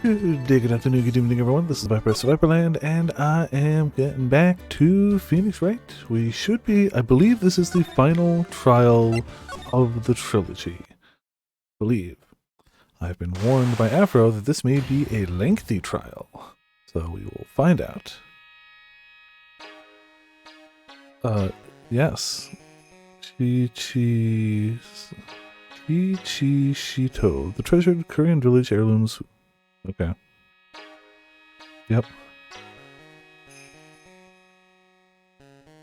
Good day, good afternoon, good evening, everyone. This is Viper of Viperland, and I am getting back to Phoenix Wright. We should be, I believe this is the final trial of the trilogy. I believe. I've been warned by Afro that this may be a lengthy trial, so we will find out. Yes. Shito. The treasured Korean village heirlooms. Okay. Yep.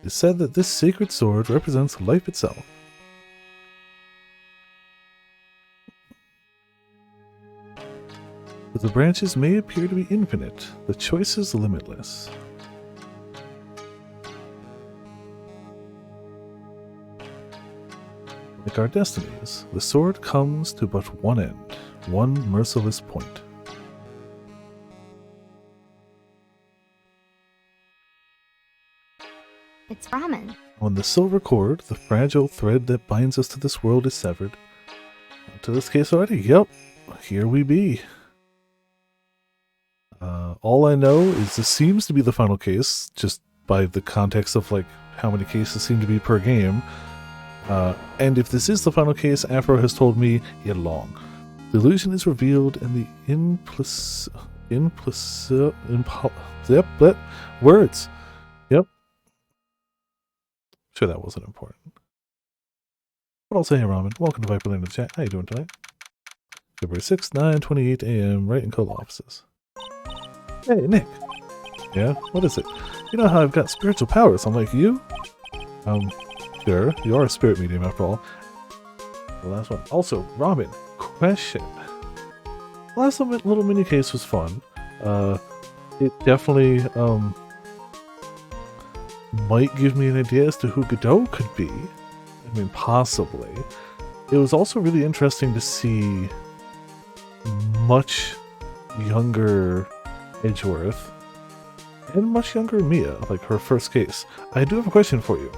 It is said that this sacred sword represents life itself. But the branches may appear to be infinite, the choice is limitless. Like our destinies, the sword comes to but one end, one merciless point. It's ramen. When the silver cord, the fragile thread that binds us to this world, is severed. To this case already, yep, here we be. All I know is this seems to be the final case, just by the context of like how many cases seem to be per game. And if this is the final case, Afro has told me yet long. The illusion is revealed and the words. Yep. Sure that wasn't important. But I'll say hey Ramen. Welcome to Viperland in the chat. How you doing tonight? February 6th, 9:28 a.m. Wright and Co offices. Hey Nick. Yeah? What is it? You know how I've got spiritual powers, unlike you? Sure, you are a spirit medium after all. The last one. Also, Robin, question. The last little mini case was fun. It definitely might give me an idea as to who Godot could be. I mean, possibly. It was also really interesting to see much younger Edgeworth and much younger Mia, like her first case. I do have a question for you.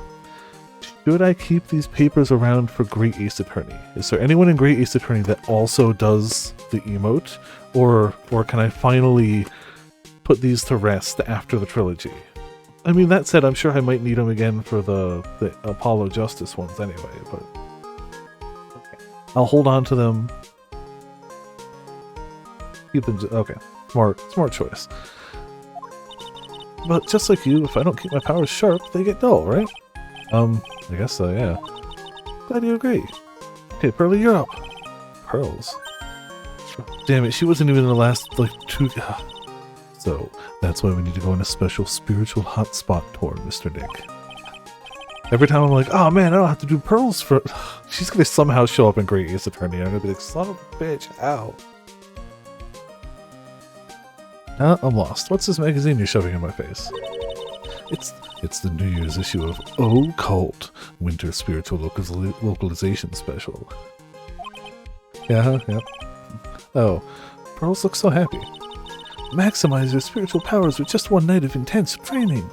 Should I keep these papers around for Great Ace Attorney? Is there anyone in Great Ace Attorney that also does the emote? Or can I finally put these to rest after the trilogy? I mean, that said, I'm sure I might need them again for the Apollo Justice ones anyway, but I'll hold on to them. Keep them, okay. Smart choice. But just like you, if I don't keep my powers sharp, they get dull, right? I guess so, yeah. Glad you agree. Okay, Pearly, you're up. Pearls. Damn it, she wasn't even in the last, like, two... So, that's why we need to go on a special spiritual hotspot tour, Mr. Nick. Every time I'm like, oh man, I don't have to do Pearls for... She's gonna somehow show up in Great Ace Attorney. I'm gonna be like, son of a bitch, how? I'm lost. What's this magazine you're shoving in my face? It's the New Year's issue of Occult Winter Spiritual Localization Special. Yeah, yep. Oh, Pearls looks so happy. Maximize your spiritual powers with just one night of intense training.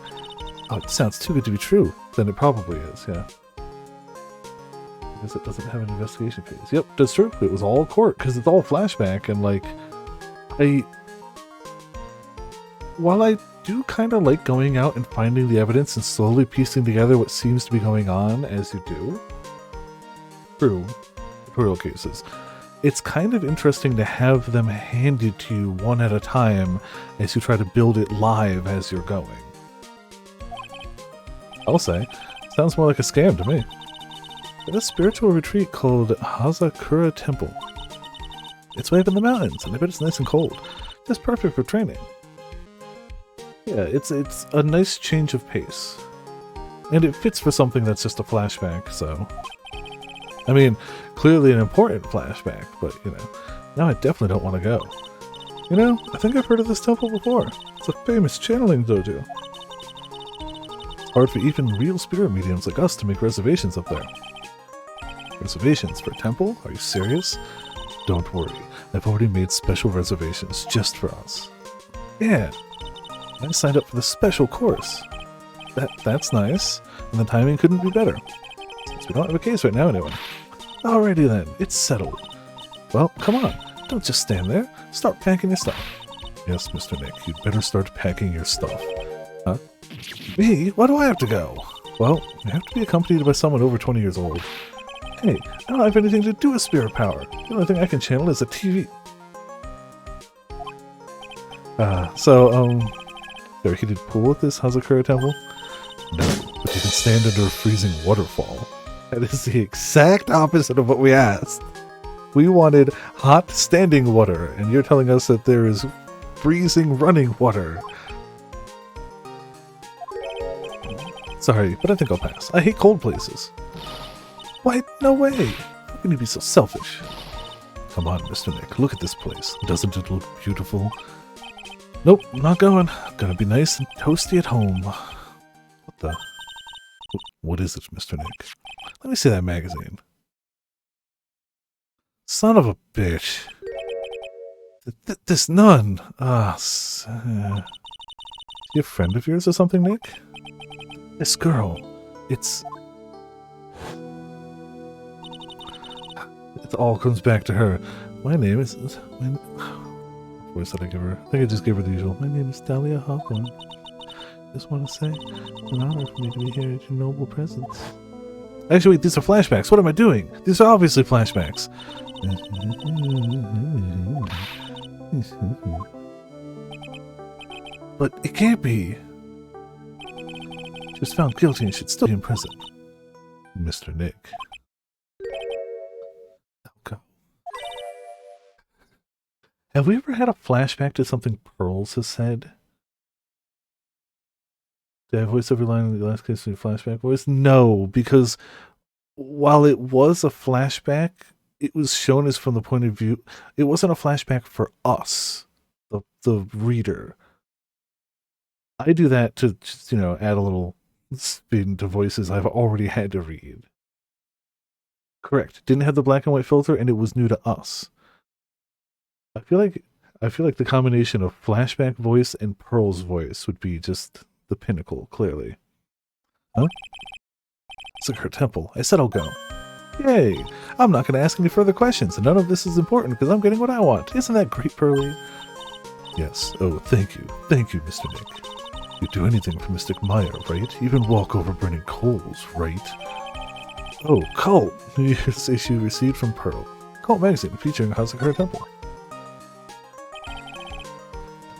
Oh, it sounds too good to be true. Then it probably is, yeah. I guess it doesn't have an investigation phase. Yep, that's true. It was all court, because it's all flashback, and like, while I do kind of like going out and finding the evidence and slowly piecing together what seems to be going on as you do, through tutorial cases, it's kind of interesting to have them handed to you one at a time as you try to build it live as you're going. I'll say, sounds more like a scam to me. There's a spiritual retreat called Hazakura Temple. It's way up in the mountains, and I bet it's nice and cold. Just perfect for training. Yeah, it's a nice change of pace. And it fits for something that's just a flashback, so... I mean, clearly an important flashback, but, you know, now I definitely don't want to go. You know, I think I've heard of this temple before. It's a famous channeling dojo. It's hard for even real spirit mediums like us to make reservations up there. Reservations for a temple? Are you serious? Don't worry, I've already made special reservations just for us. Yeah, I signed up for the special course. That's nice, and the timing couldn't be better. Since we don't have a case right now anyway. Alrighty then, it's settled. Well, come on, don't just stand there. Start packing your stuff. Yes, Mr. Nick, you'd better start packing your stuff. Huh? Me? Why do I have to go? Well, you have to be accompanied by someone over 20 years old. Hey, I don't have anything to do with spirit power. The only thing I can channel is a TV. There a heated pool at this Hazakura temple? No, but you can stand under a freezing waterfall. That is the exact opposite of what we asked. We wanted hot standing water, and you're telling us that there is freezing running water. Sorry, but I think I'll pass. I hate cold places. Why? No way! How can you be so selfish? Come on, Mr. Nick, look at this place. Doesn't it look beautiful? Nope, not going. Gonna be nice and toasty at home. What the? What is it, Mr. Nick? Let me see that magazine. Son of a bitch. This nun. Is she a friend of yours or something, Nick? This girl. It all comes back to her. My name is... What voice did I give her? I think I just gave her the usual. My name is Dahlia Hawthorne. Just want to say, it's an honor for me to be here at your noble presence. Actually, wait, these are flashbacks. What am I doing? These are obviously flashbacks. But it can't be. She was found guilty and should still be in prison. Mr. Nick. Have we ever had a flashback to something Pearls has said? Did I voice over line in the last case of flashback voice? No, because while it was a flashback, it was shown as from the point of view... It wasn't a flashback for us, the reader. I do that to just, add a little spin to voices I've already had to read. Correct. Didn't have the black and white filter, and it was new to us. I feel like the combination of flashback voice and Pearl's voice would be just the pinnacle, clearly. Huh? It's like her temple. I said I'll go. Yay! I'm not going to ask any further questions, and none of this is important because I'm getting what I want. Isn't that great, Pearly? Yes. Oh, thank you. Thank you, Mr. Nick. You'd do anything for Mystic Maya, right? Even walk over burning coals, right? Oh, Cult! New Year's issue received from Pearl. Cult magazine featuring Hazakura Temple.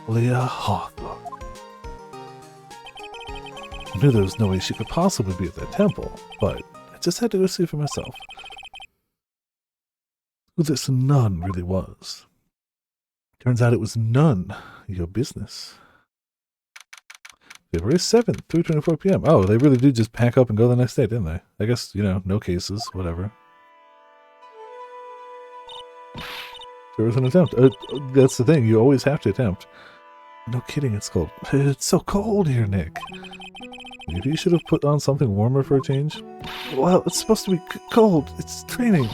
Leah Hawthorne. I knew there was no way she could possibly be at that temple, but I just had to go see for myself. Who this nun really was. Turns out it was none of your business. February 7th, 3:24 p.m. Oh, they really did just pack up and go the next day, didn't they? I guess, no cases, whatever. There was an attempt. That's the thing, you always have to attempt. No kidding, it's cold. It's so cold here, Nick. Maybe you should have put on something warmer for a change? Well, it's supposed to be cold. It's training.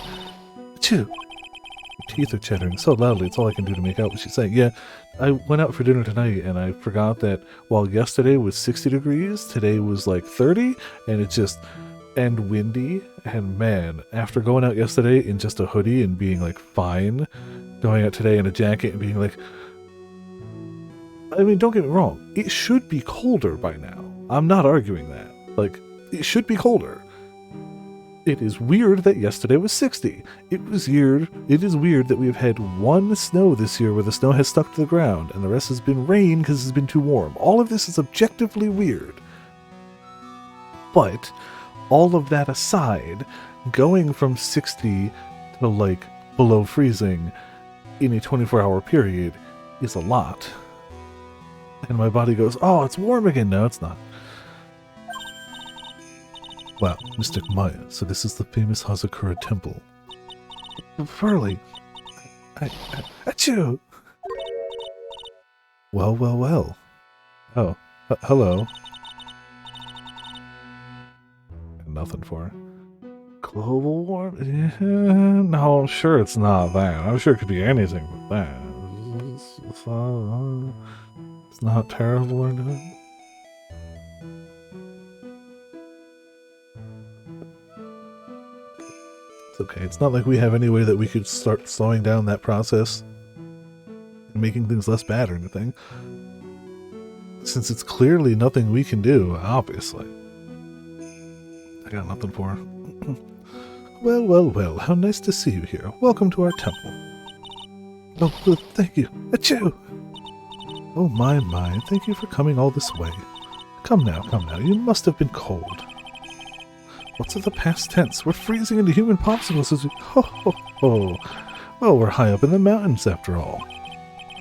Achoo. Your teeth are chattering so loudly, it's all I can do to make out what she's saying. Yeah, I went out for dinner tonight, and I forgot that while yesterday was 60 degrees, today was like 30, and windy, and man, after going out yesterday in just a hoodie and being like fine, going out today in a jacket and being like, I mean, don't get me wrong, it should be colder by now. I'm not arguing that. Like, it should be colder. It is weird that yesterday was 60. It is weird that we've had one snow this year where the snow has stuck to the ground, and the rest has been rain because it's been too warm. All of this is objectively weird. But, all of that aside, going from 60 to, like, below freezing in a 24-hour period is a lot. And my body goes, oh, it's warm again. No, it's not. Wow, Mystic Maya, so this is the famous Hazakura Temple. Furley! Achoo! Well. Oh, hello. Nothing for her. Global warming? No, I'm sure it's not that. I'm sure it could be anything but that. It's not terrible or anything. It's okay. It's not like we have any way that we could start slowing down that process. making things less bad or anything. Since it's clearly nothing we can do, obviously. I got nothing for her. Well, well, well, how nice to see you here. Welcome to our temple. Oh, thank you. Achoo! Oh my, thank you for coming all this way. Come now, you must have been cold. What's in the past tense? We're freezing into human popsicles as we... Ho, ho, ho. Well, we're high up in the mountains after all.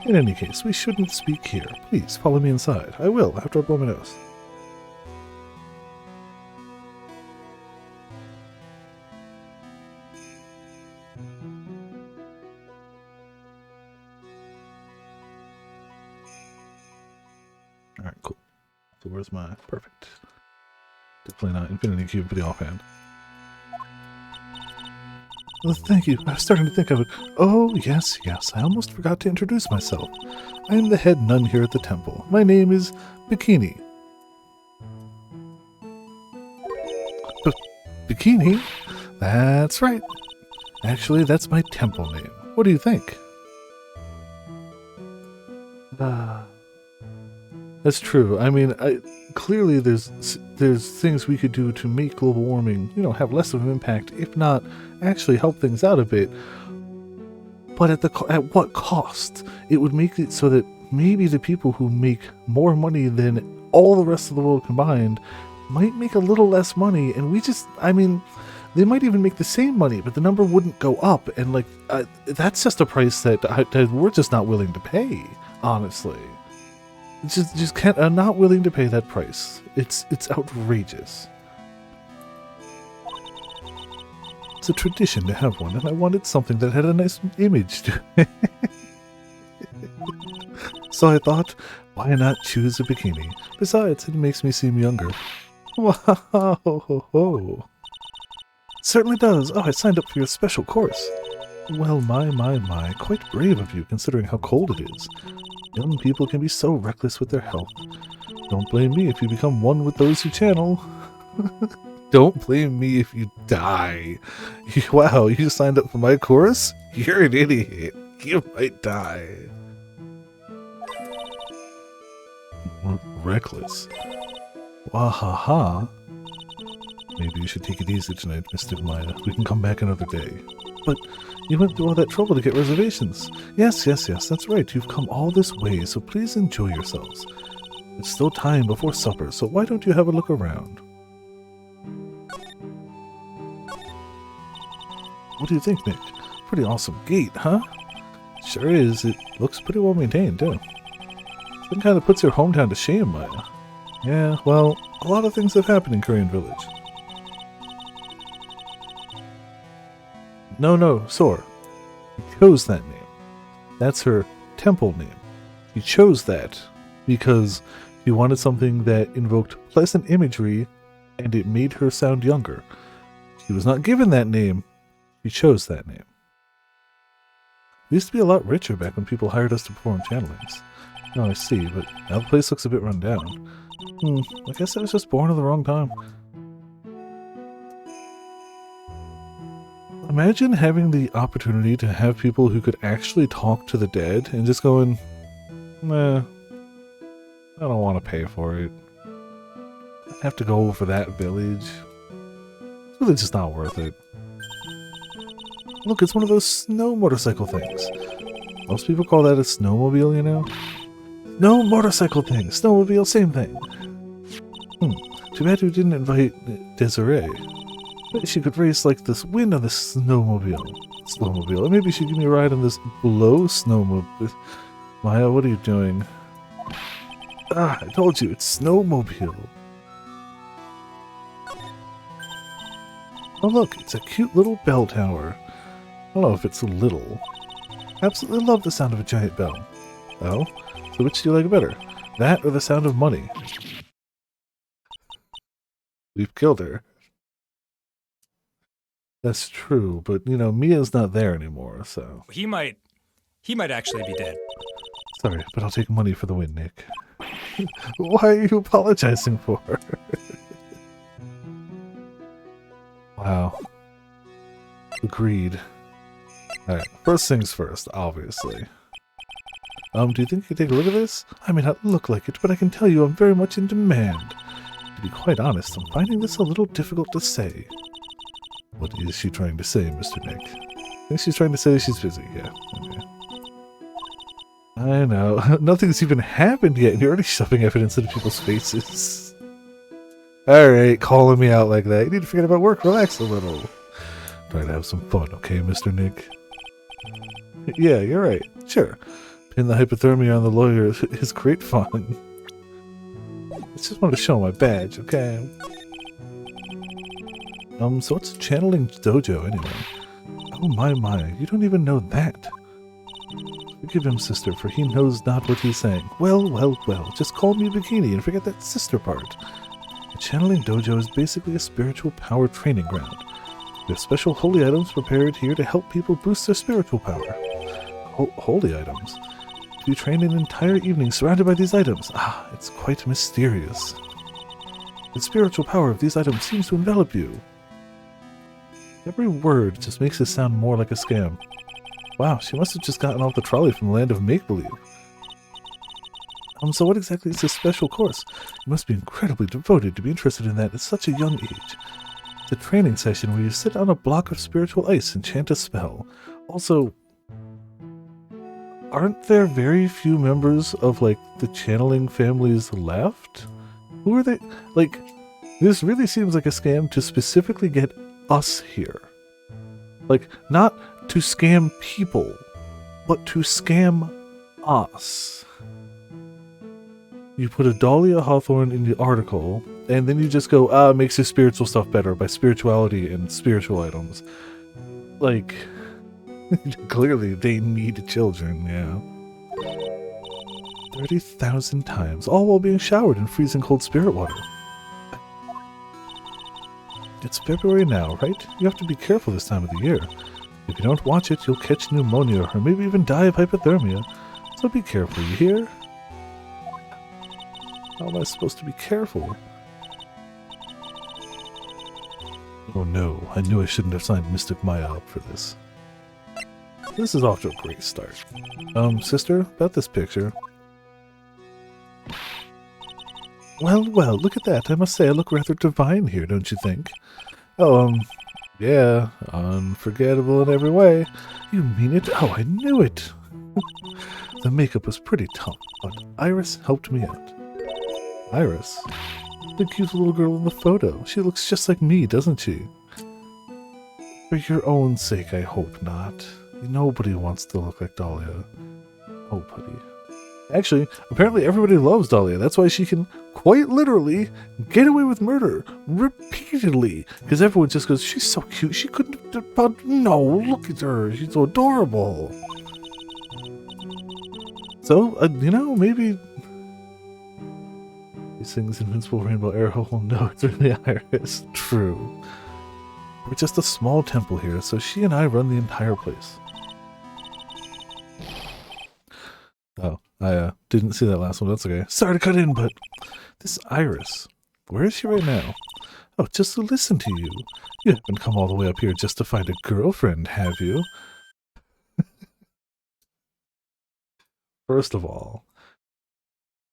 In any case, we shouldn't speak here. Please, follow me inside. I will, after I blow my nose. Alright, cool. So where's my... Perfect. Definitely not Infinity Cube for the offhand. Well, thank you. I was starting to think of it. Oh, yes. I almost forgot to introduce myself. I am the head nun here at the temple. My name is Bikini. Bikini? That's right. Actually, that's my temple name. What do you think? That's true. I mean, clearly there's things we could do to make global warming, have less of an impact, if not actually help things out a bit. But at what cost? It would make it so that maybe the people who make more money than all the rest of the world combined might make a little less money, and they might even make the same money, but the number wouldn't go up, and that's just a price that we're just not willing to pay, honestly. Just can't. I'm not willing to pay that price. It's outrageous. It's a tradition to have one, and I wanted something that had a nice image to it. So I thought, why not choose a bikini? Besides, it makes me seem younger. Wow! Certainly does. Oh, I signed up for your special course. Well, my, quite brave of you, considering how cold it is. Young people can be so reckless with their health. Don't blame me if you become one with those who channel. Don't blame me if you die. Wow, you signed up for my course? You're an idiot. You might die. Reckless. Wahaha. Maybe you should take it easy tonight, Mr. Maya. We can come back another day. But you went through all that trouble to get reservations. Yes, that's right. You've come all this way, so please enjoy yourselves. It's still time before supper, so why don't you have a look around? What do you think, Nick? Pretty awesome gate, huh? Sure is. It looks pretty well maintained, too. It kind of puts your hometown to shame, Maya. Yeah, well, a lot of things have happened in Korean Village. No, Sor. She chose that name. That's her temple name. She chose that because she wanted something that invoked pleasant imagery and it made her sound younger. She was not given that name. She chose that name. We used to be a lot richer back when people hired us to perform channelings. Oh, I see, but now the place looks a bit run down. I guess I was just born at the wrong time. Imagine having the opportunity to have people who could actually talk to the dead and just going, nah, I don't want to pay for it. I have to go over that village. It's really just not worth it. Look, it's one of those snow motorcycle things. Most people call that a snowmobile, you know? No motorcycle thing. Snowmobile, same thing. Too bad we didn't invite Desiree. Maybe she could race like this wind on this snowmobile. Or maybe she'd give me a ride on this blow snowmobile. Maya, what are you doing? Ah, I told you, it's snowmobile. Oh look, it's a cute little bell tower. I don't know if it's a little. Absolutely love the sound of a giant bell. Oh? So which do you like better? That or the sound of money? We've killed her. That's true, but Mia's not there anymore, so... He might actually be dead. Sorry, but I'll take money for the win, Nick. Why are you apologizing for? Wow. Agreed. Alright, first things first, obviously. Do you think you could take a look at this? I may not look like it, but I can tell you I'm very much in demand. To be quite honest, I'm finding this a little difficult to say. What is she trying to say, Mr. Nick? I think she's trying to say she's busy, yeah. Okay. I know. Nothing's even happened yet, and you're already shoving evidence into people's faces. Alright, calling me out like that. You need to forget about work. Relax a little. Try to have some fun, okay, Mr. Nick? Yeah, you're right. Sure. Pin the hypothermia on the lawyer is great fun. I just wanted to show my badge, okay? So what's channeling dojo anyway? Oh my, you don't even know that. Forgive him, sister, for he knows not what he's saying. Well, just call me Bikini and forget that sister part. The channeling dojo is basically a spiritual power training ground. We have special holy items prepared here to help people boost their spiritual power. Holy items? You train an entire evening surrounded by these items. Ah, it's quite mysterious. The spiritual power of these items seems to envelop you. Every word just makes it sound more like a scam. Wow, she must have just gotten off the trolley from the land of make-believe. So what exactly is this special course? You must be incredibly devoted to be interested in that at such a young age. It's a training session where you sit on a block of spiritual ice and chant a spell. Also, aren't there very few members of, like, the channeling families left? Who are they? Like, this really seems like a scam to specifically get us here. Like, not to scam people, but to scam us. You put a Dahlia Hawthorne in the article, and then you just go, it makes your spiritual stuff better by spirituality and spiritual items. Like, clearly they need children, yeah. 30,000 times, all while being showered in freezing cold spirit water. It's February now, right? You have to be careful this time of the year. If you don't watch it, you'll catch pneumonia or maybe even die of hypothermia. So be careful, you hear? How am I supposed to be careful? Oh no, I knew I shouldn't have signed Mystic Maya up for this. This is off to a great start. Sister, about this picture. Well, look at that. I must say I look rather divine here, don't you think? Oh, yeah, unforgettable in every way. You mean it? Oh, I knew it! The makeup was pretty tough, but Iris helped me out. Iris? The cute little girl in the photo. She looks just like me, doesn't she? For your own sake, I hope not. Nobody wants to look like Dahlia. Oh, buddy. Actually, apparently everybody loves Dahlia. That's why she can, quite literally, get away with murder. Repeatedly. Because everyone just goes, she's so cute. She couldn't have done... No, look at her. She's so adorable. So, you know, maybe... He sings Invincible Rainbow Arrow. Oh no, it's really Iris. True. We're just a small temple here, so she and I run the entire place. Oh, I didn't see that last one. That's okay. Sorry to cut in, but this Iris, where is she right now? Oh, just to listen to you. You haven't come all the way up here just to find a girlfriend, have you? First of all,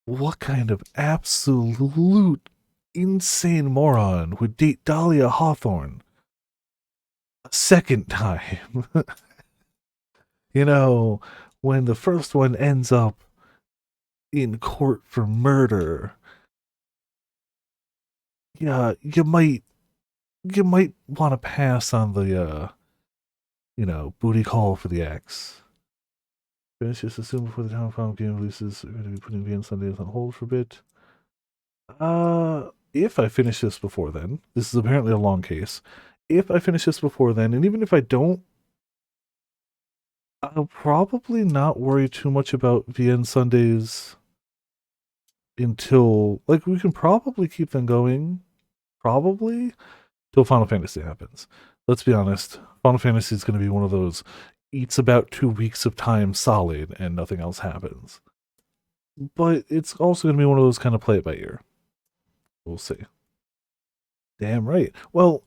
what kind of absolute insane moron would date Dahlia Hawthorne a second time? You know, when the first one ends up in court for murder, yeah, you might want to pass on the, you know, booty call for the ex. Finish this as soon before the town farm game releases. We're going to be putting VN Sundays on hold for a bit. If I finish this before then, this is apparently a long case. If I finish this before then, and even if I don't, I'll probably not worry too much about VN Sundays until, like, we can probably keep them going, probably, till Final Fantasy happens. Let's be honest, Final Fantasy is going to be one of those, eats about 2 weeks of time solid and nothing else happens. But it's also going to be one of those kind of play it by ear. We'll see. Damn right. Well,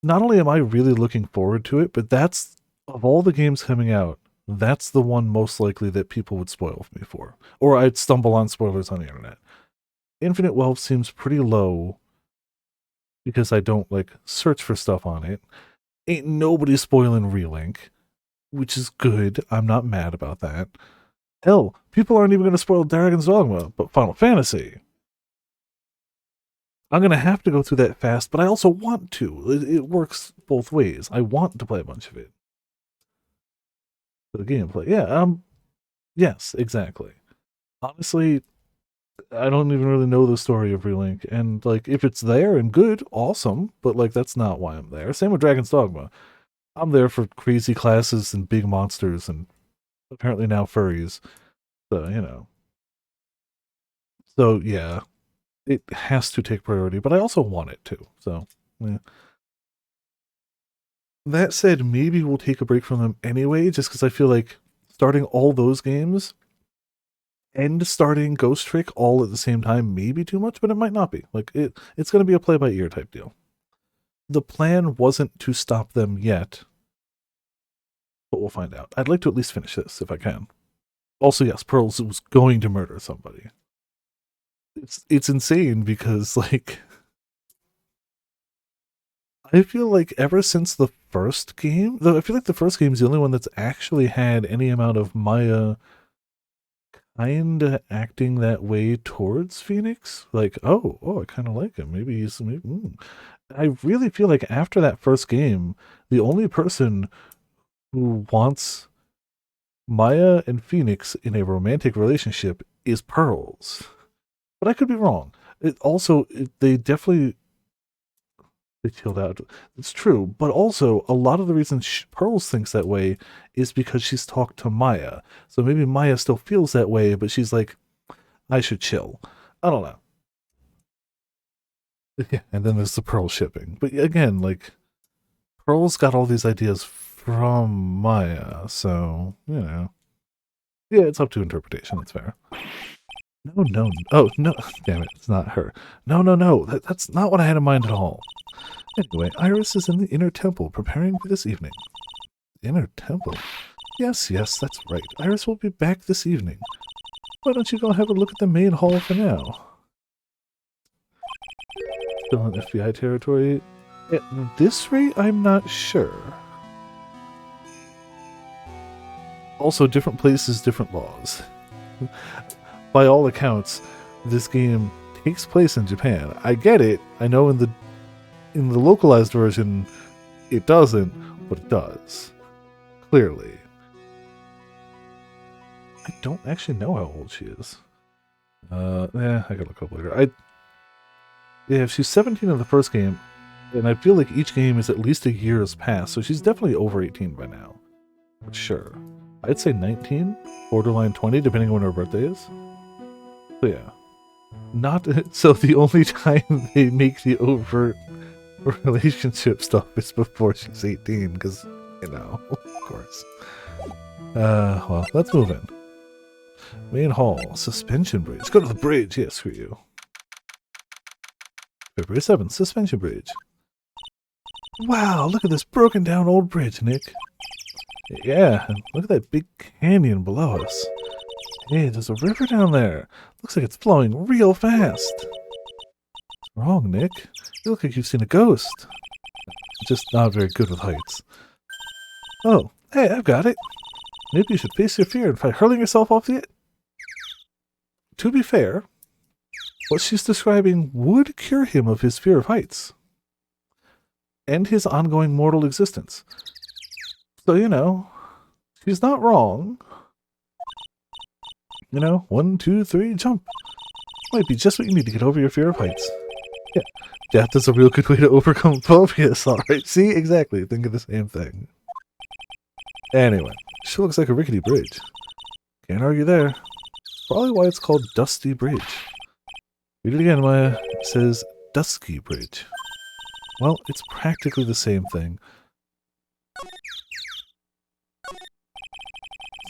not only am I really looking forward to it, but that's, of all the games coming out, that's the one most likely that people would spoil me for. Or I'd stumble on spoilers on the internet. Infinite Wealth seems pretty low because I don't, like, search for stuff on it. Ain't nobody spoiling Relink, which is good. I'm not mad about that. Hell, people aren't even going to spoil Dragon's Dogma, but Final Fantasy. I'm going to have to go through that fast, but I also want to. It works both ways. I want to play a bunch of it. For the gameplay. Yeah, yes, exactly. Honestly, I don't even really know the story of Relink, and, like, if it's there and good, awesome, but, like, that's not why I'm there. Same with Dragon's Dogma. I'm there for crazy classes and big monsters, and apparently now furries. So, you know. So, yeah. It has to take priority, but I also want it to, so, yeah. That said, maybe we'll take a break from them anyway, just because I feel like starting all those games and starting Ghost Trick all at the same time may be too much, but it might not be. Like, it's going to be a play-by-ear type deal. The plan wasn't to stop them yet, but we'll find out. I'd like to at least finish this, if I can. Also, yes, Pearls was going to murder somebody. It's insane because, like, I feel like ever since the first game, though I feel like the first game is the only one that's actually had any amount of Maya kinda acting that way towards Phoenix. Like, I kind of like him. Maybe he's... I really feel like after that first game, the only person who wants Maya and Phoenix in a romantic relationship is Pearls. But I could be wrong. They definitely... They chilled out. It's true, but also a lot of the reason Pearls thinks that way is because she's talked to Maya. So maybe Maya still feels that way, but she's like, I should chill. I don't know. Yeah, and then there's the Pearl shipping. But again, like, Pearls got all these ideas from Maya, so, you know. Yeah, it's up to interpretation, it's fair. No. Oh, no. Damn it, it's not her. No. That's not what I had in mind at all. Anyway, Iris is in the inner temple, preparing for this evening. Inner temple? Yes, that's right. Iris will be back this evening. Why don't you go have a look at the main hall for now? Still in FBI territory? At this rate, I'm not sure. Also, different places, different laws. By all accounts, this game takes place in Japan. I get it. I know in the localized version, it doesn't, but it does. Clearly. I don't actually know how old she is. I gotta look up later. If she's 17 in the first game, and I feel like each game is at least a year's past, so she's definitely over 18 by now. But sure. I'd say 19, borderline 20, depending on when her birthday is. So yeah. So the only time they make the overt relationship stuff is before she's 18, because, you know, of course. Well, let's move in. Main hall, suspension bridge. Go to the bridge. Yeah, screw you. February 7th, suspension bridge. Wow, look at this broken down old bridge, Nick. Yeah, look at that big canyon below us. Hey, there's a river down there. Looks like it's flowing real fast. What's wrong, Nick? You look like you've seen a ghost. Just not very good with heights. Oh, hey, I've got it. Maybe you should face your fear and try hurling yourself off the... To be fair, what she's describing would cure him of his fear of heights. And his ongoing mortal existence. So, you know, she's not wrong. You know, 1, 2, 3, jump. Might be just what you need to get over your fear of heights. Yeah, death is a real good way to overcome phobias, alright? See, exactly, think of the same thing. Anyway, she looks like a rickety bridge. Can't argue there. Probably why it's called Dusty Bridge. Read it again, Maya. It says Dusky Bridge. Well, it's practically the same thing.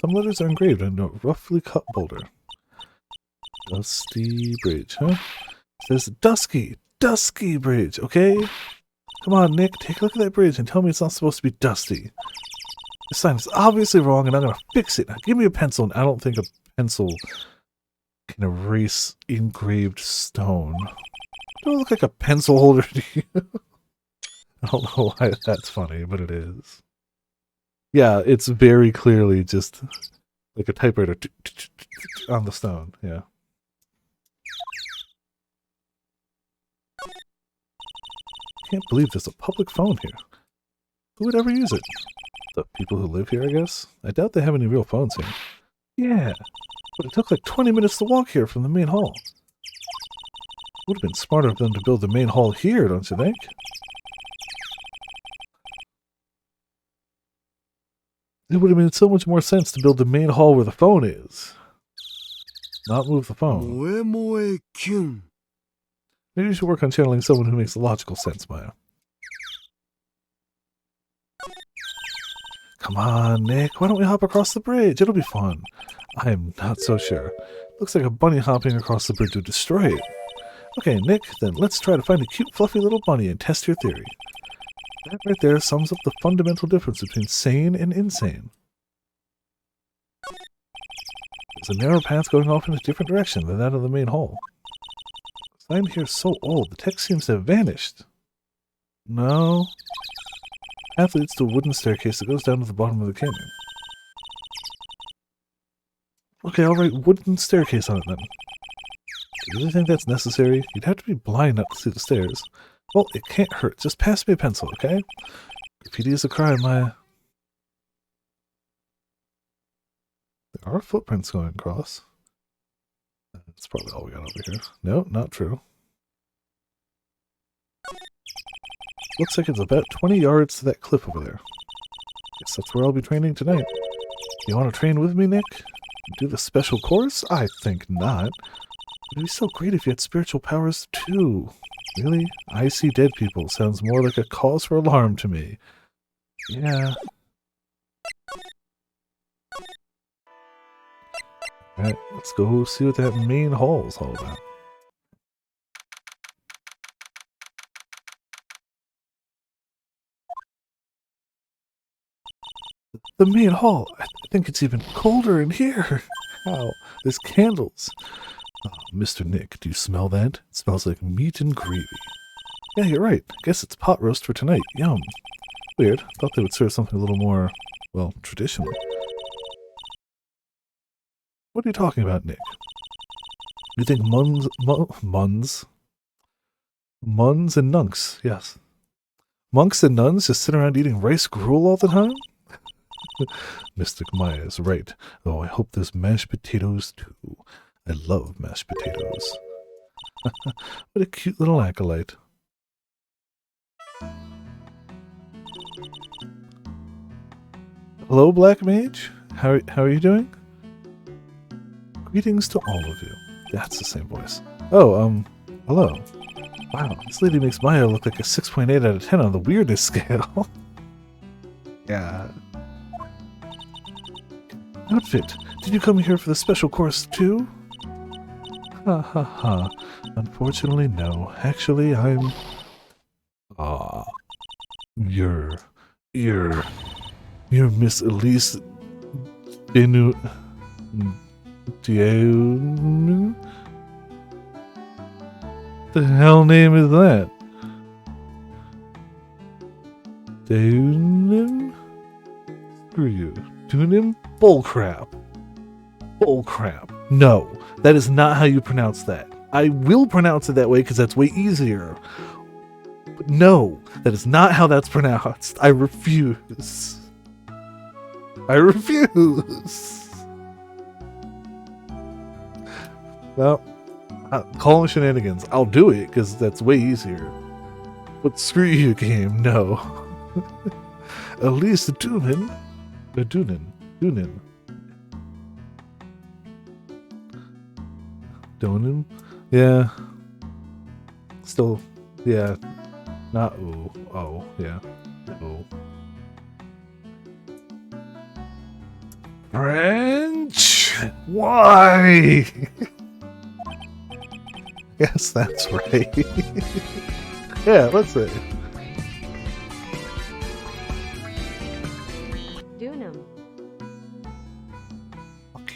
Some letters are engraved on a roughly cut boulder. Dusty Bridge, huh? It says Dusky Bridge, okay? Come on, Nick, take a look at that bridge and tell me it's not supposed to be dusty. This sign is obviously wrong, and I'm going to fix it. Now, give me a pencil, and I don't think a pencil can erase engraved stone. Do I look like a pencil holder to you? I don't know why that's funny, but it is. Yeah, it's very clearly just like a typewriter on the stone, yeah. I can't believe there's a public phone here. Who would ever use it? The people who live here, I guess? I doubt they have any real phones here. Yeah, but it took like 20 minutes to walk here from the main hall. Would have been smarter of them to build the main hall here, don't you think? It would have made so much more sense to build the main hall where the phone is. Not move the phone. Maybe you should work on channeling someone who makes logical sense, Maya. Come on, Nick. Why don't we hop across the bridge? It'll be fun. I am not so sure. Looks like a bunny hopping across the bridge would destroy it. Okay, Nick, then let's try to find a cute, fluffy little bunny and test your theory. That right there sums up the fundamental difference between sane and insane. There's a narrow path going off in a different direction than that of the main hall. The sign here is so old, the text seems to have vanished. No. The path leads to a wooden staircase that goes down to the bottom of the canyon. Okay, I'll write wooden staircase on it then. Do you really think that's necessary? You'd have to be blind not to see the stairs. Well, it can't hurt. Just pass me a pencil, okay? Graffiti is a crime, Maya. There are footprints going across. That's probably all we got over here. No, not true. Looks like it's about 20 yards to that cliff over there. Guess that's where I'll be training tonight. You want to train with me, Nick? Do the special course? I think not. It'd be so great if you had spiritual powers too. Really? I see dead people sounds more like a cause for alarm to me. Yeah. Alright, let's go see what that main hall is all about. The main hall. I think it's even colder in here. Wow, there's candles. Oh, Mr. Nick, do you smell that? It smells like meat and gravy. Yeah, you're right. I guess it's pot roast for tonight. Yum. Weird. Thought they would serve something a little more, well, traditional. What are you talking about, Nick? You think muns and nunks, yes. Monks and nuns just sit around eating rice gruel all the time? Mystic Maya is right. Oh, I hope there's mashed potatoes too. I love mashed potatoes. What a cute little acolyte. Hello, Black Mage. How are you doing? Greetings to all of you. That's the same voice. Oh, hello. Wow, this lady makes Maya look like a 6.8 out of 10 on the weirdness scale. Yeah. Outfit, did you come here for the special course too? Ha ha ha. Unfortunately, no. Actually, I'm... You're Miss Elise Dieu? The hell name is that? Dunim? Screw you. Dunim? Bullcrap. Bullcrap. No, that is not how you pronounce that. I will pronounce it that way because that's way easier. But no, that is not how that's pronounced. I refuse. I refuse. Well, call them shenanigans. I'll do it because that's way easier. But screw you, game. No. At least Dunin. Donin? Yeah. Still, yeah. Not ooh. Oh, yeah. Oh. French? Why? Yes, that's right. Yeah, let's say. Duna.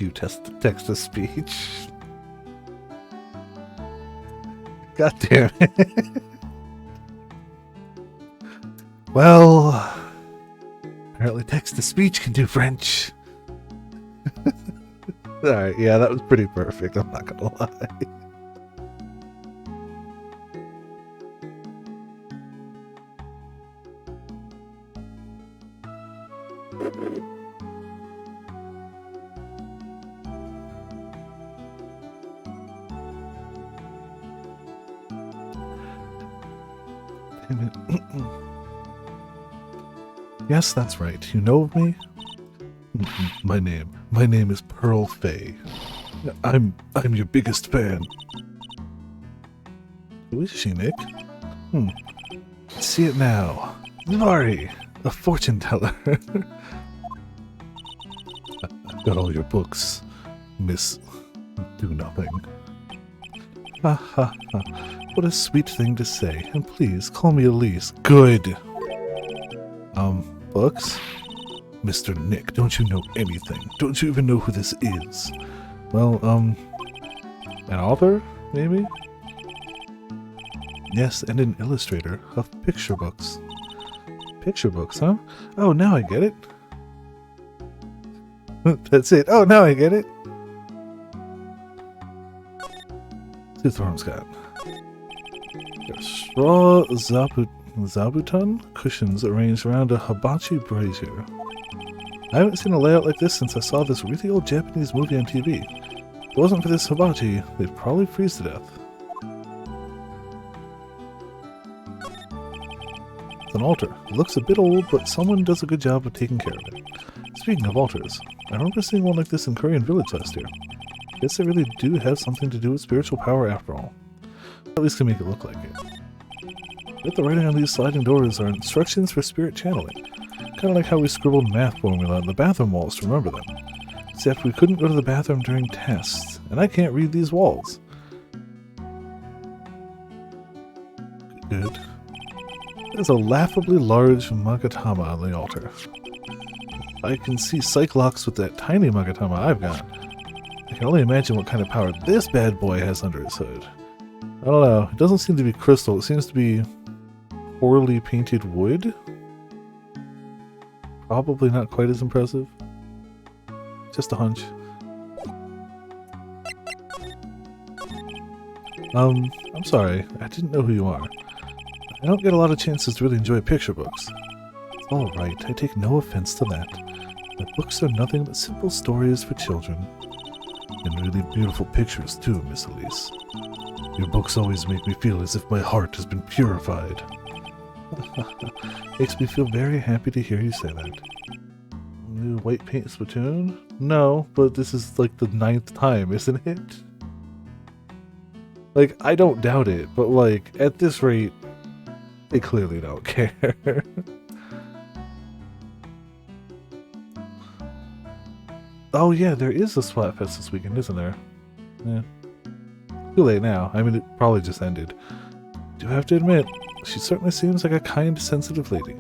you, text-to-speech. God damn it. Well, apparently text-to-speech can do French. Alright, yeah, that was pretty perfect, I'm not gonna lie. Damn it. Yes, that's right. You know of me? My name is Pearl Fay. I'm your biggest fan. Who is she, Nick? See it now. Lori, a fortune teller. I've got all your books, Miss Do Nothing. Ha ha ha. What a sweet thing to say. And please, call me Elise. Good. Books? Mr. Nick, don't you know anything? Don't you even know who this is? Well, an author, maybe? Yes, and an illustrator of picture books. Picture books, huh? Oh, now I get it. That's it. Oh, now I get it. Two Thornscott. Straw zabuton cushions arranged around a hibachi brazier. I haven't seen a layout like this since I saw this really old Japanese movie on TV. If it wasn't for this hibachi, they'd probably freeze to death. It's an altar. It looks a bit old, but someone does a good job of taking care of it. Speaking of altars, I remember seeing one like this in Korean Village last year. Guess they really do have something to do with spiritual power after all. At least can make it look like it. With the writing on these sliding doors are instructions for spirit channeling. Kind of like how we scribbled math formula on the bathroom walls to remember them. Except we couldn't go to the bathroom during tests, and I can't read these walls. Good. There's a laughably large Magatama on the altar. I can see Cyclops with that tiny Magatama I've got. I can only imagine what kind of power this bad boy has under his hood. I don't know, it doesn't seem to be crystal, it seems to be poorly painted wood. Probably not quite as impressive. Just a hunch. I'm sorry, I didn't know who you are. I don't get a lot of chances to really enjoy picture books. It's alright, I take no offense to that. My books are nothing but simple stories for children. And really beautiful pictures too, Miss Elise. Your books always make me feel as if my heart has been purified. Makes me feel very happy to hear you say that. New white paint spittoon? No, but this is like the 9th time, isn't it? Like, I don't doubt it, but like, at this rate, they clearly don't care. Oh yeah, there is a Splatfest this weekend, isn't there? Yeah. Too late now. I mean, it probably just ended. Do have to admit, she certainly seems like a kind, sensitive lady.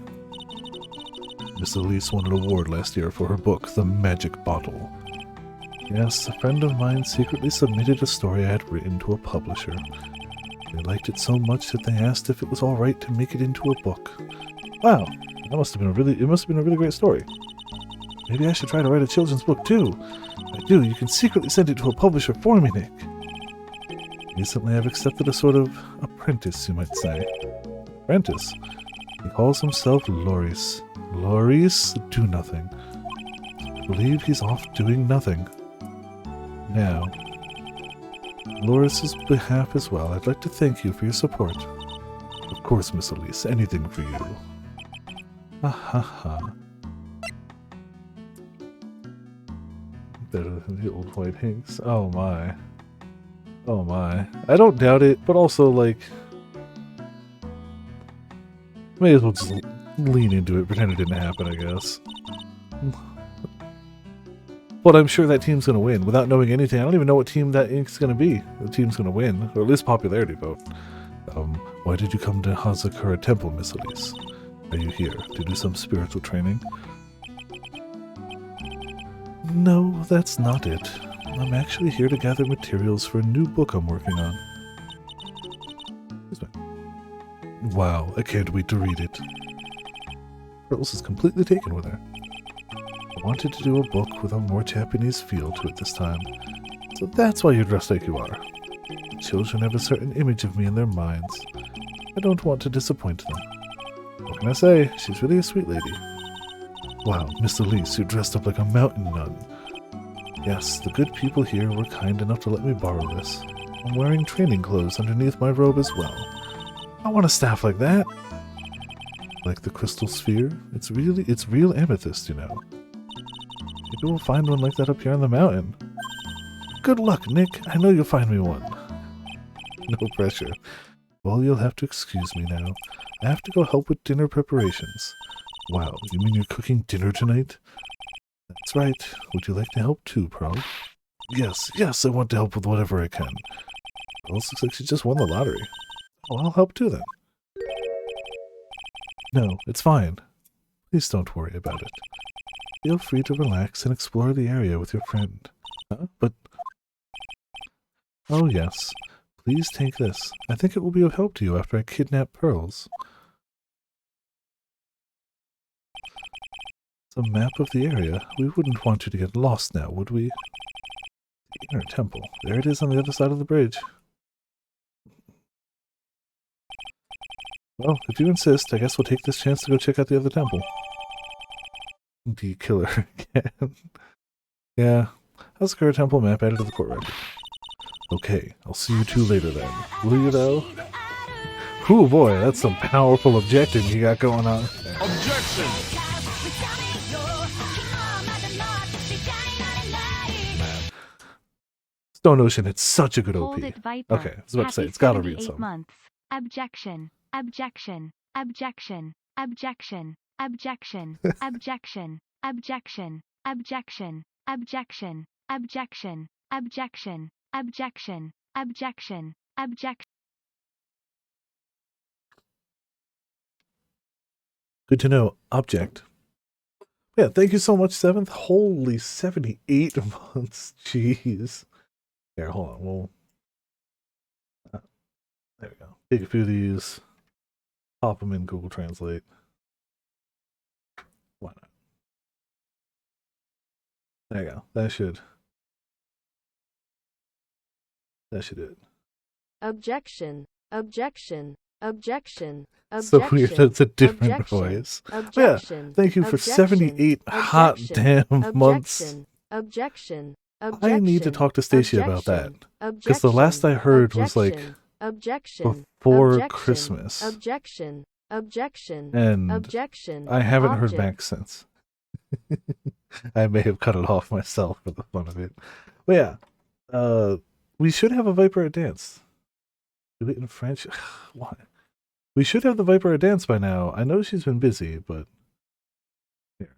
Miss Elise won an award last year for her book, The Magic Bottle. Yes, a friend of mine secretly submitted a story I had written to a publisher. They liked it so much that they asked if it was alright to make it into a book. Wow, that must have been it must have been a really great story. Maybe I should try to write a children's book too. If I do, you can secretly send it to a publisher for me, Nick. Recently, I've accepted a sort of apprentice, you might say. Apprentice? He calls himself Loris. Loris Do Nothing. I believe he's off doing nothing. Now, on Loris's behalf as well, I'd like to thank you for your support. Of course, Miss Elise, anything for you. Ha ha ha. Better than the old white hinks. Oh my. Oh my. I don't doubt it, but also, like, may as well just lean into it, pretend it didn't happen, I guess. But I'm sure that team's going to win. Without knowing anything, I don't even know what team that ink's going to be. The team's going to win, or at least popularity vote. Why did you come to Hazakura Temple, Miss Elise? Are you here to do some spiritual training? No, that's not it. I'm actually here to gather materials for a new book I'm working on. Excuse me. Wow, I can't wait to read it. Pearls is completely taken with her. I wanted to do a book with a more Japanese feel to it this time. So that's why you're dressed like you are. Children have a certain image of me in their minds. I don't want to disappoint them. What can I say? She's really a sweet lady. Wow, Miss Elise, you're dressed up like a mountain nun. Yes, the good people here were kind enough to let me borrow this. I'm wearing training clothes underneath my robe as well. I want a staff like that. Like the crystal sphere? It's real amethyst, you know. Maybe we'll find one like that up here on the mountain. Good luck, Nick. I know you'll find me one. No pressure. Well, you'll have to excuse me now. I have to go help with dinner preparations. Wow, you mean you're cooking dinner tonight? That's right. Would you like to help too, Pearl? Yes, I want to help with whatever I can. Well, this looks like she just won the lottery. Oh, I'll help too then. No, it's fine. Please don't worry about it. Feel free to relax and explore the area with your friend. Huh? But... Oh yes. Please take this. I think it will be of help to you after I kidnap Pearls. It's a map of the area. We wouldn't want you to get lost now, would we? The inner temple. There it is on the other side of the bridge. Well, if you insist, I guess we'll take this chance to go check out the other temple. Do you kill her again? Yeah. How's the Kura temple map added to the court record? Okay, I'll see you two later then. Will you though? Ooh boy, that's some powerful objecting you got going on. Objection! Man. Stone Ocean, it's such a good OP. Hold it, Viper. Okay, I was about to say, Happy it's gotta read 78 some. months. Objection. Objection. Objection. Objection. Objection. Objection. Objection. Objection. Objection. Objection. Objection. Objection. Objection. Objection. Good to know. Object. Yeah, thank you so much, 7th. Holy 78 months. Jeez. Here, hold on. We'll... there we go. Take a few of these. Pop them in Google Translate. Why not? There you go. That should do it. Objection. Objection. Objection. So weird that it's a different voice. Objection. Yeah, thank you for 78 hot damn months. Objection. I need to talk to Stacy about that. Because the last I heard was like before Christmas. Objection. Objection. And Objection. I haven't heard back since. I may have cut it off myself for the fun of it. But yeah, we should have a Viper at dance. Do it in French? Why? We should have the Viper at dance by now. I know she's been busy, but here.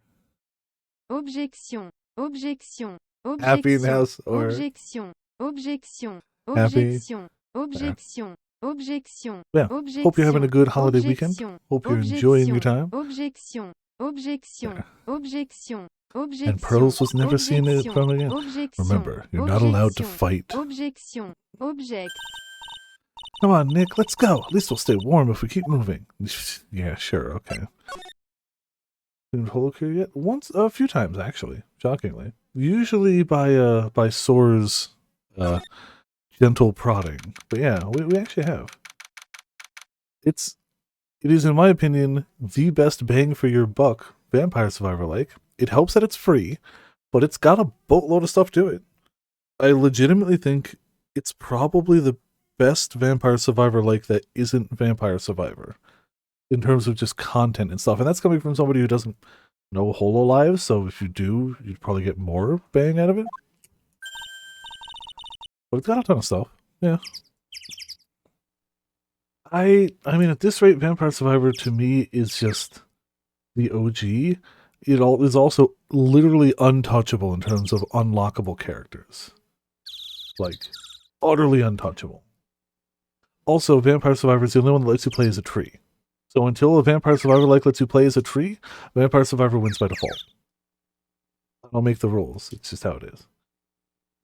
Objection. Objection. Happy in house or Objection. Objection. Happy. Objection. Objection. Objection. Yeah. Hope you're having a good holiday weekend. Hope you're enjoying your time. Objection. Objection. Objection. Objection. And Pearls was never seen it from again. Remember, you're not allowed to fight. Objection. Object. Come on, Nick, let's go. At least we'll stay warm if we keep moving. Yeah, sure, okay. Didn't holocure yet? Once, a few times actually, shockingly. Usually by Soar's gentle prodding. But yeah, we actually have. It is, in my opinion, the best bang for your buck Vampire Survivor like. It helps that it's free, but it's got a boatload of stuff to it. I legitimately think it's probably the best Vampire Survivor like that isn't Vampire Survivor in terms of just content and stuff. And that's coming from somebody who doesn't know HoloLive, so if you do, you'd probably get more bang out of it. But it's got a ton of stuff. Yeah. I mean, at this rate, Vampire Survivor to me is just the OG. It is also literally untouchable in terms of unlockable characters. Like, utterly untouchable. Also, Vampire Survivor is the only one that lets you play as a tree. So until a Vampire Survivor like lets you play as a tree, Vampire Survivor wins by default. I'll make the rules. It's just how it is.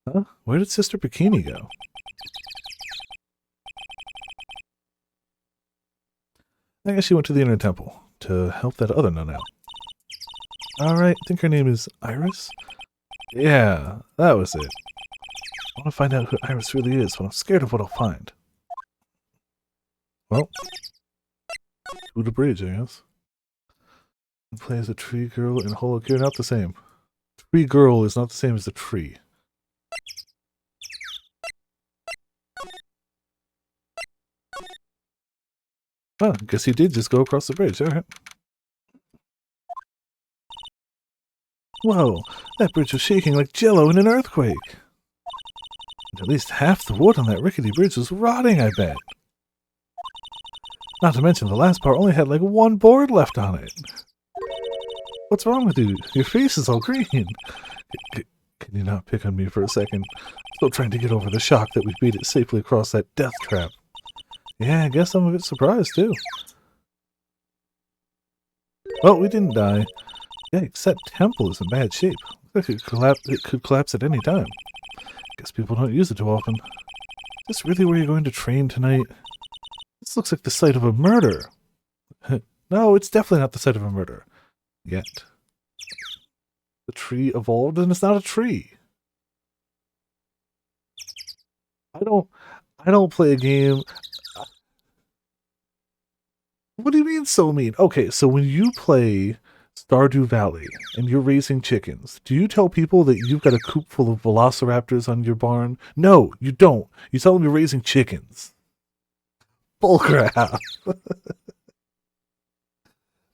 Huh? Where did Sister Bikini go? I guess she went to the inner temple to help that other nun out. Alright, I think her name is Iris? Yeah, that was it. I want to find out who Iris really is, but I'm scared of what I'll find. Well, to the bridge, I guess. Play as a tree girl and Holo Gear, not the same. Tree girl is not the same as the tree. Oh, I guess he did just go across the bridge, alright. Whoa, that bridge was shaking like jello in an earthquake. And at least half the wood on that rickety bridge was rotting, I bet. Not to mention the last part only had like one board left on it. What's wrong with you? Your face is all green. Can you not pick on me for a second? Still trying to get over the shock that we made it safely across that death trap. Yeah, I guess I'm a bit surprised too. Well, we didn't die. Yikes, that temple is in bad shape. It could collapse at any time. Guess people don't use it too often. Is this really where you're going to train tonight? This looks like the site of a murder. No, it's definitely not the site of a murder. Yet. The tree evolved and it's not a tree. I don't play a game. What do you mean so mean? Okay, so when you play Stardew Valley and you're raising chickens, do you tell people that you've got a coop full of velociraptors on your barn? No, you don't. You tell them you're raising chickens. Bullcrap.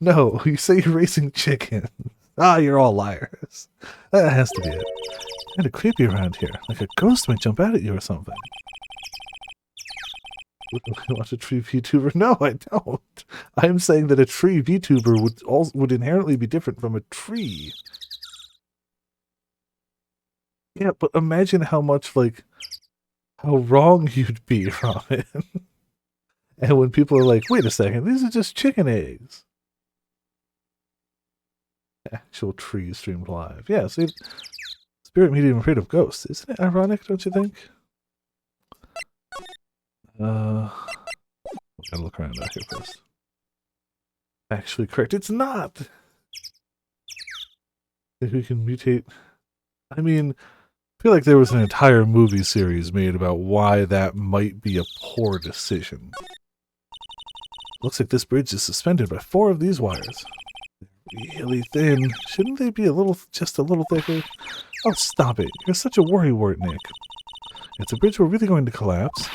No, you say you're raising chickens. Ah, you're all liars. That has to be it. Kind of creepy around here, like a ghost might jump out at you or something. Watch a tree VTuber? No, I don't. I'm saying that a tree VTuber would inherently be different from a tree. Yeah, but imagine how much, like, how wrong you'd be, Robin. And when people are like, wait a second, these are just chicken eggs. Actual tree streamed live. Yeah, see, Spirit Medium afraid of ghosts. Isn't it ironic, don't you think? Gotta look around out here first. Actually correct. It's not! If we can mutate... I mean, I feel like there was an entire movie series made about why that might be a poor decision. Looks like this bridge is suspended by 4 of these wires. They're really thin. Shouldn't they be just a little thicker? Oh, stop it. You're such a worrywart, Nick. If the bridge were really going to collapse,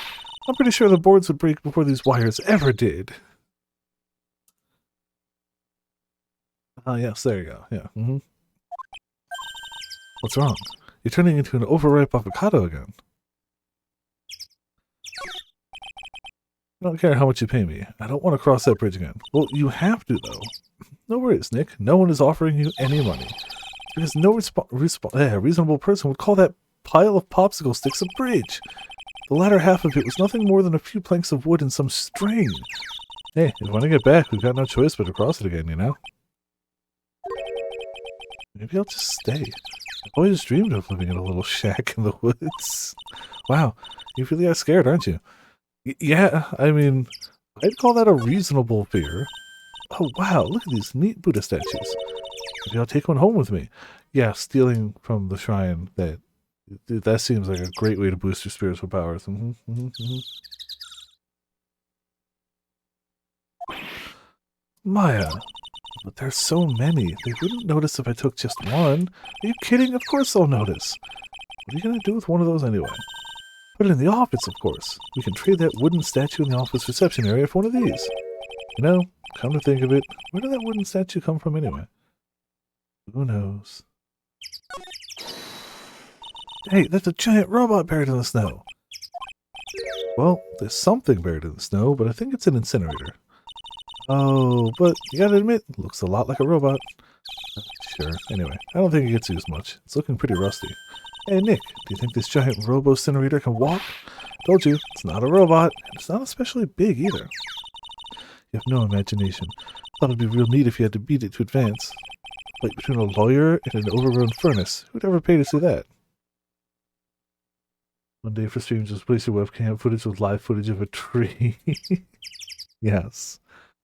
I'm pretty sure the boards would break before these wires ever did. Ah, yes, there you go. Yeah. What's wrong? You're turning into an overripe avocado again. I don't care how much you pay me. I don't want to cross that bridge again. Well, you have to, though. No worries, Nick. No one is offering you any money. Because no reasonable person would call that pile of popsicle sticks a bridge. The latter half of it was nothing more than a few planks of wood and some string. Hey, if you want to get back, we've got no choice but to cross it again, you know? Maybe I'll just stay. I've always dreamed of living in a little shack in the woods. Wow, you really are scared, aren't you? Yeah, I mean, I'd call that a reasonable fear. Oh wow, look at these neat Buddha statues. Maybe I'll take one home with me. Yeah, stealing from the shrine, that seems like a great way to boost your spiritual powers. Maya, but there's so many. They wouldn't notice if I took just one. Are you kidding? Of course they'll notice. What are you going to do with one of those anyway? Put it in the office, of course. We can trade that wooden statue in the office reception area for one of these. You know, come to think of it, where did that wooden statue come from anyway? Who knows? Hey, that's a giant robot buried in the snow. Well, there's something buried in the snow, but I think it's an incinerator. Oh, but you gotta admit, it looks a lot like a robot. Sure. Anyway, I don't think it gets used much. It's looking pretty rusty. Hey, Nick, do you think this giant robo-incinerator can walk? Told you, it's not a robot, and it's not especially big either. You have no imagination. Thought it'd be real neat if you had to beat it to advance. Fight between a lawyer and an overgrown furnace. Who'd ever pay to see that? One day for stream, just place your webcam footage with live footage of a tree. Yes,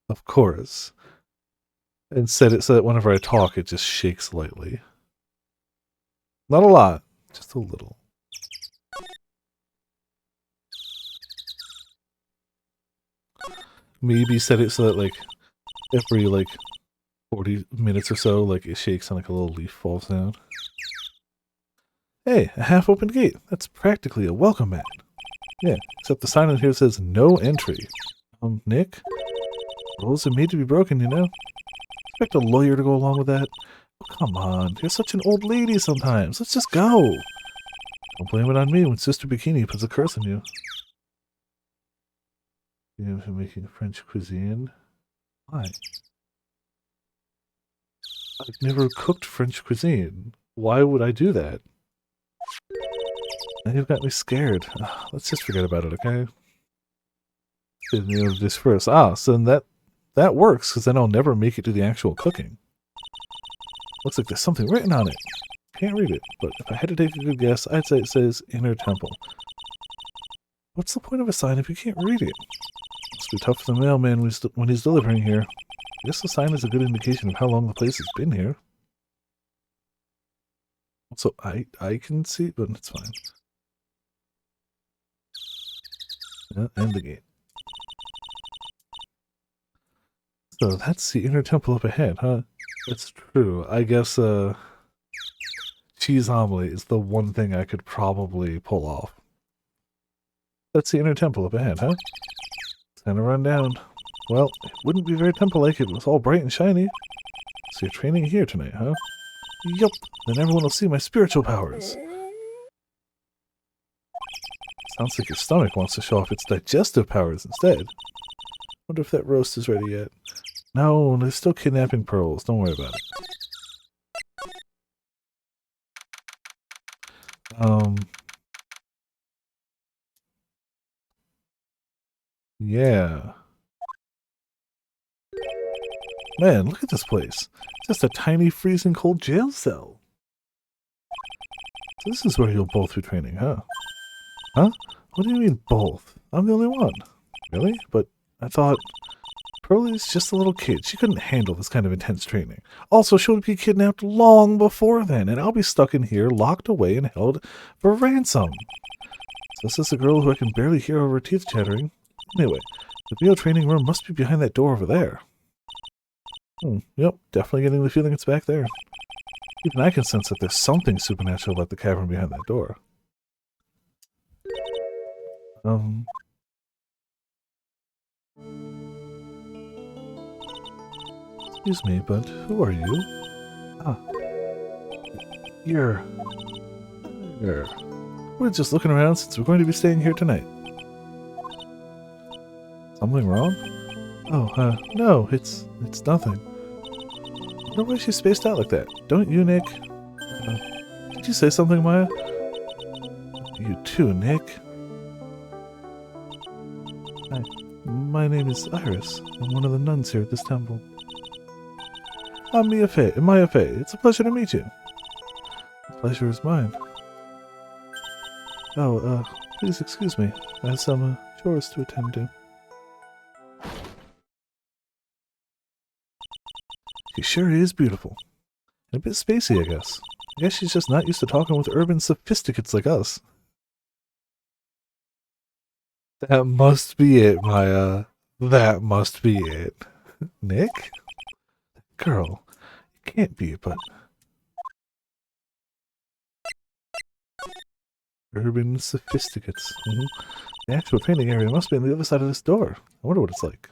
of course. And set it so that whenever I talk, it just shakes lightly. Not a lot, just a little. Maybe set it so that, like, every, like, 40 minutes or so, like, it shakes and, like, a little leaf falls down. Hey, a half-opened gate. That's practically a welcome mat. Yeah, except the sign on here says no entry. Nick? Rules are made to be broken, you know? Expect a lawyer to go along with that? Oh, come on, you're such an old lady sometimes. Let's just go. Don't blame it on me when Sister Bikini puts a curse on you. You're making French cuisine? Why? I've never cooked French cuisine. Why would I do that? Now you've got me scared. Let's just forget about it, okay? This first. So then that works, because then I'll never make it to the actual cooking. Looks like there's something written on it. Can't read it, but if I had to take a good guess, I'd say it says Inner Temple. What's the point of a sign if you can't read it? Must be tough for the mailman when he's delivering here. I guess the sign is a good indication of how long the place has been here. Also, I can see, but it's fine. Yeah, and the gate. So that's the Inner Temple up ahead, huh? That's true. I guess cheese omelet is the one thing I could probably pull off. That's the Inner Temple up ahead, huh? It's gonna run down. Well, it wouldn't be very temple-like if it was all bright and shiny. So you're training here tonight, huh? Yup. Then everyone will see my spiritual powers. Sounds like your stomach wants to show off its digestive powers instead. Wonder if that roast is ready yet. No, they're still kidnapping pearls. Don't worry about it. Yeah. Man, look at this place. Just a tiny freezing cold jail cell. So this is where you'll both be training, huh? Huh? What do you mean both? I'm the only one. Really? But I thought Pearlie's just a little kid. She couldn't handle this kind of intense training. Also, she would be kidnapped long before then, and I'll be stuck in here, locked away and held for ransom. So this is a girl who I can barely hear over her teeth chattering. Anyway, the bio training room must be behind that door over there. Yep, definitely getting the feeling it's back there. Even I can sense that there's something supernatural about the cavern behind that door. Excuse me, but who are you? Ah. You're... We're just looking around since we're going to be staying here tonight. Something wrong? Oh, no, it's nothing. I wonder why she's spaced out like that. Don't you, Nick? Did you say something, Maya? You too, Nick. Hi, my name is Iris. I'm one of the nuns here at this temple. I'm Maya Fey. It's a pleasure to meet you. The pleasure is mine. Oh, please excuse me. I have some chores to attend to. She sure is beautiful. And a bit spacey, I guess. I guess she's just not used to talking with urban sophisticates like us. That must be it, Maya. That must be it. Nick? Girl. It can't be, but... Urban sophisticates. The actual training area must be on the other side of this door. I wonder what it's like.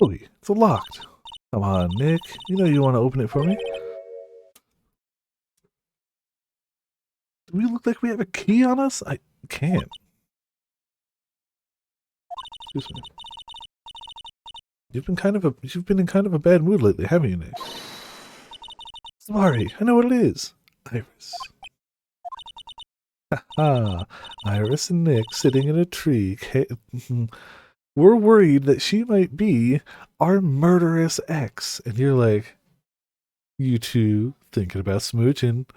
Oh, it's locked. Come on, Nick. You know you want to open it for me. Do we look like we have a key on us? I can't. Excuse me. You've been in kind of a bad mood lately, haven't you, Nick? Sorry, I know what it is. Iris. Haha. Iris and Nick sitting in a tree. we're worried that she might be our murderous ex. And you're like, you two thinking about smooching.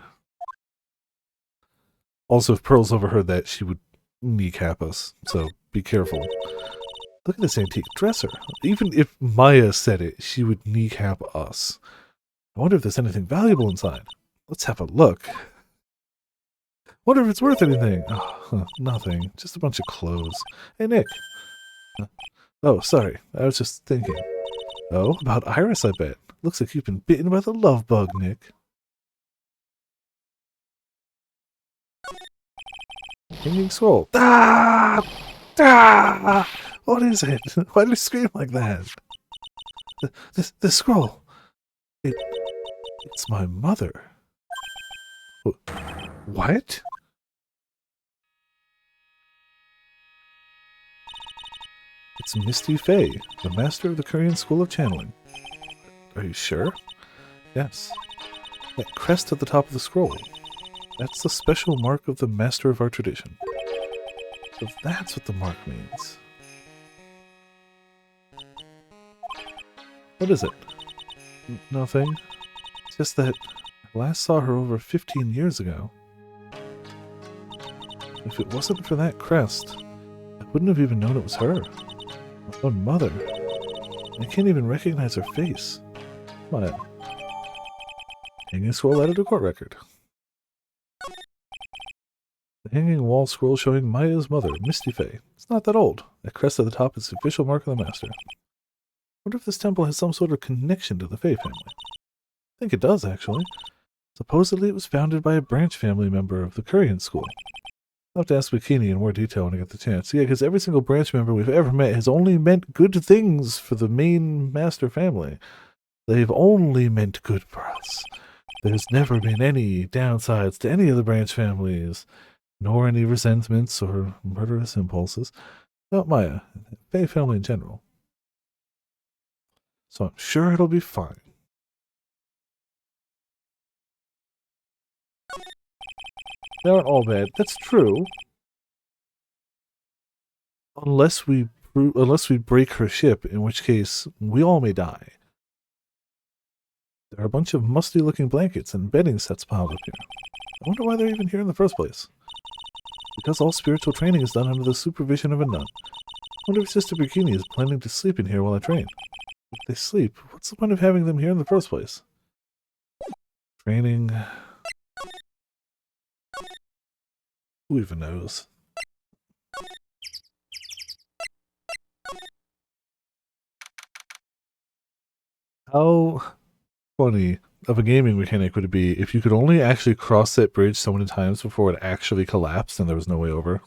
Also, if Pearls overheard that, she would kneecap us. So be careful. Look at this antique dresser. Even if Maya said it, she would kneecap us. I wonder if there's anything valuable inside. Let's have a look. Wonder if it's worth anything. Oh, nothing. Just a bunch of clothes. Hey, Nick. Oh, sorry. I was just thinking. Oh, about Iris, I bet. Looks like you've been bitten by the love bug, Nick. Hanging scroll. Ah! Ah! What is it? Why do you scream like that? The scroll. It's my mother. What? It's Misty Fey, the master of the Korean School of Channeling. Are you sure? Yes. That crest at the top of the scroll. That's the special mark of the master of our tradition. So that's what the mark means. What is it? Nothing. It's just that I last saw her over 15 years ago. If it wasn't for that crest, I wouldn't have even known it was her. My own mother. I can't even recognize her face. Come on in. Hanging scroll added to court record. The hanging wall scroll showing Maya's mother, Misty Fey. It's not that old. That crest at the top is the official mark of the master. Wonder if this temple has some sort of connection to the Fey family. I think it does, actually. Supposedly it was founded by a branch family member of the Korean school. I'll have to ask Bikini in more detail when I get the chance. Yeah, because every single branch member we've ever met has only meant good things for the main master family. They've only meant good for us. There's never been any downsides to any of the branch families, nor any resentments or murderous impulses. Not Maya, the Fey family in general. So I'm sure it'll be fine. They aren't all bad. That's true. Unless we break her ship, in which case we all may die. There are a bunch of musty-looking blankets and bedding sets piled up here. I wonder why they're even here in the first place. Because all spiritual training is done under the supervision of a nun. I wonder if Sister Bikini is planning to sleep in here while I train. If they sleep, what's the point of having them here in the first place? Training... Who even knows? How funny of a gaming mechanic would it be if you could only actually cross that bridge so many times before it actually collapsed and there was no way over?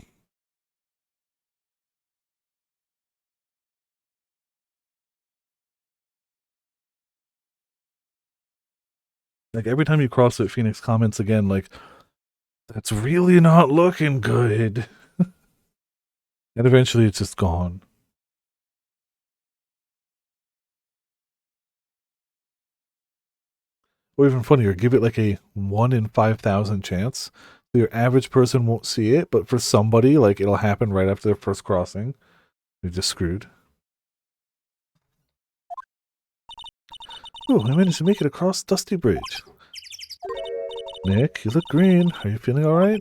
Like every time you cross it, Phoenix comments again like, that's really not looking good. And eventually it's just gone. Or even funnier, give it like a 1 in 5,000 chance. So your average person won't see it, but for somebody, like it'll happen right after their first crossing. You're just screwed. Ooh, I managed to make it across Dusty Bridge. Nick, you look green. Are you feeling alright?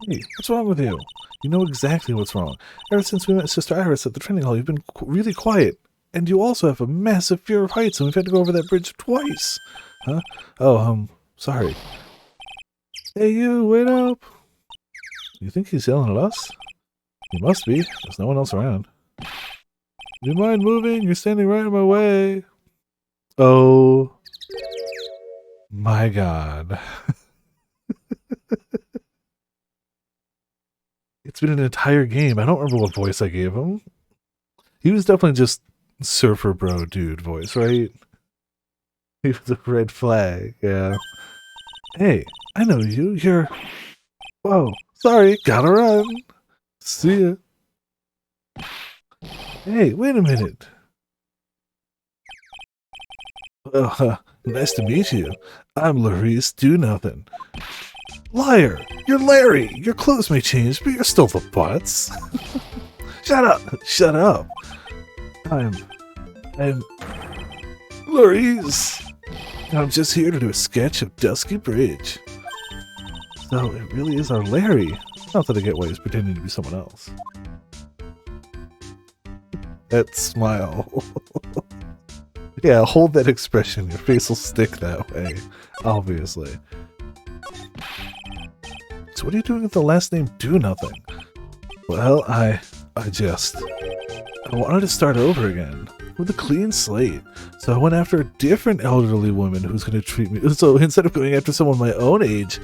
Hey, what's wrong with you? You know exactly what's wrong. Ever since we met Sister Iris at the training hall, you've been really quiet. And you also have a massive fear of heights, and we've had to go over that bridge twice. Huh? Oh, sorry. Hey you, wait up! You think he's yelling at us? He must be. There's no one else around. Do you mind moving? You're standing right in my way. Oh. My God. It's been an entire game. I don't remember what voice I gave him. He was definitely just surfer bro dude voice, right? He was a red flag, yeah. Hey, I know you. You're... Whoa, sorry, gotta run. See ya. Hey, wait a minute. Nice to meet you. I'm Larice Do Nothing. Liar! You're Larry! Your clothes may change, but you're still the butts. Shut up! Shut up! I'm Louise. I'm just here to do a sketch of Dusky Bridge. So it really is our Larry. Not that I get why he's pretending to be someone else. That smile. Yeah, hold that expression. Your face will stick that way. Obviously. So what are you doing with the last name Do Nothing? Well, I wanted to start over again with a clean slate. So I went after a different elderly woman who's going to treat me. So instead of going after someone my own age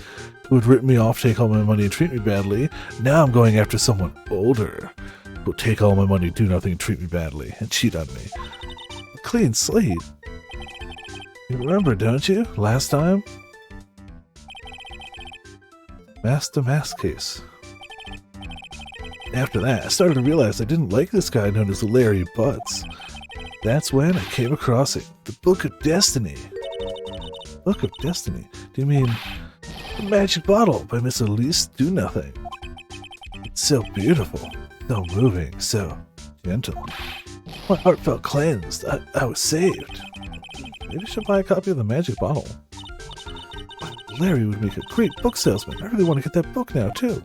who would rip me off, take all my money, and treat me badly, now I'm going after someone older who will take all my money, do nothing, and treat me badly, and cheat on me. A clean slate. You remember, don't you? Last time? Mask to mask case. After that, I started to realize I didn't like this guy known as Larry Butts. That's when I came across it. The Book of Destiny. Book of Destiny? Do you mean The Magic Bottle by Miss Elise Do Nothing? It's so beautiful, so moving, so gentle. My heart felt cleansed. I was saved. Maybe I should buy a copy of The Magic Bottle. Larry would make a great book salesman. I really want to get that book now, too.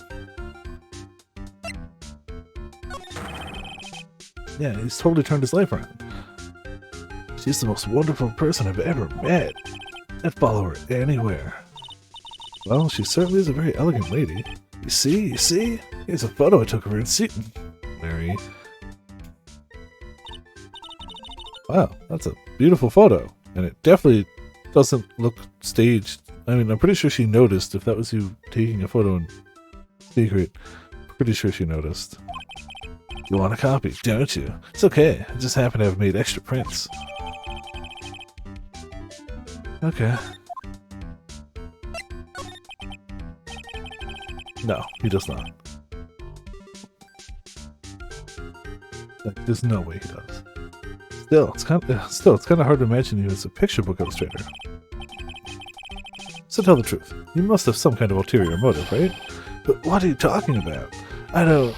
Yeah, he's totally turned his life around. She's the most wonderful person I've ever met. I'd follow her anywhere. Well, she certainly is a very elegant lady. You see? Here's a photo I took of her in Seton. Larry. Wow, that's a beautiful photo. And it definitely doesn't look staged. I mean, I'm pretty sure she noticed if that was you taking a photo in secret. Pretty sure she noticed. You want a copy, don't you? It's okay. I just happen to have made extra prints. Okay. No, he does not. Like, there's no way he does. Still, it's kind of hard to imagine you as a picture book illustrator. So tell the truth. You must have some kind of ulterior motive, right? But what are you talking about? I don't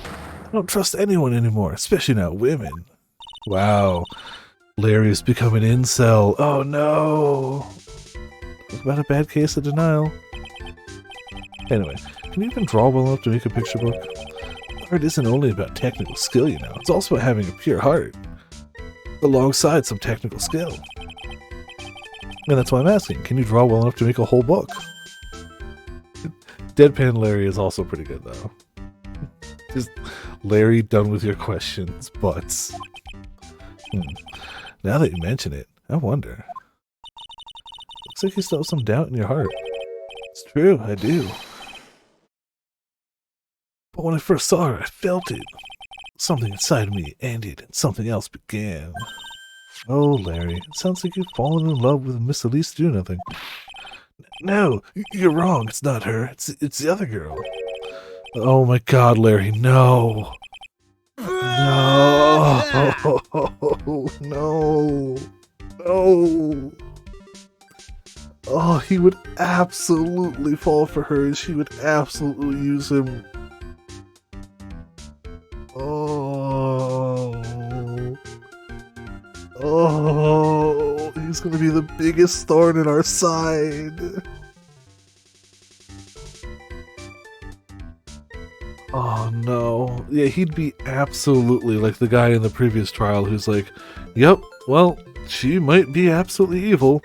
trust anyone anymore, especially not women. Wow. Larry's become an incel. Oh no. Talk about a bad case of denial. Anyway, can you even draw well enough to make a picture book? Art isn't only about technical skill, you know. It's also about having a pure heart. Alongside some technical skill. And that's why I'm asking, can you draw well enough to make a whole book? Deadpan Larry is also pretty good, though. Just Larry, done with your questions, butts. Now that you mention it, I wonder. Looks like you still have some doubt in your heart. It's true, I do. But when I first saw her, I felt it. Something inside me ended and something else began. Oh, Larry, it sounds like you've fallen in love with Miss Elise Do Nothing. No, you're wrong. It's not her. It's the other girl. Oh my God, Larry, no. No. No. No. Oh, he would absolutely fall for her. She would absolutely use him. Oh. Oh, he's gonna be the biggest thorn in our side. Oh no. Yeah, he'd be absolutely like the guy in the previous trial who's like, yep, well, she might be absolutely evil,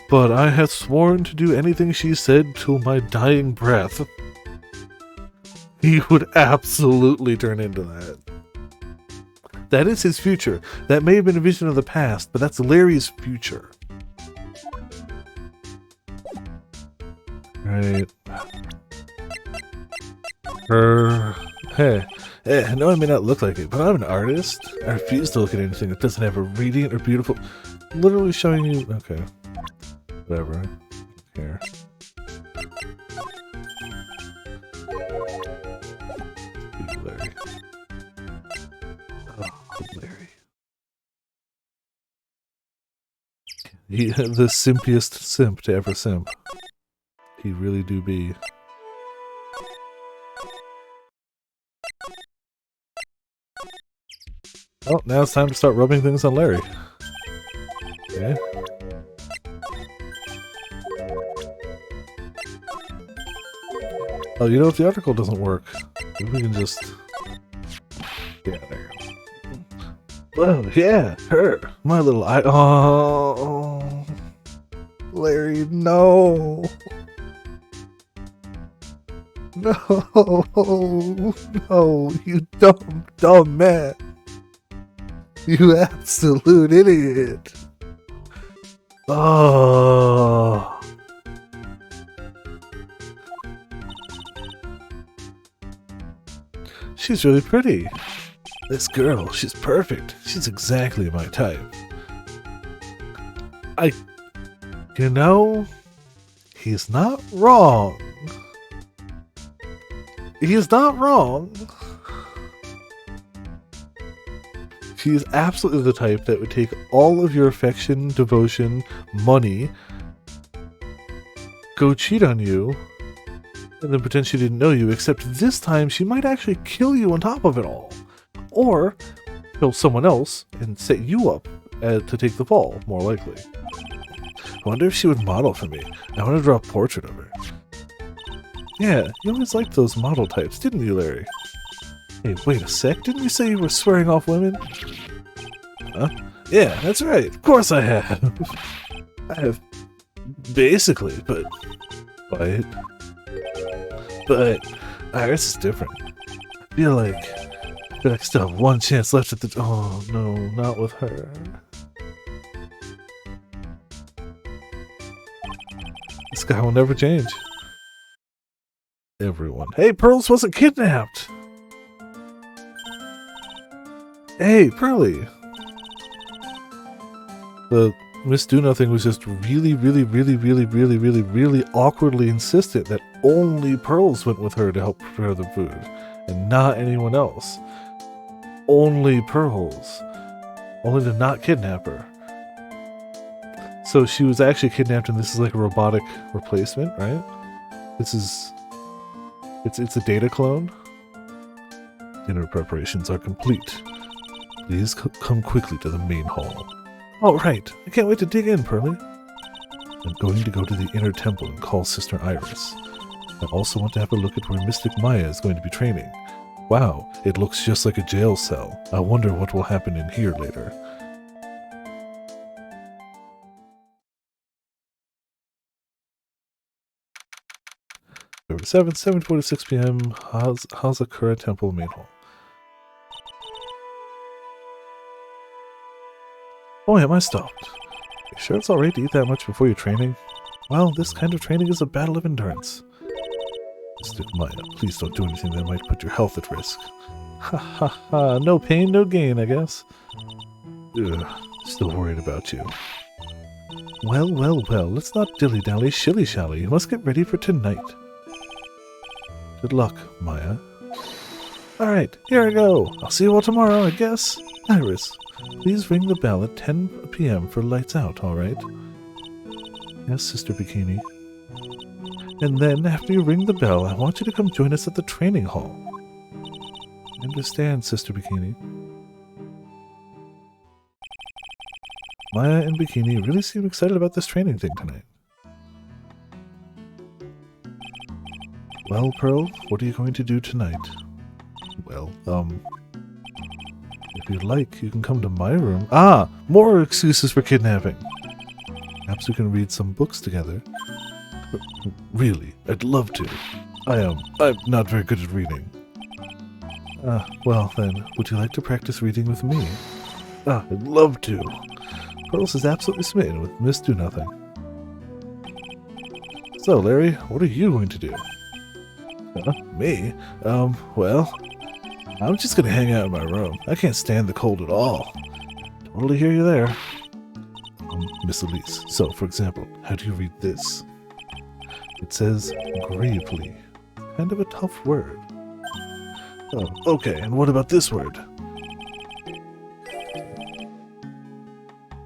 but I have sworn to do anything she said till my dying breath. He would absolutely turn into that. That is his future. That may have been a vision of the past, but that's Larry's future. Right. Hey, I know I may not look like it, but I'm an artist. I refuse to look at anything that doesn't have a radiant or beautiful... Literally showing you... Okay. Whatever. I don't care. Larry. Oh, Larry. The simpiest simp to ever simp. He really do be. Oh, now it's time to start rubbing things on Larry. Okay. Oh, you know, if the article doesn't work, maybe we can just... Yeah, there you go. Oh, yeah, her. My little eye... Oh... Larry, no! No! No, you dumb man! You absolute idiot! Oh... She's really pretty. This girl, she's perfect. She's exactly my type. You know, he's not wrong. He's not wrong. She's absolutely the type that would take all of your affection, devotion, money, go cheat on you, and then pretend she didn't know you, except this time she might actually kill you on top of it all. Or kill someone else and set you up to take the fall, more likely. I wonder if she would model for me. I want to draw a portrait of her. Yeah, you always liked those model types, didn't you, Larry? Hey, wait a sec, didn't you say you were swearing off women? Huh? Yeah, that's right, of course I have. I have... basically, but Iris is different. I feel like I still have one chance left at the... Oh, no, not with her. This guy will never change. Everyone. Hey, Pearls wasn't kidnapped! Hey, Pearly! The Miss Do-Nothing was just really awkwardly insistent that only Pearls went with her to help prepare the food, and not anyone else. Only Pearls. Only to not kidnap her. So she was actually kidnapped, and this is like a robotic replacement, right? This is... It's a data clone. Dinner preparations are complete. Please come quickly to the main hall. Oh, right. I can't wait to dig in, Pearly. I'm going to go to the inner temple and call Sister Iris. I also want to have a look at where Mystic Maya is going to be training. Wow, it looks just like a jail cell. I wonder what will happen in here later. February 7th, 7:46 p.m. Hazakura Temple Main Hall. Oh, am I stopped? You sure it's alright to eat that much before your training? Well, this kind of training is a battle of endurance. Mystic Maya, please don't do anything that might put your health at risk. Ha ha ha, no pain, no gain, I guess. Ugh, still worried about you. Well, let's not dilly-dally, shilly-shally. You must get ready for tonight. Good luck, Maya. Alright, here I go. I'll see you all tomorrow, I guess. Iris, please ring the bell at 10 p.m. for lights out, alright? Yes, Sister Bikini. And then, after you ring the bell, I want you to come join us at the training hall. I understand, Sister Bikini. Maya and Bikini really seem excited about this training thing tonight. Well, Pearl, what are you going to do tonight? Well, if you'd like, you can come to my room. Ah! More excuses for kidnapping! Perhaps we can read some books together. Really, I'd love to. I'm not very good at reading. Well then, would you like to practice reading with me? I'd love to. Pearls is absolutely smitten with Miss Do-Nothing. So, Larry, what are you going to do? Me? Well, I'm just gonna hang out in my room. I can't stand the cold at all. Totally hear you there. Miss Elise, so, for example, how do you read this? It says, gravely. Kind of a tough word. Oh, okay, and what about this word?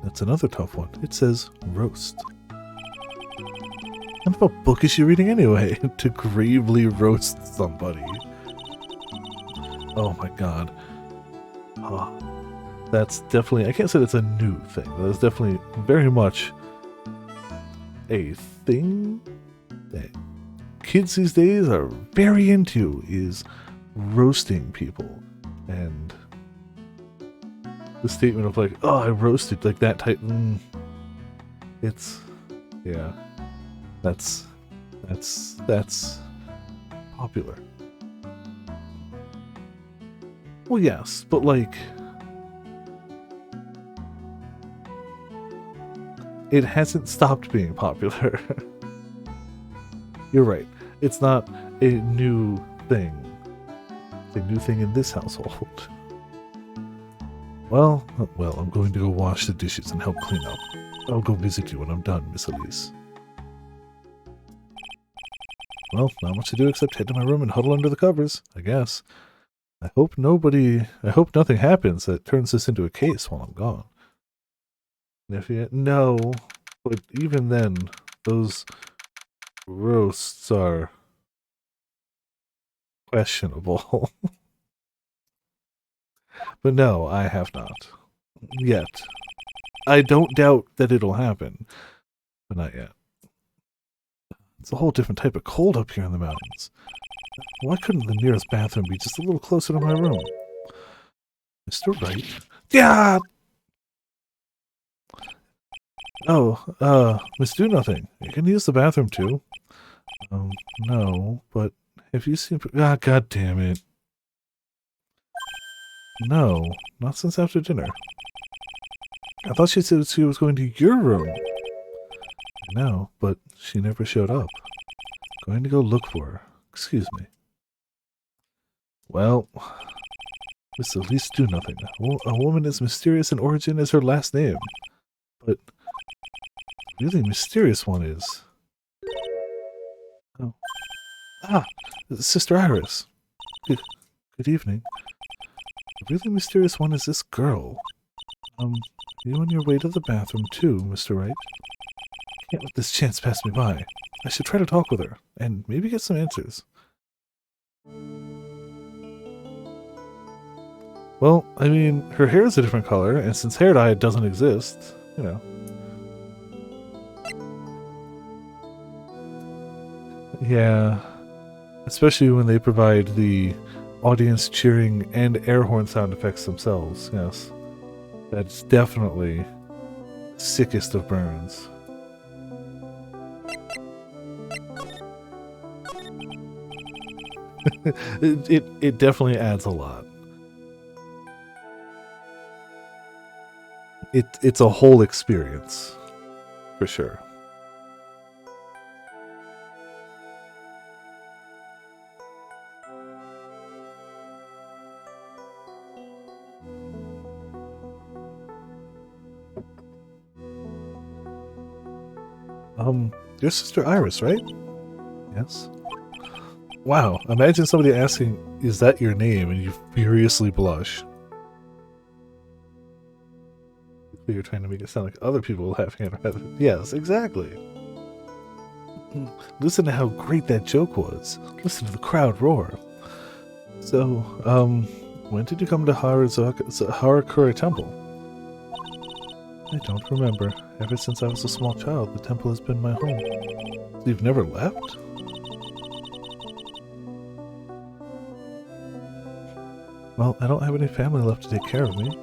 That's another tough one. It says, roast. What kind of a book is she reading anyway? To gravely roast somebody. Oh my god. that's definitely, I can't say that's a new thing, but that's definitely very much a thing that kids these days are very into, is roasting people. And the statement of like, oh, I roasted, like that type, it's, yeah, that's popular. Well, yes, but like, it hasn't stopped being popular. You're right. It's not a new thing. It's a new thing in this household. Well, I'm going to go wash the dishes and help clean up. I'll go visit you when I'm done, Miss Elise. Well, not much to do except head to my room and huddle under the covers, I guess. I hope nothing happens that turns this into a case while I'm gone. No, but even then, those roasts are questionable. But no, I have not. Yet. I don't doubt that it'll happen, but not yet. It's a whole different type of cold up here in the mountains. Why couldn't the nearest bathroom be just a little closer to my room? Mr. Wright? Yeah! Oh, Miss Do Nothing. You can use the bathroom too. No, but have you seen... Ah, god damn it. No, not since after dinner. I thought she said she was going to your room. No, but she never showed up. Going to go look for her. Excuse me. Well, Miss Elise Do Nothing. A woman as mysterious in origin as her last name. But the really mysterious one is... Oh. Ah! Sister Iris. Good evening. The really mysterious one is this girl. You on your way to the bathroom too, Mr. Wright? Can't let this chance pass me by. I should try to talk with her, and maybe get some answers. Well, I mean, her hair is a different color, and since hair dye doesn't exist, you know. Yeah. Especially when they provide the audience cheering and air horn sound effects themselves, yes. That's definitely sickest of burns. it definitely adds a lot. It's a whole experience, for sure. Your sister Iris, right? Yes. Wow, imagine somebody asking, is that your name? And you furiously blush. You're trying to make it sound like other people laughing at it. Yes, exactly. Listen to how great that joke was. Listen to the crowd roar. So, when did you come to Harakura Temple? I don't remember. Ever since I was a small child, the temple has been my home. So you've never left? Well, I don't have any family left to take care of me.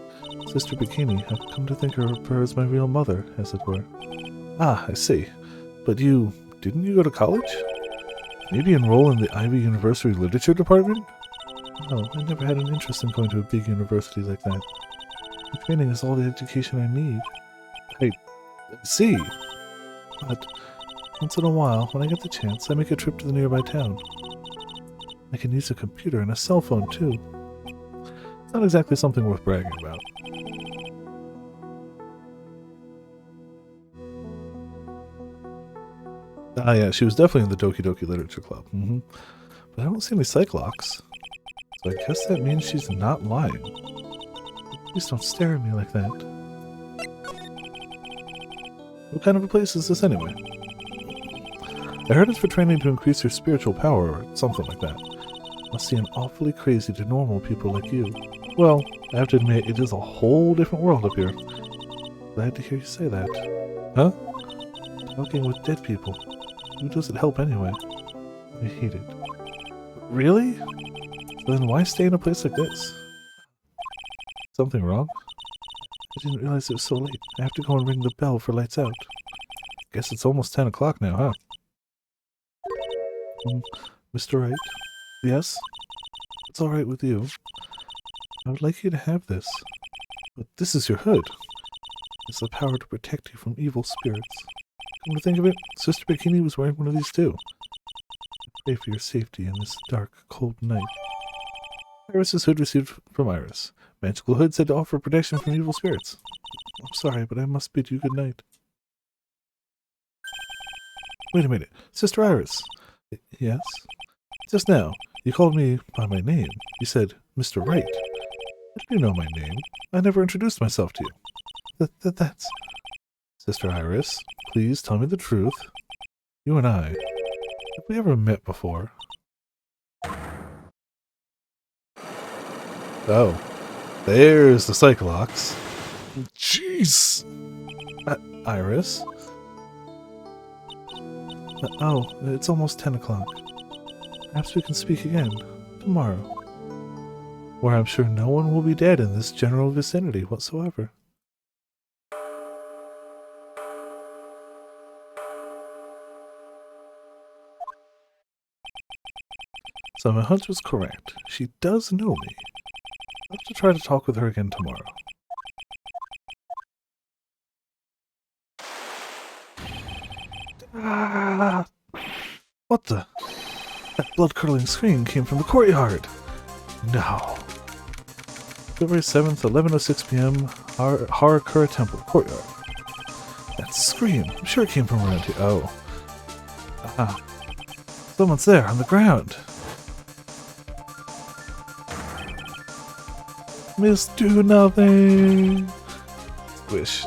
Sister Bikini, I've come to think of her as my real mother, as it were. Ah, I see. But didn't you go to college? Maybe enroll in the Ivy University Literature Department? No, I never had an interest in going to a big university like that. The training is all the education I need. I see. But once in a while, when I get the chance, I make a trip to the nearby town. I can use a computer and a cell phone, too. It's not exactly something worth bragging about. Ah, yeah, she was definitely in the Doki Doki Literature Club. But I don't see any psych locks. So I guess that means she's not lying. Please don't stare at me like that. What kind of a place is this anyway? I heard it's for training to increase your spiritual power or something like that. Must seem awfully crazy to normal people like you. Well, I have to admit, it is a whole different world up here. Glad to hear you say that. Huh? Talking with dead people. Who does it help anyway? I hate it. Really? Then why stay in a place like this? Something wrong? I didn't realize it was so late. I have to go and ring the bell for lights out. Guess it's almost 10 o'clock now, huh? Mr. Wright? Yes? It's alright with you. I would like you to have this. But this is your hood. It's the power to protect you from evil spirits. Come to think of it, Sister Bikini was wearing one of these too. I pray for your safety in this dark, cold night. Iris's hood received from Iris. Magical hood said to offer protection from evil spirits. I'm sorry, but I must bid you good night. Wait a minute. Sister Iris. Yes? Just now, you called me by my name. You said, Mr. Wright. You know my name. I never introduced myself to you. That's... Sister Iris, please tell me the truth. You and I, have we ever met before? Oh, there's the Cyclops. Jeez! Iris? Oh, it's almost 10 o'clock. Perhaps we can speak again tomorrow, where I'm sure no one will be dead in this general vicinity whatsoever. So my hunch was correct. She does know me. I'll have to try to talk with her again tomorrow. Ah! What the? That blood-curdling scream came from the courtyard. No. February 7th, 11:06 p.m., Harakura Temple, courtyard. That scream, I'm sure it came from around here. Oh. Ah. Someone's there, on the ground. Miss Do Nothing. Squish.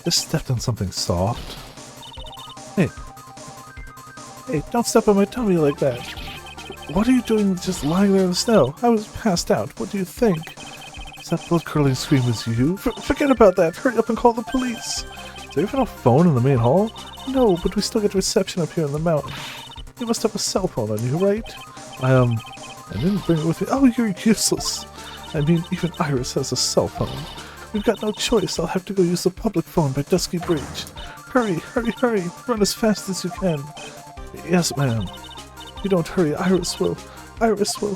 Just stepped on something soft. Hey. Hey, don't step on my tummy like that. What are you doing just lying there in the snow? I was passed out. What do you think? Is that blood-curdling scream was you? Forget about that. Hurry up and call the police. Is there even a phone in the main hall? No, but we still get reception up here in the mountain. You must have a cell phone on you, right? I didn't bring it with me. Oh, you're useless. I mean, even Iris has a cell phone. We've got no choice. I'll have to go use the public phone by Dusky Bridge. Hurry, hurry, hurry. Run as fast as you can. Yes, ma'am. If you don't hurry, Iris will. Iris will.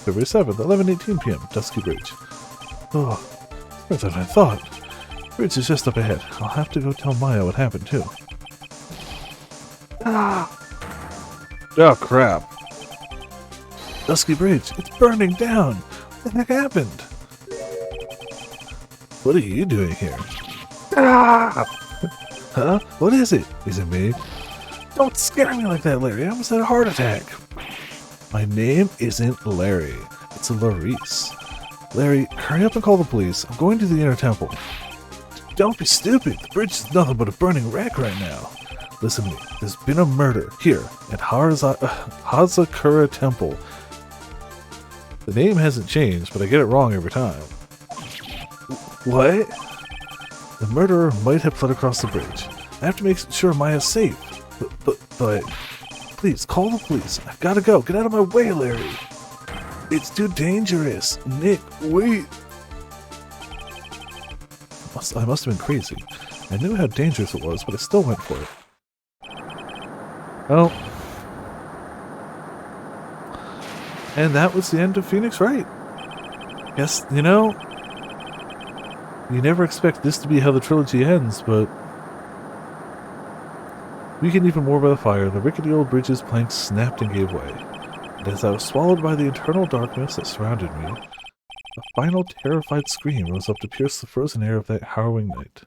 February 7th, 11:18 p.m., Dusky Bridge. Oh, further than I thought. Bridge is just up ahead. I'll have to go tell Maya what happened, too. Ah! Oh, crap. Dusky Bridge, it's burning down. What the heck happened? What are you doing here? Ah! Huh? What is it? Is it me? Don't scare me like that, Larry. I almost had a heart attack. My name isn't Larry. It's Larice. Larry, hurry up and call the police. I'm going to the inner temple. Don't be stupid. The bridge is nothing but a burning wreck right now. Listen to me. There's been a murder here at Hazakura Temple. The name hasn't changed, but I get it wrong every time. What? The murderer might have fled across the bridge. I have to make sure Maya's safe. But please, call the police. I've got to go. Get out of my way, Larry. It's too dangerous. Nick, wait. I must have been crazy. I knew how dangerous it was, but I still went for it. Well. And that was the end of Phoenix Wright. Yes, you know, you never expect this to be how the trilogy ends, but weakened even more by the fire, the rickety old bridge's planks snapped and gave way. And as I was swallowed by the eternal darkness that surrounded me, a final terrified scream rose up to pierce the frozen air of that harrowing night.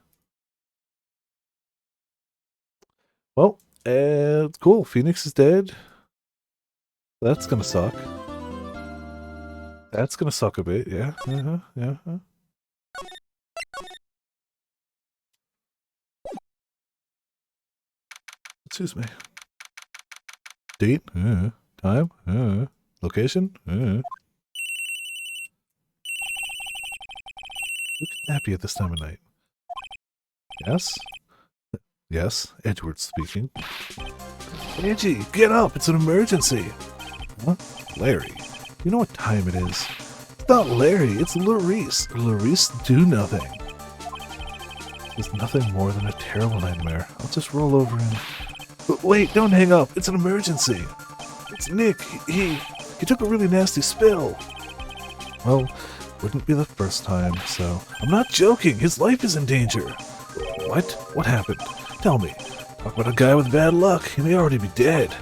Well, it's cool. Phoenix is dead. That's gonna suck. That's gonna suck a bit, yeah. Excuse me. Date? Time? Location? Who can that be at this time of night? Yes? Yes, Edgeworth speaking. Angie, get up! It's an emergency! What? Larry, you know what time it is? It's not Larry, it's Larice. Larice, do nothing. It's nothing more than a terrible nightmare. I'll just roll over and... But wait, don't hang up. It's an emergency. It's Nick. He took a really nasty spill. Well, wouldn't be the first time, so... I'm not joking. His life is in danger. What? What happened? Tell me. Talk about a guy with bad luck. He may already be dead.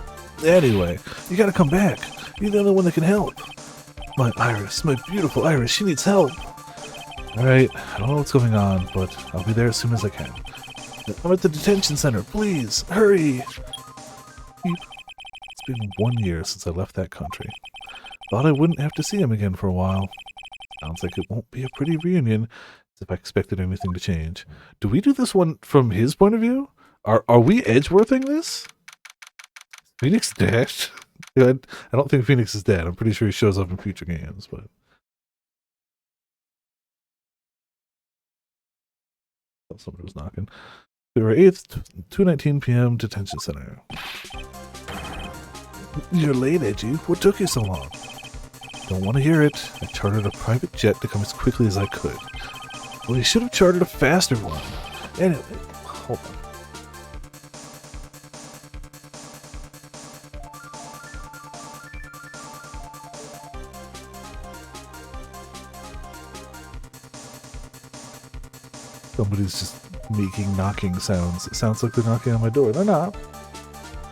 Anyway, you gotta come back. You're the only one that can help. My Iris, my beautiful Iris, she needs help. Alright, I don't know what's going on, but I'll be there as soon as I can. I'm at the detention center, please, hurry! Beep. It's been 1 year since I left that country. Thought I wouldn't have to see him again for a while. Sounds like it won't be a pretty reunion, as if I expected anything to change. Do we do this one from his point of view? Are we Edgeworthing this? Phoenix dead? I don't think Phoenix is dead. I'm pretty sure he shows up in future games, but... Somebody was knocking. February 8th, 2:19 p.m. Detention Center. You're late, Edgy. What took you so long? Don't want to hear it. I chartered a private jet to come as quickly as I could. Well, you should have chartered a faster one. Anyway, hold on. Somebody's just making knocking sounds. It sounds like they're knocking on my door. They're not.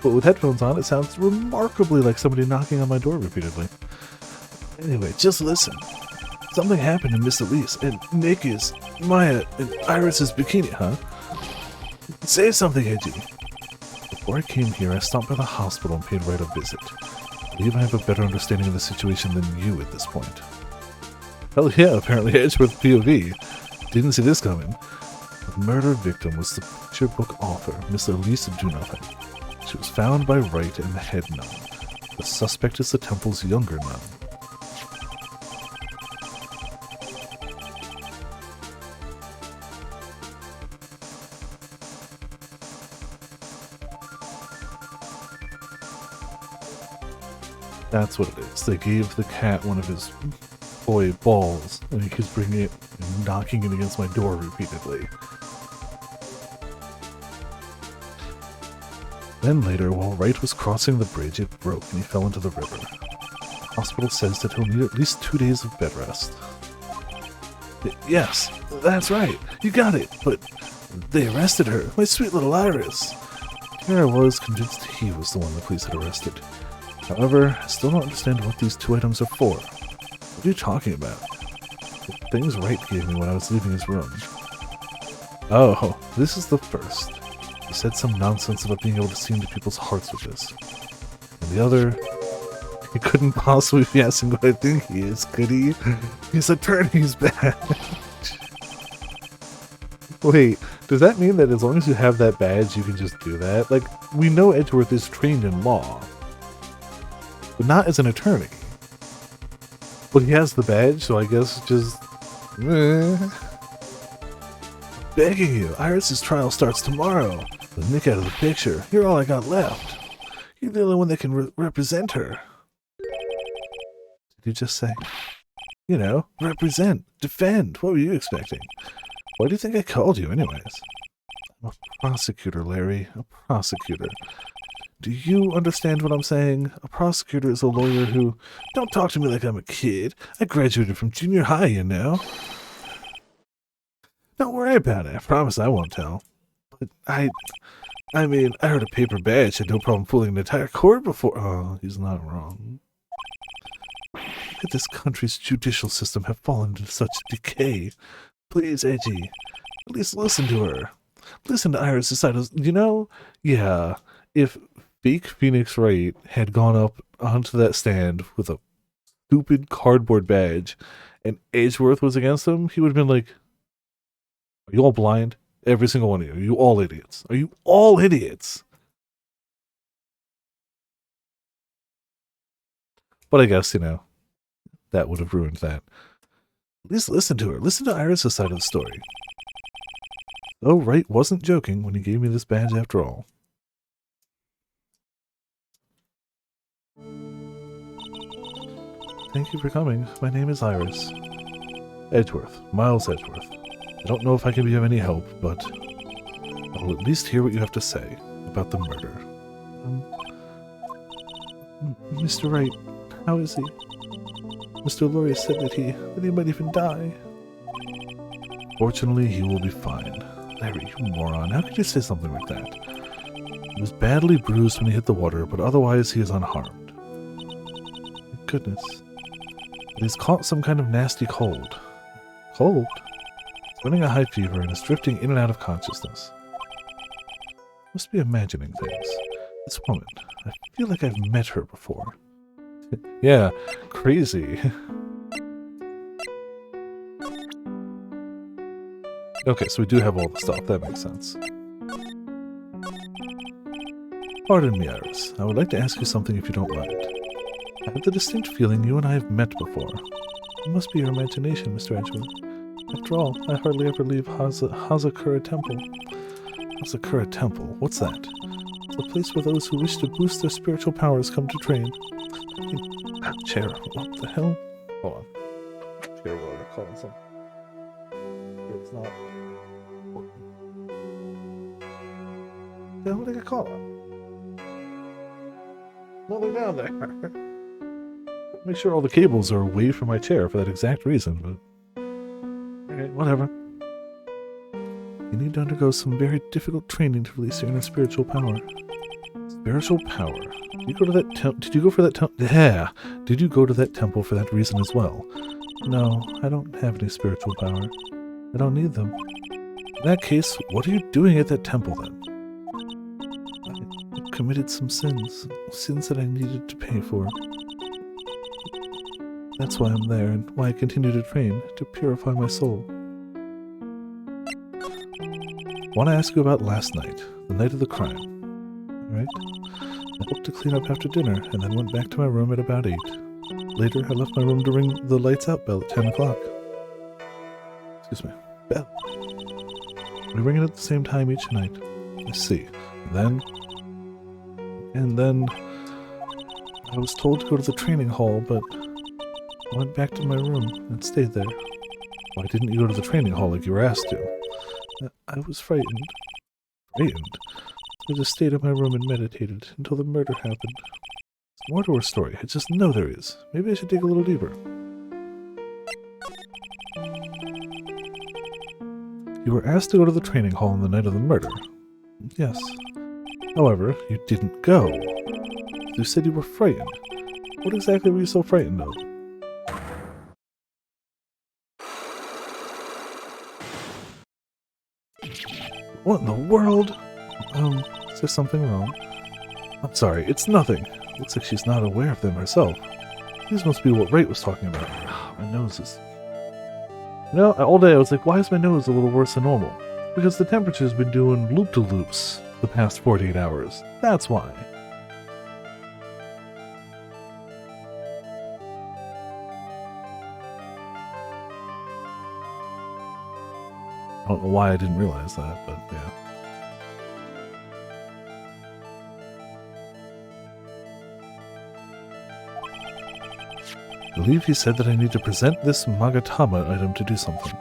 But with headphones on, it sounds remarkably like somebody knocking on my door repeatedly. Anyway, just listen. Something happened to Miss Elise, and Nick is Maya, and Iris's bikini, huh? Say something, Edgy. Before I came here, I stopped by the hospital and paid Wright a visit. I believe I have a better understanding of the situation than you at this point. Hell yeah, apparently Edgeworth POV. Didn't see this coming. The murder victim was the picture book author, Miss Elise Do Nothing. She was found by Wright and the head nun. The suspect is the temple's younger nun. That's what it is. They gave the cat one of his boy balls, and he keeps bringing it and knocking it against my door repeatedly. Then later, while Wright was crossing the bridge, it broke and he fell into the river. The hospital says that he'll need at least 2 days of bed rest. Yes, that's right. You got it. But they arrested her. My sweet little Iris. Here I was, convinced he was the one the police had arrested. However, I still don't understand what these 2 items are for. What are you talking about? The things Wright gave me when I was leaving his room. Oh, this is the first. He said some nonsense about being able to see into people's hearts with this. And the other, he couldn't possibly be asking what I think he is, could he? He's attorney's badge. Wait, does that mean that as long as you have that badge, you can just do that? Like, we know Edgeworth is trained in law, but not as an attorney. But he has the badge, so I guess just... Begging you, Iris's trial starts tomorrow. With Nick out of the picture, you're all I got left. You're the only one that can represent her. Did you just say? You know, represent, defend. What were you expecting? Why do you think I called you anyways? I'm a prosecutor, Larry. A prosecutor. Do you understand what I'm saying? A prosecutor is a lawyer who... Don't talk to me like I'm a kid. I graduated from junior high, you know. Don't worry about it. I promise I won't tell. But I mean, I heard a paper badge had no problem fooling an entire court before... Oh, he's not wrong. Look at this country's judicial system have fallen into such decay. Please, Edgy, at least listen to her. Listen to Iris' side of... You know, yeah, if fake Phoenix Wright had gone up onto that stand with a stupid cardboard badge and Edgeworth was against him, he would have been like, are you all blind? Every single one of you. Are you all idiots? Are you all idiots? But I guess, you know, that would have ruined that. At least listen to her. Listen to Iris' side of the story. Oh, Wright wasn't joking when he gave me this badge after all. Thank you for coming. My name is Iris. Edgeworth. Miles Edgeworth. I don't know if I can be of any help, but I'll at least hear what you have to say about the murder. Mr. Wright, how is he? Mr. Lurie said that he might even die. Fortunately, he will be fine. Larry, you moron. How could you say something like that? He was badly bruised when he hit the water, but otherwise he is unharmed. Thank goodness. But he's caught some kind of nasty cold. Cold? He's running a high fever and is drifting in and out of consciousness. Must be imagining things. This woman, I feel like I've met her before. Yeah, crazy. Okay, so we do have all the stuff. That makes sense. Pardon me, Iris. I would like to ask you something if you don't mind. I have the distinct feeling you and I have met before. It must be your imagination, Mr. Edgeworth. After all, I hardly ever leave Hazakura Temple. Hazakura Temple? What's that? It's a place where those who wish to boost their spiritual powers come to train. Chair, what the hell? Hold on. Chair, what are they calling some? It's not. What did I call it? Nothing down there. Make sure all the cables are away from my chair for that exact reason, but... Okay, whatever. You need to undergo some very difficult training to release your inner spiritual power. Spiritual power? Did you go to that temple? Did you go for that temple? Yeah! Did you go to that temple for that reason as well? No, I don't have any spiritual power. I don't need them. In that case, what are you doing at that temple then? I committed some sins. Sins that I needed to pay for. That's why I'm there, and why I continue to train, to purify my soul. I want to ask you about last night, the night of the crime. Alright? I helped to clean up after dinner, and then went back to my room at about 8. Later, I left my room to ring the lights out bell at 10 o'clock. Excuse me. Bell. We ring it at the same time each night. I see. And then... I was told to go to the training hall, but... I went back to my room and stayed there. Why didn't you go to the training hall like you were asked to? I was frightened. Frightened? I just stayed in my room and meditated until the murder happened. There's more to her story. I just know there is. Maybe I should dig a little deeper. You were asked to go to the training hall on the night of the murder. Yes. However, you didn't go. You said you were frightened. What exactly were you so frightened of? What in the world? Is there something wrong? I'm sorry, it's nothing. Looks like she's not aware of them herself. These must be what Wright was talking about. My nose is... You know, all day I was like, why is my nose a little worse than normal? Because the temperature's been doing loop-de-loops the past 48 hours. That's why. I don't know why I didn't realize that, but yeah. I believe he said that I need to present this Magatama item to do something.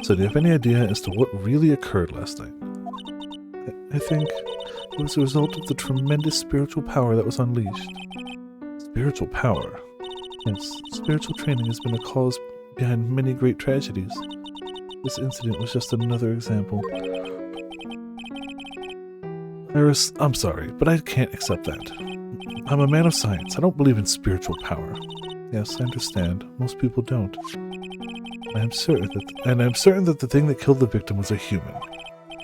So do you have any idea as to what really occurred last night? I think it was a result of the tremendous spiritual power that was unleashed. Spiritual power? Yes, spiritual training has been a cause behind many great tragedies. This incident was just another example. Iris, I'm sorry, but I can't accept that. I'm a man of science. I don't believe in spiritual power. Yes, I understand. Most people don't. I'm certain that the thing that killed the victim was a human.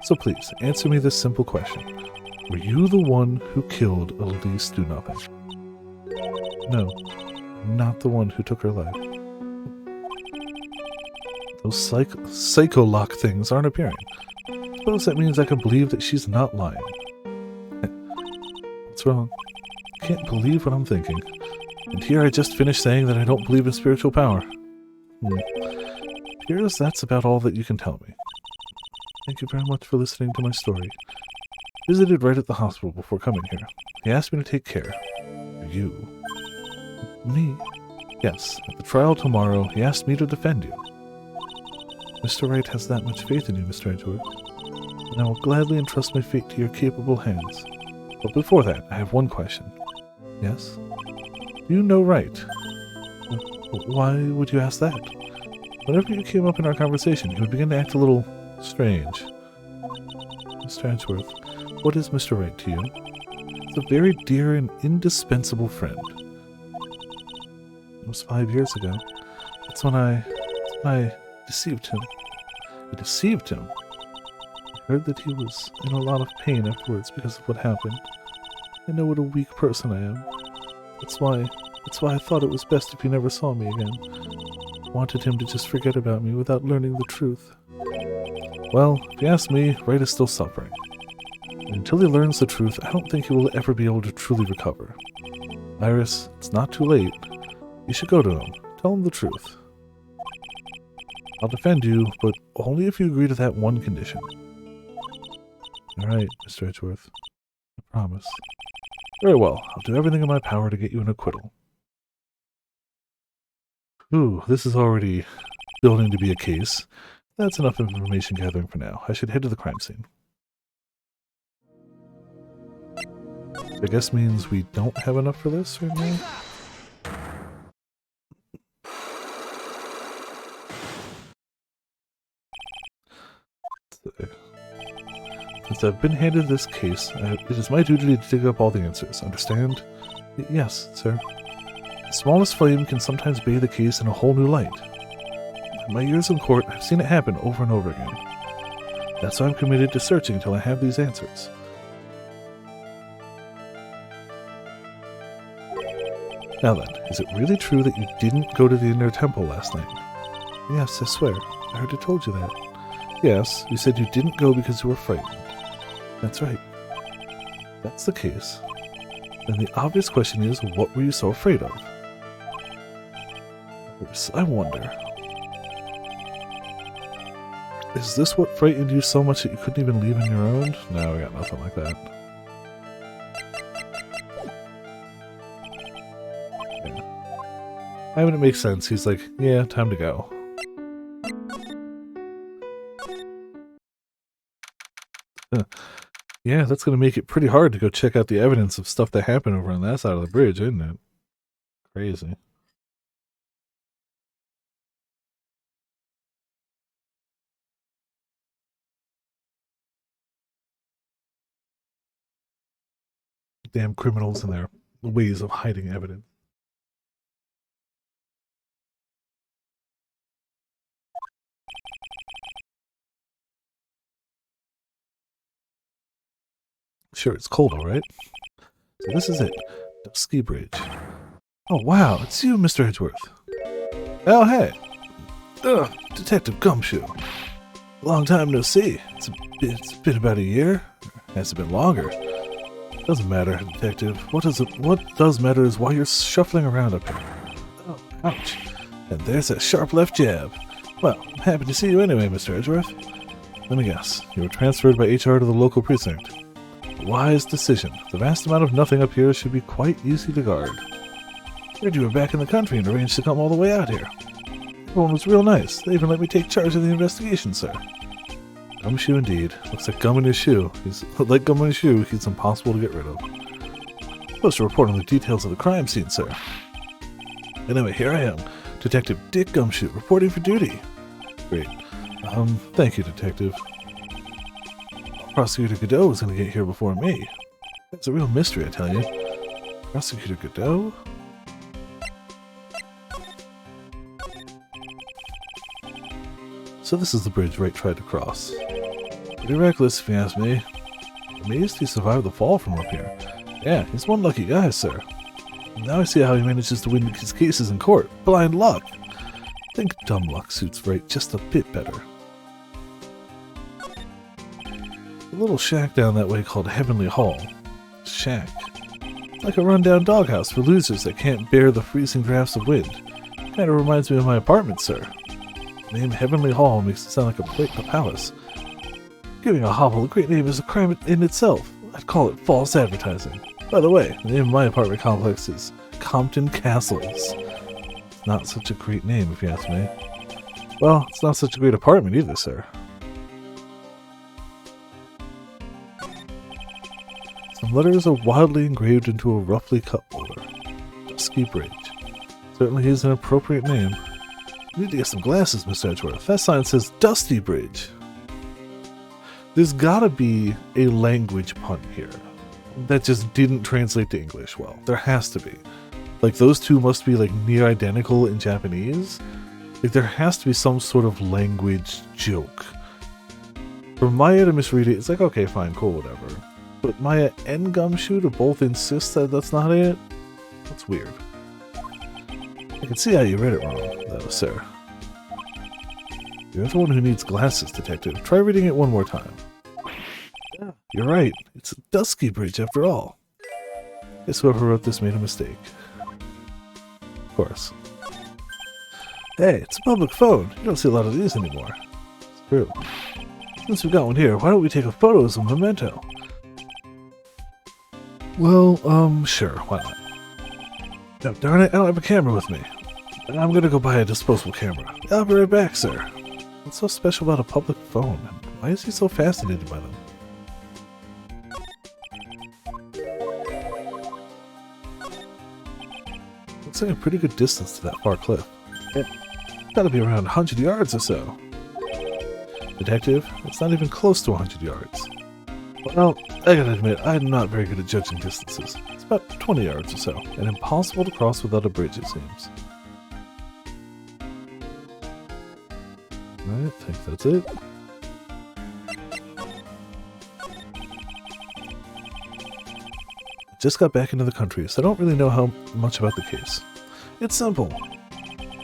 So please, answer me this simple question. Were you the one who killed Elise Do Nothing? No, I'm not the one who took her life. Those psycho-lock things aren't appearing. Suppose that means I can believe that she's not lying. What's wrong? I can't believe what I'm thinking. And here I just finished saying that I don't believe in spiritual power. Appears that's about all that you can tell me. Thank you very much for listening to my story. Visited Wright at the hospital before coming here. He asked me to take care. You. Me? Yes, at the trial tomorrow, he asked me to defend you. Mr. Wright has that much faith in you, Mr. Edgeworth, and I will gladly entrust my fate to your capable hands. But before that, I have one question. Yes? Do you know Wright? Why would you ask that? Whenever you came up in our conversation, you would begin to act a little strange. Mr. Edgeworth, what is Mr. Wright to you? He's a very dear and indispensable friend. It was 5 years ago. That's when I deceived him. I deceived him. I heard that he was in a lot of pain afterwards because of what happened. I know what a weak person I am. That's why I thought it was best if he never saw me again. I wanted him to just forget about me without learning the truth. Well, if you ask me, Wright is still suffering. And until he learns the truth, I don't think he will ever be able to truly recover. Iris, it's not too late. You should go to him. Tell him the truth. I'll defend you, but only if you agree to that one condition. Alright, Mr. Edgeworth. I promise. Very well. I'll do everything in my power to get you an acquittal. Ooh, this is already building to be a case. That's enough information gathering for now. I should head to the crime scene. I guess means we don't have enough for this right now? Since I've been handed this case, it is my duty to dig up all the answers. Understand? Yes, sir. The smallest flame can sometimes bathe a case in a whole new light. In my years in court, I've seen it happen over and over again. That's why I'm committed to searching until I have these answers. Now then, is it really true that you didn't go to the inner temple last night? Yes, I swear. I already told you that. Yes, you said you didn't go because you were frightened. That's right. That's the case. Then the obvious question is, what were you so afraid of? I wonder. Is this what frightened you so much that you couldn't even leave on your own? No, we got nothing like that. Yeah. I mean, it makes sense. He's like, yeah, time to go. Yeah, that's going to make it pretty hard to go check out the evidence of stuff that happened over on that side of the bridge, isn't it? Crazy. Damn criminals and their ways of hiding evidence. Sure, it's cold, all right? So this is it. Dusky Bridge. Oh, wow, it's you, Mr. Edgeworth. Oh, hey. Detective Gumshoe. Long time no see. It's been about a year. Has it been longer? Doesn't matter, Detective. What does matter is why you're shuffling around up here. Oh, ouch. And there's that sharp left jab. Well, I'm happy to see you anyway, Mr. Edgeworth. Let me guess. You were transferred by HR to the local precinct. Wise decision. The vast amount of nothing up here should be quite easy to guard. Heard you were back in the country and arranged to come all the way out here. Everyone was real nice. They even let me take charge of the investigation, sir. Gumshoe indeed. Looks like gum in his shoe. He's like gum in his shoe. He's impossible to get rid of. Supposed to report on the details of the crime scene, sir. Anyway, here I am, Detective Dick Gumshoe, reporting for duty. Great. Thank you, Detective. Prosecutor Godot was going to get here before me. It's a real mystery, I tell you. Prosecutor Godot? So this is the bridge Wright tried to cross. Pretty reckless, if you ask me. Amazed he survived the fall from up here. Yeah, he's one lucky guy, sir. Now I see how he manages to win his cases in court. Blind luck! I think dumb luck suits Wright just a bit better. A little shack down that way called Heavenly Hall. Shack. Like a rundown doghouse for losers that can't bear the freezing drafts of wind. Kinda reminds me of my apartment, sir. The name Heavenly Hall makes it sound like a palace. Giving a hovel a great name is a crime in itself. I'd call it false advertising. By the way, the name of my apartment complex is Compton Castles. It's not such a great name, if you ask me. Well, it's not such a great apartment either, sir. Some letters are wildly engraved into a roughly cut border. Dusky Bridge. Certainly is an appropriate name. You need to get some glasses, Mr. Edgeworth. That sign says Dusty Bridge. There's gotta be a language pun here that just didn't translate to English well. There has to be. Like, those two must be, like, near identical in Japanese. Like, there has to be some sort of language joke. For Maya to misread it, it's like, okay, fine, cool, whatever. But Maya and Gumshoe to both insist that that's not it? That's weird. I can see how you read it wrong, though, sir. You're the one who needs glasses, Detective. Try reading it one more time. Yeah, you're right. It's a Dusky Bridge after all. Guess whoever wrote this made a mistake. Of course. Hey, it's a public phone. You don't see a lot of these anymore. It's true. Since we've got one here, why don't we take a photo as a memento? Well, sure, why not? No, darn it, I don't have a camera with me. I'm gonna go buy a disposable camera. I'll be right back, sir. What's so special about a public phone? Why is he so fascinated by them? Looks like a pretty good distance to that far cliff. Gotta be around 100 yards or so. Detective, it's not even close to 100 yards. Well, I gotta admit, I'm not very good at judging distances. It's about 20 yards or so, and impossible to cross without a bridge, it seems. Alright, I think that's it. Just got back into the country, so I don't really know how much about the case. It's simple.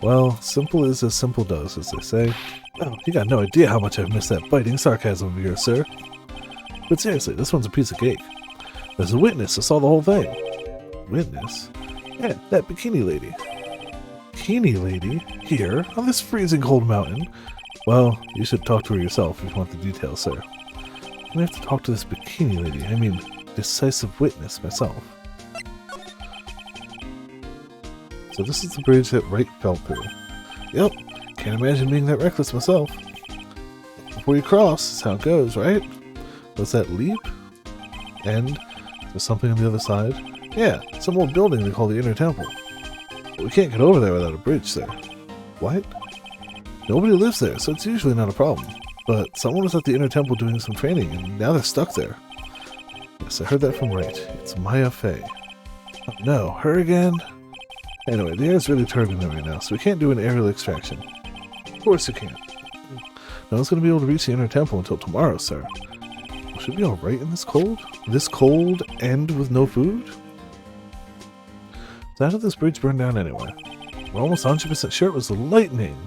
Well, simple is as simple does, as they say. Oh, you got no idea how much I've missed that biting sarcasm of yours, sir. But seriously, this one's a piece of cake. There's a witness that saw the whole thing. Witness? Yeah, that bikini lady. Bikini lady? Here? On this freezing cold mountain? Well, you should talk to her yourself if you want the details, sir. I have to talk to this bikini lady. I mean, decisive witness myself. So this is the bridge that Wright fell through. Yep, can't imagine being that reckless myself. Before you cross, that's how it goes, right? What's that, leap? And there's something on the other side? Yeah, some old building they call the Inner Temple. But we can't get over there without a bridge, sir. What? Nobody lives there, so it's usually not a problem. But someone was at the Inner Temple doing some training, and now they're stuck there. Yes, I heard that from Wright. It's Maya Fey. Oh, no, her again? Anyway, the air's really turbulent right now, so we can't do an aerial extraction. Of course you can't. No one's going to be able to reach the Inner Temple until tomorrow, sir. Should we be alright in this cold? This cold and with no food? So how did this bridge burn down anyway? We're almost 100% sure it was the lightning.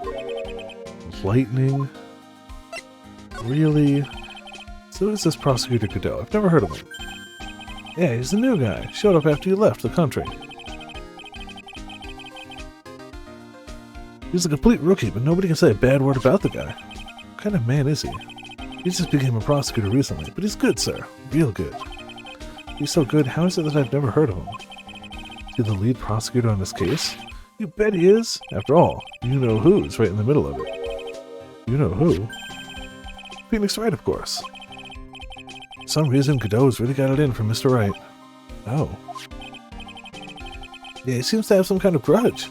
Lightning? Really? So who's this Prosecutor Godot? I've never heard of him. Yeah, he's a new guy. Showed up after you left the country. He's a complete rookie, but nobody can say a bad word about the guy. What kind of man is he? He just became a prosecutor recently, but he's good, sir. Real good. He's so good, how is it that I've never heard of him? Is he the lead prosecutor on this case? You bet he is. After all, you know who's right in the middle of it. You know who? Phoenix Wright, of course. For some reason, Godot's really got it in from Mr. Wright. Oh. Yeah, he seems to have some kind of grudge.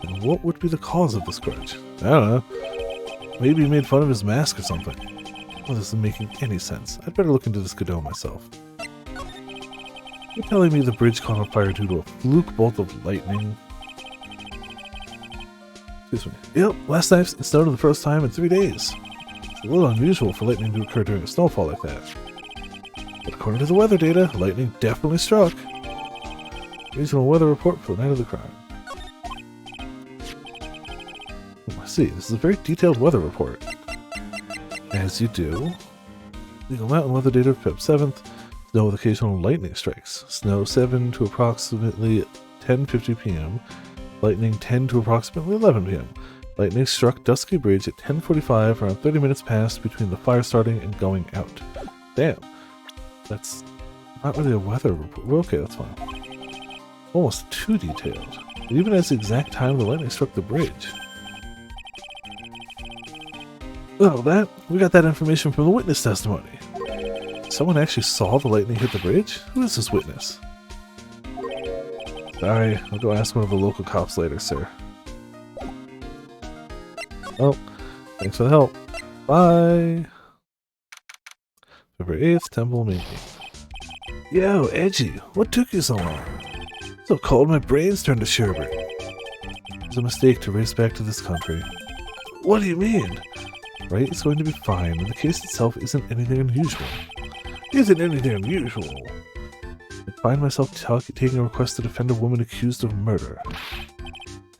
And what would be the cause of this grudge? I don't know. Maybe he made fun of his mask or something. Well, this isn't making any sense. I'd better look into this Godot myself. You're telling me the bridge caught on fire due to a fluke bolt of lightning? Excuse me. Yep, last night it snowed for the first time in 3 days. It's a little unusual for lightning to occur during a snowfall like that. But according to the weather data, lightning definitely struck. Regional weather report for the night of the crime. Oh, I see, this is a very detailed weather report. As you do. Legal Mountain weather data of Feb 7th. Snow with occasional lightning strikes. Snow 7 to approximately 10:50 p.m. Lightning 10 to approximately 11 p.m. Lightning struck Dusky Bridge at 10:45, around 30 minutes passed between the fire starting and going out. Damn. That's not really a weather report. Well, okay, that's fine. Almost too detailed. It even has the exact time the lightning struck the bridge. Oh, we got that information from the witness testimony. Someone actually saw the lightning hit the bridge? Who is this witness? Sorry, I'll go ask one of the local cops later, sir. Oh, thanks for the help. Bye! February 8th, Temple Meeting. Yo, Edgy, what took you so long? So cold my brains turned to sherbet. It was a mistake to race back to this country. What do you mean? Wright is going to be fine, and the case itself isn't anything unusual. Isn't anything unusual? I find myself taking a request to defend a woman accused of murder.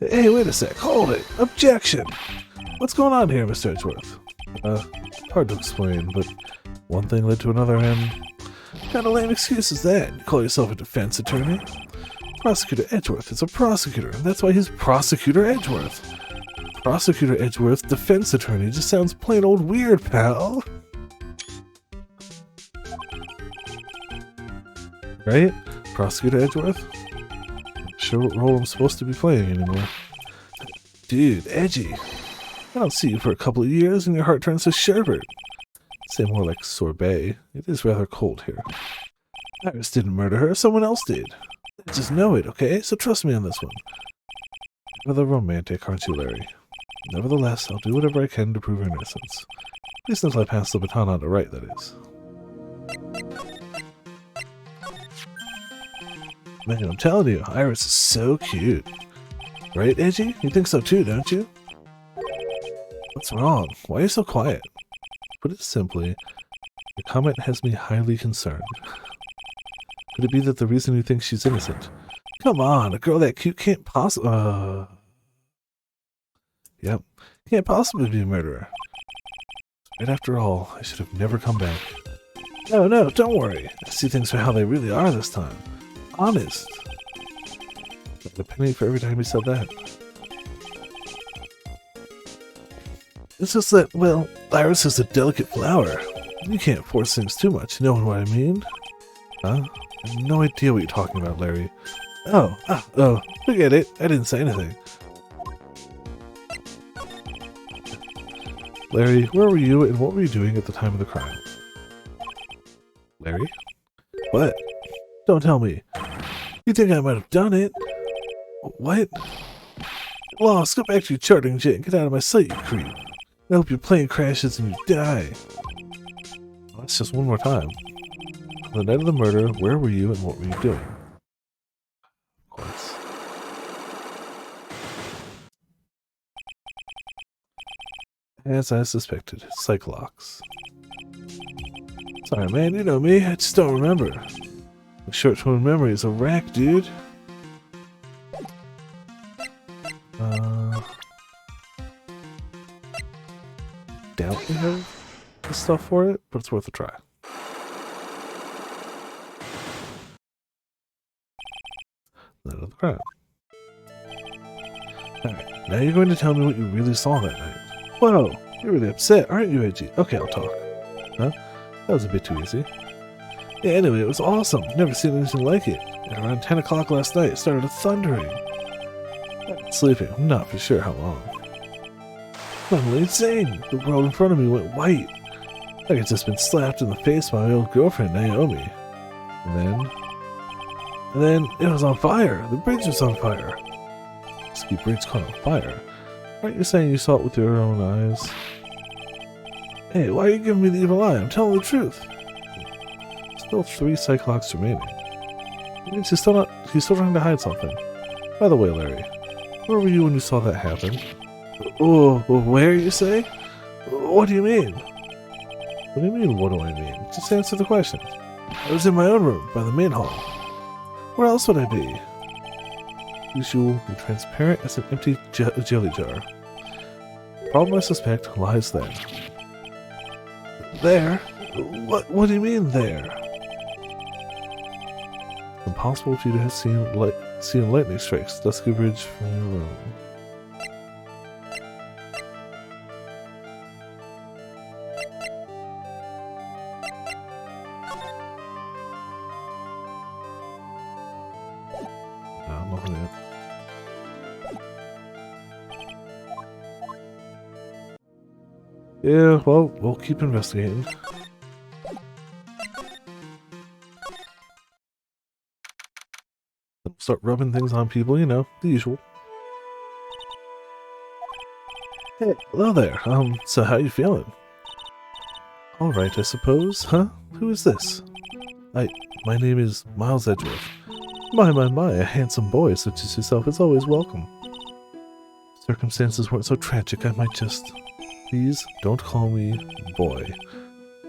Hey, wait a sec, hold it! Objection! What's going on here, Mr. Edgeworth? Hard to explain, but one thing led to another, and... What kind of lame excuse is that? You call yourself a defense attorney? Prosecutor Edgeworth is a prosecutor, and that's why he's Prosecutor Edgeworth. Prosecutor Edgeworth, defense attorney, just sounds plain old weird, pal. Right? Prosecutor Edgeworth? Not sure what role I'm supposed to be playing anymore. Dude, Edgy. I don't see you for a couple of years and your heart turns to sherbet. Say more like sorbet. It is rather cold here. Iris didn't murder her, someone else did. I just know it, okay? So trust me on this one. Rather romantic, aren't you, Larry? Nevertheless, I'll do whatever I can to prove her innocence. At least until I pass the baton on to Wright, that is. Man, I'm telling you, Iris is so cute. Right, Edgy? You think so too, don't you? What's wrong? Why are you so quiet? Put it simply, the comment has me highly concerned. Could it be that the reason you think she's innocent? Come on, a girl that cute can't possibly... Yep, can't possibly be a murderer. And after all, I should have never come back. No, don't worry. I see things for how they really are this time. Honest. Got a penny for every time you said that. It's just that, well, Iris is a delicate flower. You can't force things too much, you know what I mean? Huh? I have no idea what you're talking about, Larry. Oh, forget it. I didn't say anything. Larry, where were you and what were you doing at the time of the crime? Larry? What? Don't tell me. You think I might have done it? What? Lost, go back to your charting jet and get out of my sight, you creep. I hope your plane crashes and you die. Well, that's just one more time. On the night of the murder, where were you and what were you doing? Of course. As I suspected, Cyclops. Sorry, man, you know me. I just don't remember. My short-term memory is a wreck, dude. Doubt we have the stuff for it, but it's worth a try. Night of the crime. Alright, now you're going to tell me what you really saw that night. Whoa, you're really upset, aren't you, Edgy? Okay, I'll talk. Huh? That was a bit too easy. Yeah, anyway, it was awesome. Never seen anything like it. At around 10 o'clock last night, it started thundering. Sleeping, I'm not for sure how long. Suddenly insane. The world in front of me went white. Like I'd just been slapped in the face by my old girlfriend, Naomi. And then it was on fire. The bridge was on fire. Ski bridge caught on fire. Aren't you saying you saw it with your own eyes? Hey, why are you giving me the evil eye? I'm telling the truth. Still 3 Cyclops remaining. It means he's still trying to hide something. By the way, Larry, where were you when you saw that happen? Oh, where, you say? What do you mean? What do you mean, what do I mean? Just answer the question. I was in my own room, by the main hall. Where else would I be? Usual, be transparent as an empty jelly jar. The problem I suspect lies there. There? What do you mean, there? Impossible for you to have seen lightning strikes Dusky Bridge from your room. No, nothing yet. Yeah, well, we'll keep investigating. Start rubbing things on people, you know, the usual. Hey, hello there. So how you feeling? All right, I suppose, huh? Who is this? My name is Miles Edgeworth. My, a handsome boy such as yourself is always welcome. Circumstances weren't so tragic, I might just... Please, don't call me boy.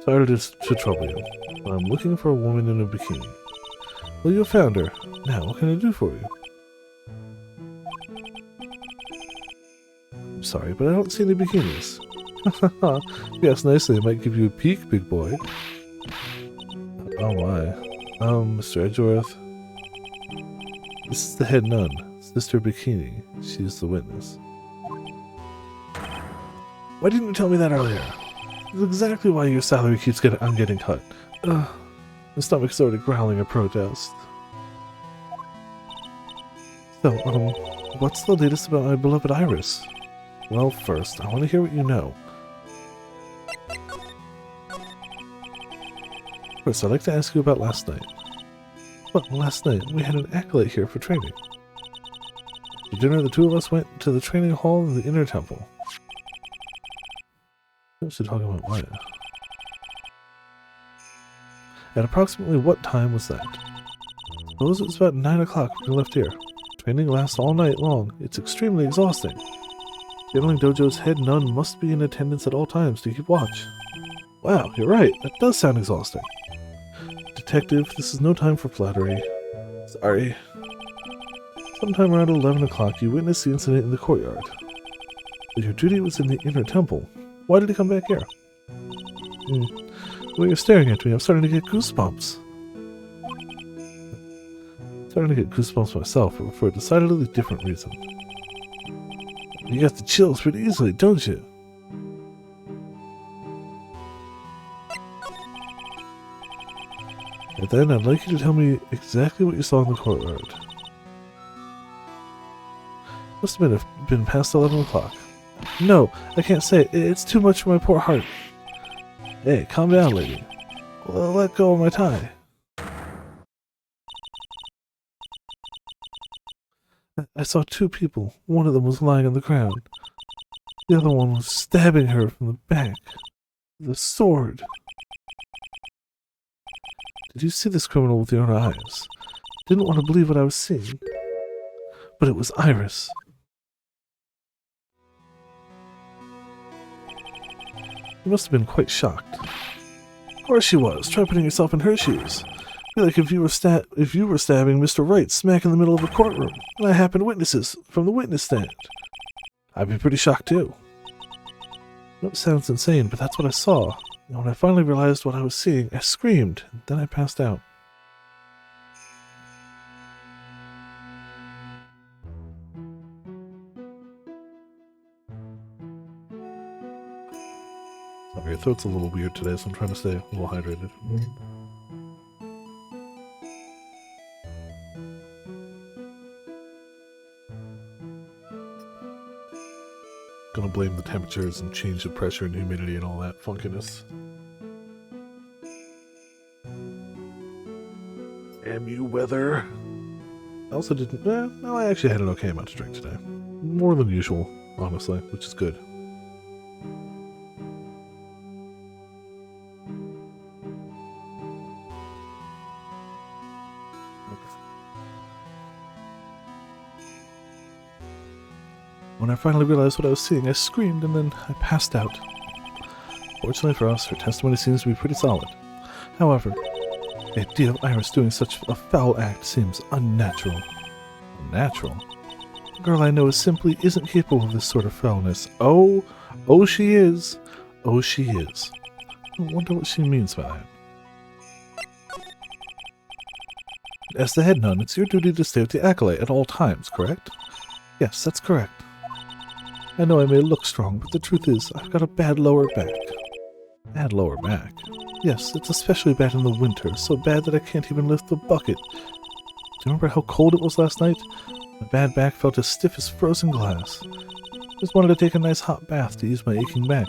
Sorry to trouble you. I'm looking for a woman in a bikini. Well, you found her. Now, what can I do for you? I'm sorry, but I don't see any bikinis. Yes, nicely. I might give you a peek, big boy. Oh my. Mr. Edgeworth. This is the head nun, Sister Bikini. She's the witness. Why didn't you tell me that earlier? That's exactly why your salary keeps getting cut. My stomach's already growling a protest. So, what's the latest about my beloved Iris? Well, first, I want to hear what you know. First, I'd like to ask you about last night. Well, last night, we had an acolyte here for training. For dinner, the two of us went to the training hall in the inner temple. What's she talking about? What? At approximately what time was that? Suppose it was about 9 o'clock when we left here. Training lasts all night long. It's extremely exhausting. Channeling Dojo's head nun must be in attendance at all times to keep watch. Wow, you're right. That does sound exhausting. Detective, this is no time for flattery. Sorry. Sometime around 11 o'clock, you witnessed the incident in the courtyard. But your duty was in the inner temple. Why did he come back here? The way you're staring at me, I'm starting to get goosebumps. Starting to get goosebumps myself, but for a decidedly different reason. You get the chills pretty easily, don't you? And then I'd like you to tell me exactly what you saw in the courtyard. Must have been past 11 o'clock. No, I can't say it. It's too much for my poor heart. Hey, calm down, lady. Well, let go of my tie. I saw two people. One of them was lying on the ground. The other one was stabbing her from the back. With a sword. Did you see this criminal with your own eyes? Didn't want to believe what I was seeing. But it was Iris. You must have been quite shocked. Of course she was. Try putting yourself in her shoes. Be like if you were stabbing Mr. Wright smack in the middle of a courtroom, and I happened to witnesses from the witness stand. I'd be pretty shocked too. It sounds insane, but that's what I saw. And when I finally realized what I was seeing, I screamed, and then I passed out. Sorry, your throat's a little weird today, so I'm trying to stay a little hydrated. Gonna blame the temperatures and change of pressure and humidity and all that funkiness. Damn you, weather. I also didn't... no, I actually had an okay amount to drink today. More than usual, honestly, which is good. When I finally realized what I was seeing, I screamed and then I passed out. Fortunately for us, her testimony seems to be pretty solid. However, the idea of Iris doing such a foul act seems unnatural. Unnatural? The girl I know simply isn't capable of this sort of foulness. Oh she is. Oh, she is. I wonder what she means by that. As the head nun, it's your duty to stay with the acolyte at all times, correct? Yes, that's correct. I know I may look strong, but the truth is, I've got a bad lower back. Bad lower back? Yes, it's especially bad in the winter, so bad that I can't even lift the bucket. Do you remember how cold it was last night? My bad back felt as stiff as frozen glass. Just wanted to take a nice hot bath to ease my aching back.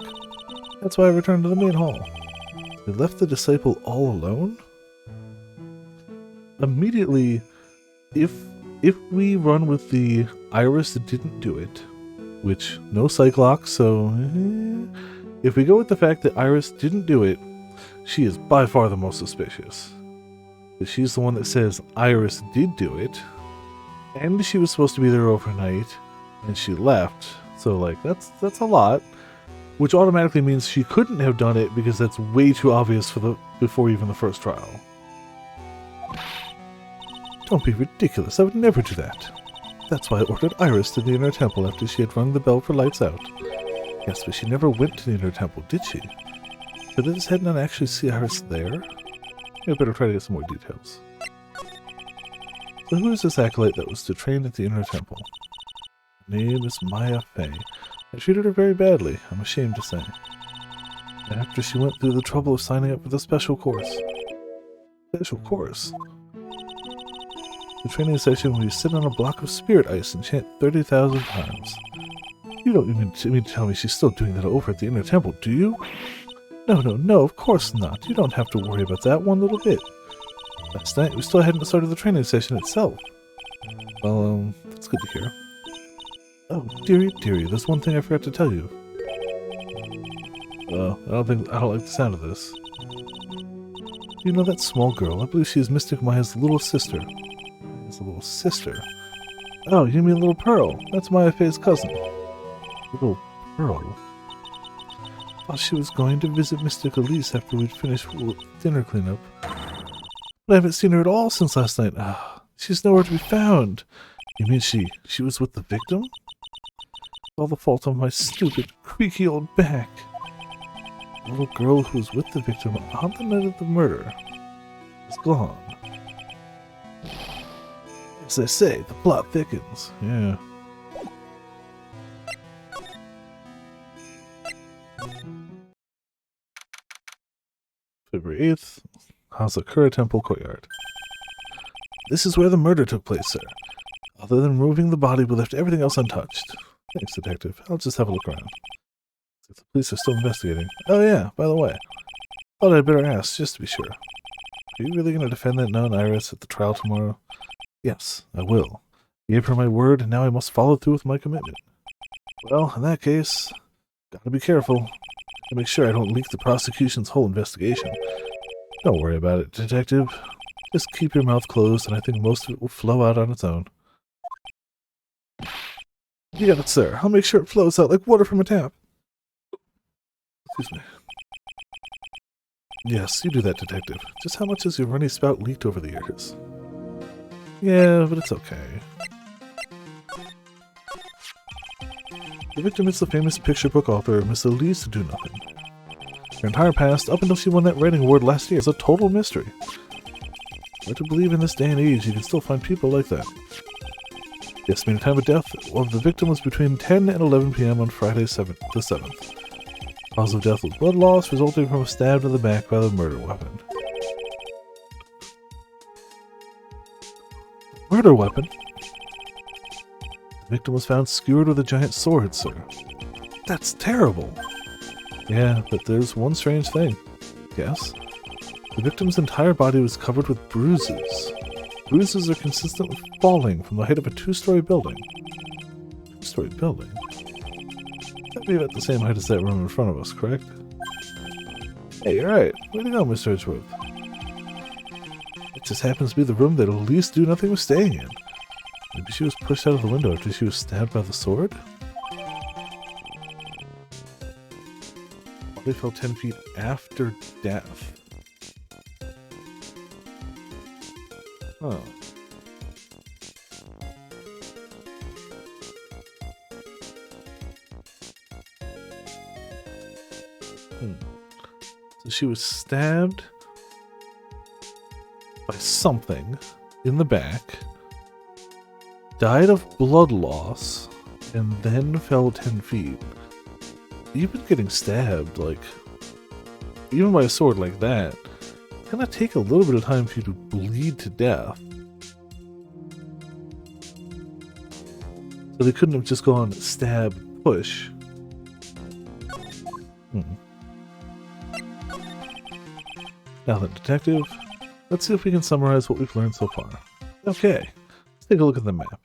That's why I returned to the main hall. They left the disciple all alone? Immediately, if we run with the Iris that didn't do it, which no Cyclox, so if we go with the fact that Iris didn't do it, she is by far the most suspicious. But she's the one that says Iris did do it, and she was supposed to be there overnight, and she left. So like that's a lot, which automatically means she couldn't have done it because that's way too obvious before even the first trial. Don't be ridiculous, I would never do that. That's why I ordered Iris to the inner temple after she had rung the bell for lights out. Yes, but she never went to the inner temple, did she? So did this head nun actually see Iris there? I better try to get some more details. So who is this acolyte that was to train at the inner temple? Her name is Maya Fey. I treated her very badly, I'm ashamed to say. After she went through the trouble of signing up for the special course. Special course? The training session where you sit on a block of spirit ice and chant 30,000 times. You don't even mean to tell me she's still doing that over at the inner temple, do you? No, of course not. You don't have to worry about that one little bit. Last night we still hadn't started the training session itself. Well, that's good to hear. Oh, dearie, there's one thing I forgot to tell you. I don't like the sound of this. You know that small girl? I believe she is Mystic Maya's little sister. His little sister? Oh, you mean Little Pearl? That's Maya Fey's cousin. Little Pearl? Thought she was going to visit Mystic Elise after we'd finished dinner cleanup. But I haven't seen her at all since last night. She's nowhere to be found. You mean she was with the victim? All the fault of my stupid, creaky old back. The little girl who was with the victim on the night of the murder is gone. As they say, the plot thickens. Yeah. February 8th, Hazakura Temple Courtyard. This is where the murder took place, sir. Other than removing the body, we left everything else untouched. Thanks, Detective. I'll just have a look around. If the police are still investigating. Oh yeah, by the way. Thought I'd better ask, just to be sure. Are you really going to defend that known Iris at the trial tomorrow? Yes, I will. I gave her my word, and now I must follow through with my commitment. Well, in that case, gotta be careful. And make sure I don't leak the prosecution's whole investigation. Don't worry about it, Detective. Just keep your mouth closed, and I think most of it will flow out on its own. You got it, sir. I'll make sure it flows out like water from a tap. Excuse me. Yes, you do that, Detective. Just how much has your runny spout leaked over the years? Yeah, but it's okay. The victim is the famous picture book author, Miss Elise Do Nothing. Her entire past, up until she won that writing award last year, is a total mystery. Hard to believe in this day and age you can still find people like that. The estimated time of death of the victim was between 10 and 11 p.m. on Friday the 7th. Cause of death was blood loss resulting from a stab to the back by the murder weapon. Murder weapon? The victim was found skewered with a giant sword, sir. That's terrible! Yeah, but there's one strange thing. Yes? The victim's entire body was covered with bruises. Bruises are consistent with falling from the height of a two-story building. Two-story building? That'd be about the same height as that room in front of us, correct? Hey, you're right. Way to go, Mr. Edgeworth. It just happens to be the room that Elise Do Nothing was staying in. Maybe she was pushed out of the window after she was stabbed by the sword? Body fell 10 feet after death. Huh. So she was stabbed by something in the back, died of blood loss, and then fell 10 feet. Even getting stabbed, like, even by a sword like that, it's gonna take a little bit of time for you to bleed to death. So they couldn't have just gone stab, push. Now then, detective, let's see if we can summarize what we've learned so far. Okay, let's take a look at the map.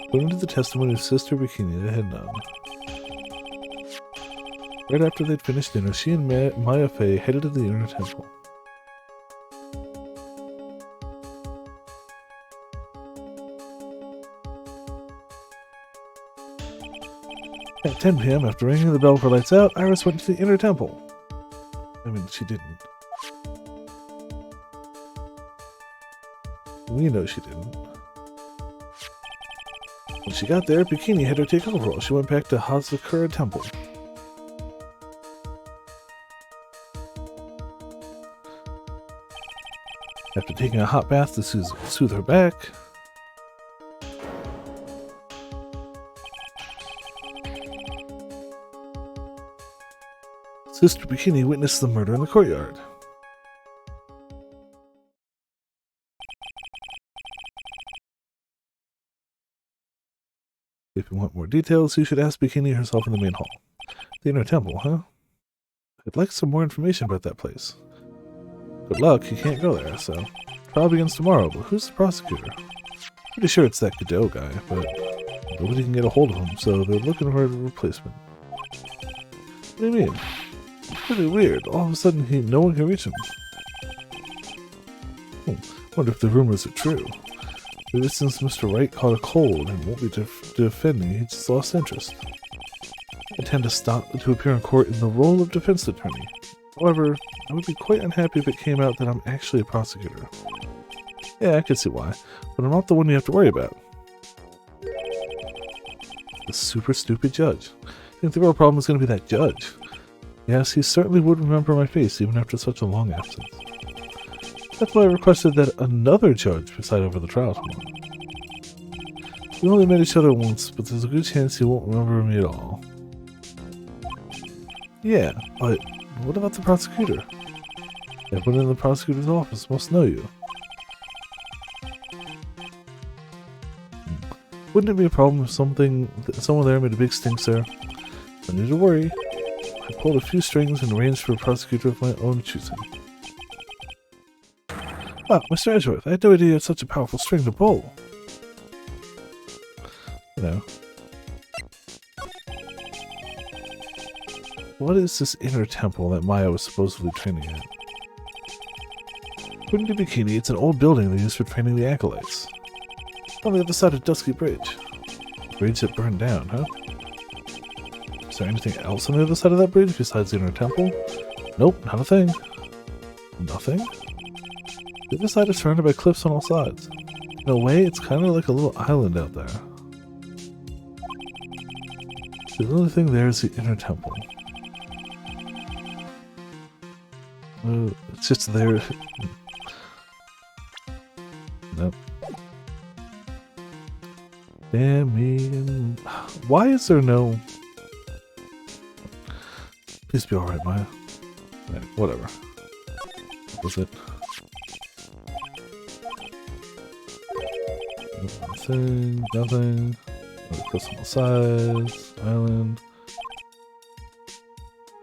According to the testimony of Sister Bikini, they had none. Right after they'd finished dinner, she and Maya Fey headed to the inner temple. At 10 p.m., after ringing the bell for lights out, Iris went to the inner temple. I mean, she didn't. We know she didn't. When she got there, Bikini had her take over while she went back to Hazakura Temple. After taking a hot bath to soothe her back, Sister Bikini witnessed the murder in the courtyard. If you want more details, you should ask Bikini herself in the main hall. The inner temple, huh? I'd like some more information about that place. Good luck, you can't go there, so... Trial begins tomorrow, but who's the prosecutor? Pretty sure it's that Godot guy, but nobody can get a hold of him, so they're looking for a replacement. What do you mean? It's pretty weird. All of a sudden, no one can reach him. Wonder if the rumors are true. Maybe since Mr. Wright caught a cold and won't be defending, he just lost interest. I intend to appear in court in the role of defense attorney. However, I would be quite unhappy if it came out that I'm actually a prosecutor. Yeah, I can see why, but I'm not the one you have to worry about. The super stupid judge. I think the real problem is going to be that judge. Yes, he certainly would remember my face even after such a long absence. That's why I requested that another judge preside over the trial tomorrow. We only met each other once, but there's a good chance he won't remember me at all. Yeah, but what about the prosecutor? Everyone in the prosecutor's office must know you. Wouldn't it be a problem if someone there made a big stink, sir? No need to worry. I pulled a few strings and arranged for a prosecutor of my own choosing. Wow, Mr. Edgeworth, I had no idea you had such a powerful string to pull. You know. What is this inner temple that Maya was supposedly training at? According to Bikini, it's an old building they used for training the acolytes. On the other side of Dusky Bridge. The bridge that burned down, huh? Is there anything else on the other side of that bridge besides the inner temple? Nope, not a thing. Nothing? The other side is surrounded by cliffs on all sides. In a way, it's kind of like a little island out there. The only thing there is the inner temple. It's just there. Nope. Damn me. Why is there no... Please be alright, Maya. Right, whatever. What was it? Nothing. Nothing. Personal size. Island.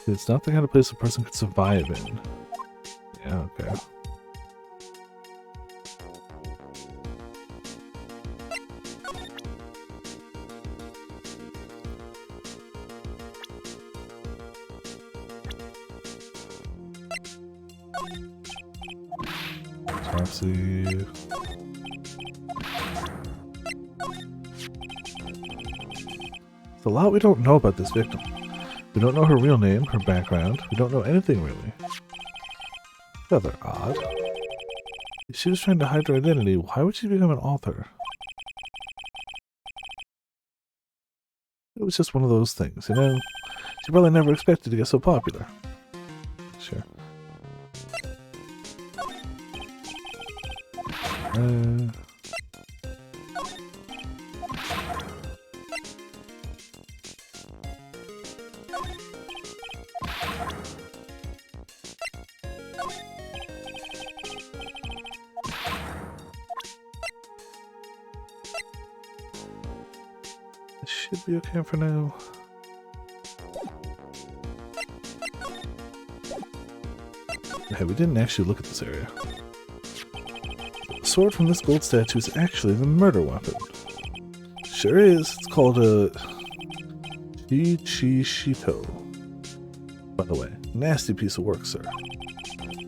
It's not the kind of place a person could survive in. Yeah, okay. Topsy. There's a lot we don't know about this victim. We don't know her real name, her background. We don't know anything really. Rather odd. If she was trying to hide her identity, why would she become an author? It was just one of those things, you know? She probably never expected to get so popular. Sure. This should be okay for now. Okay, we didn't actually look at this area. The sword from this gold statue is actually the murder weapon. Sure is. It's called a Shito. By the way, nasty piece of work, sir.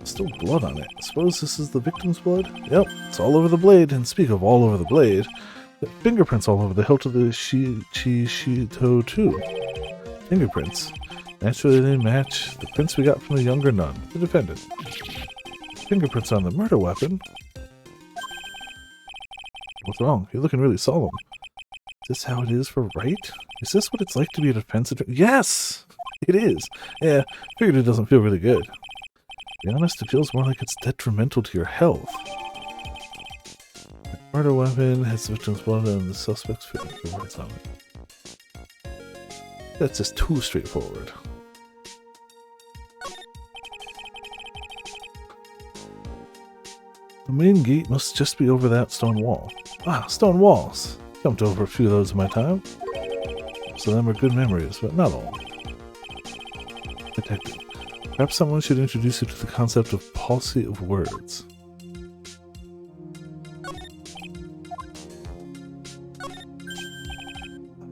Still blood on it. Suppose this is the victim's blood? Yep, it's all over the blade. And speak of all over the blade, the fingerprints all over the hilt of the Shito too. Fingerprints. Naturally, they match the prints we got from the younger nun, the defendant. Fingerprints on the murder weapon? What's wrong? You're looking really solemn. Is this how it is for Wright? Is this what it's like to be a defense attorney? Yes! It is! Yeah, figured it doesn't feel really good. To be honest, it feels more like it's detrimental to your health. The murder weapon has the victim's blood and the suspect's fingerprints on it. That's just too straightforward. The main gate must just be over that stone wall. Ah, stone walls! Jumped over a few of those in my time. Most of them are good memories, but not all. Detective. Perhaps someone should introduce you to the concept of policy of words.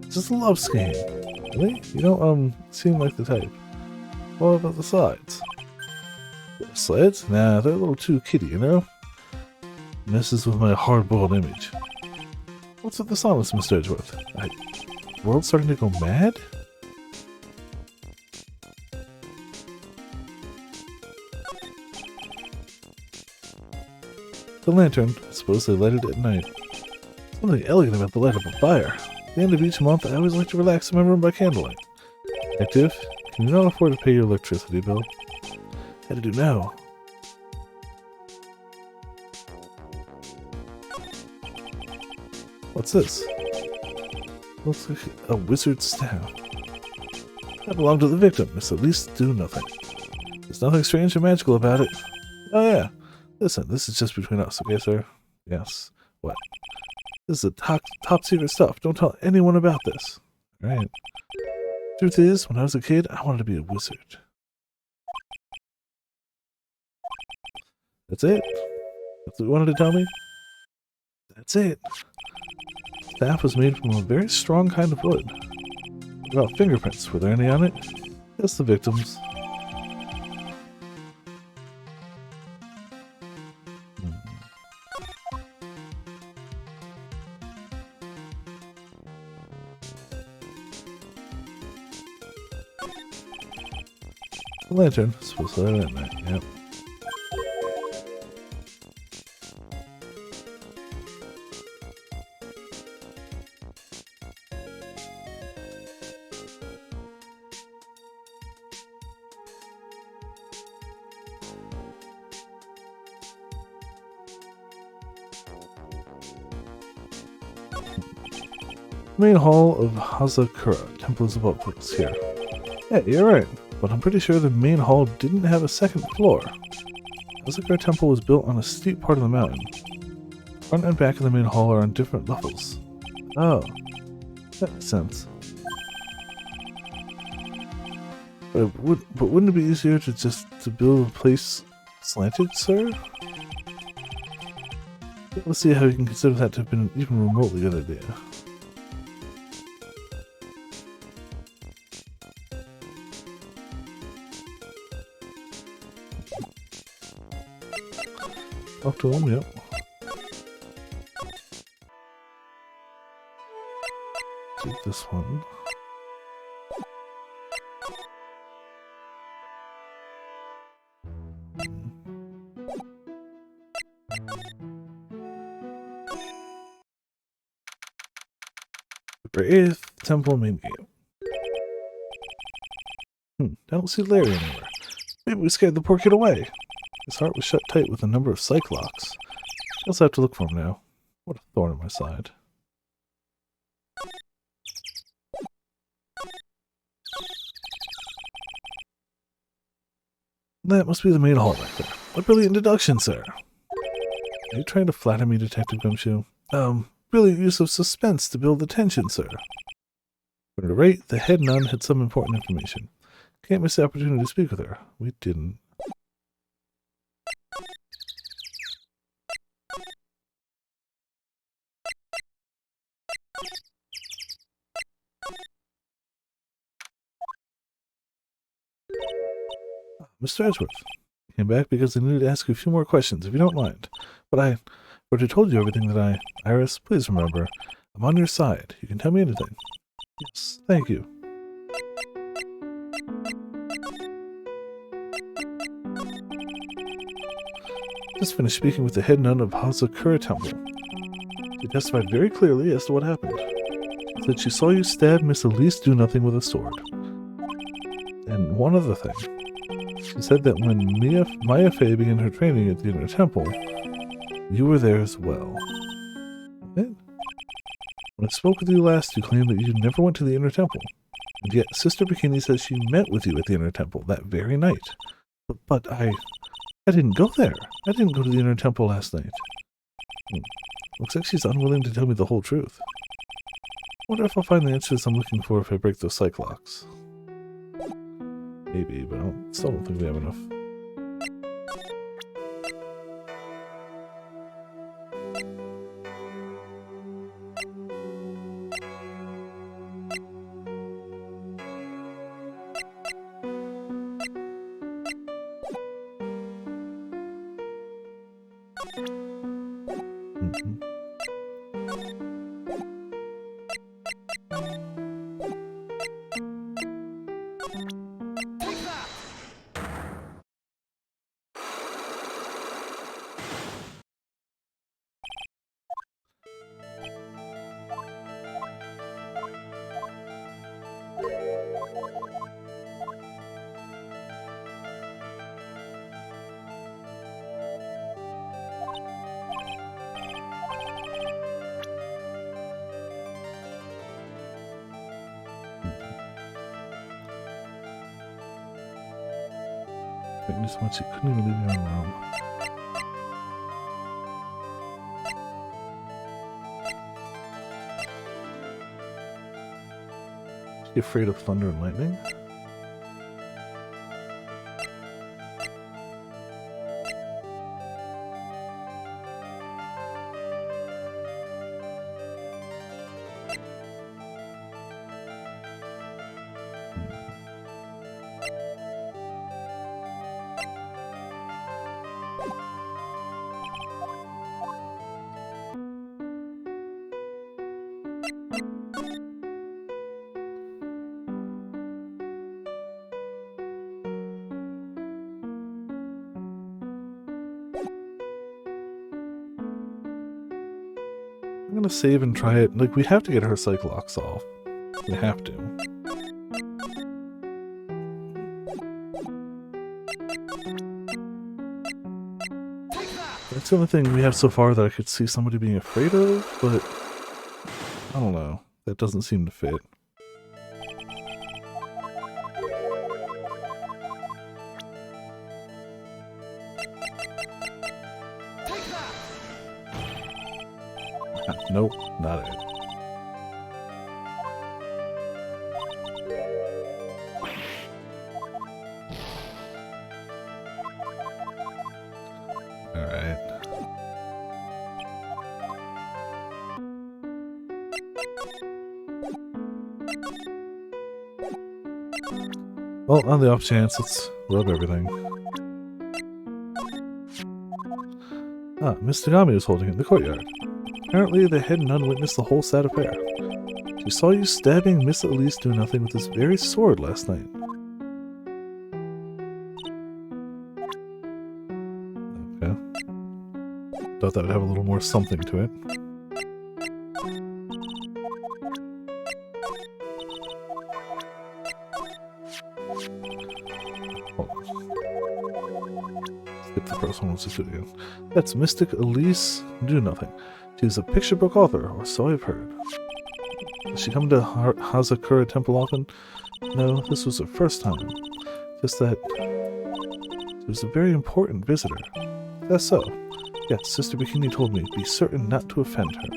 Just a love scheme. Really? You don't, seem like the type. What about the slides? The sleds? Nah, they're a little too kiddie, you know? Messes with my hard-boiled image. What's with the silence, Mr. Edgeworth? The world's starting to go mad? The lantern. I suppose they light it at night. Something elegant about the light of a fire. At the end of each month, I always like to relax in my room by candlelight. Detective, can you not afford to pay your electricity bill? How to do now? What's this? Looks like a wizard's staff. That belonged to the victim. It's at least do nothing. There's nothing strange or magical about it. Oh yeah. Listen, this is just between us, okay, sir? Yes. What? This is the top secret stuff. Don't tell anyone about this. Right. Truth is, when I was a kid, I wanted to be a wizard. That's it? That's what you wanted to tell me? That's it. The staff was made from a very strong kind of wood. What about fingerprints? Were there any on it? Yes, the victims. The lantern. Supposed to light at night. Yep. Main hall of Hazakura. Temple is above us here. Yeah, you're right. But I'm pretty sure the main hall didn't have a second floor. Hazakura Temple was built on a steep part of the mountain. Front and back of the main hall are on different levels. Oh, that makes sense. But wouldn't it be easier to build a place slanted, sir? Let's see how you can consider that to have been an even remotely good idea. Talk to him, yep. Take this one. Upper 8th Temple main gate. I don't see Larry anywhere. Maybe we scared the poor kid away. His heart was shut tight with a number of psych locks. Guess I have to look for him now. What a thorn in my side. That must be the main hall back there. A brilliant deduction, sir. Are you trying to flatter me, Detective Gumshoe? Brilliant use of suspense to build the tension, sir. According to Wright, the head nun had some important information. Can't miss the opportunity to speak with her. We didn't. Mr. Edgeworth, I came back because I needed to ask you a few more questions, if you don't mind. But I already told you everything that Iris, please remember, I'm on your side. You can tell me anything. Yes, thank you. Just finished speaking with the head nun of Hazakura Temple. She testified very clearly as to what happened. She said she saw you stab Miss Elise Do Nothing with a sword. And one other thing. She said that when Maya Fey began her training at the Inner Temple, you were there as well. What? When I spoke with you last, you claimed that you never went to the Inner Temple. And yet Sister Bikini says she met with you at the Inner Temple that very night. But I didn't go there. I didn't go to the Inner Temple last night. Looks like she's unwilling to tell me the whole truth. Wonder if I'll find the answers I'm looking for if I break those psych locks. Maybe, but I still don't think we have enough. So much you couldn't even leave me alone. Is she afraid of thunder and lightning? I'm gonna save and try it. Like, we have to get her psych locks off. We have to. That's the only thing we have so far that I could see somebody being afraid of, but I don't know. That doesn't seem to fit. Nope, not it. Alright. Well, on the off chance, let's rub everything. Ah, Miss Tagami was holding it in the courtyard. Apparently, the head nun witnessed the whole sad affair. She saw you stabbing Miss Elise Do Nothing with this very sword last night. Okay. Thought that would have a little more something to it. if the first one was a studio. That's Mystic Elise Do Nothing. She's a picture book author, or so I've heard. Does she come to Hazakura Temple often? No, this was her first time. Just that she was a very important visitor. That's so. Yes, Sister Bikini told me, be certain not to offend her.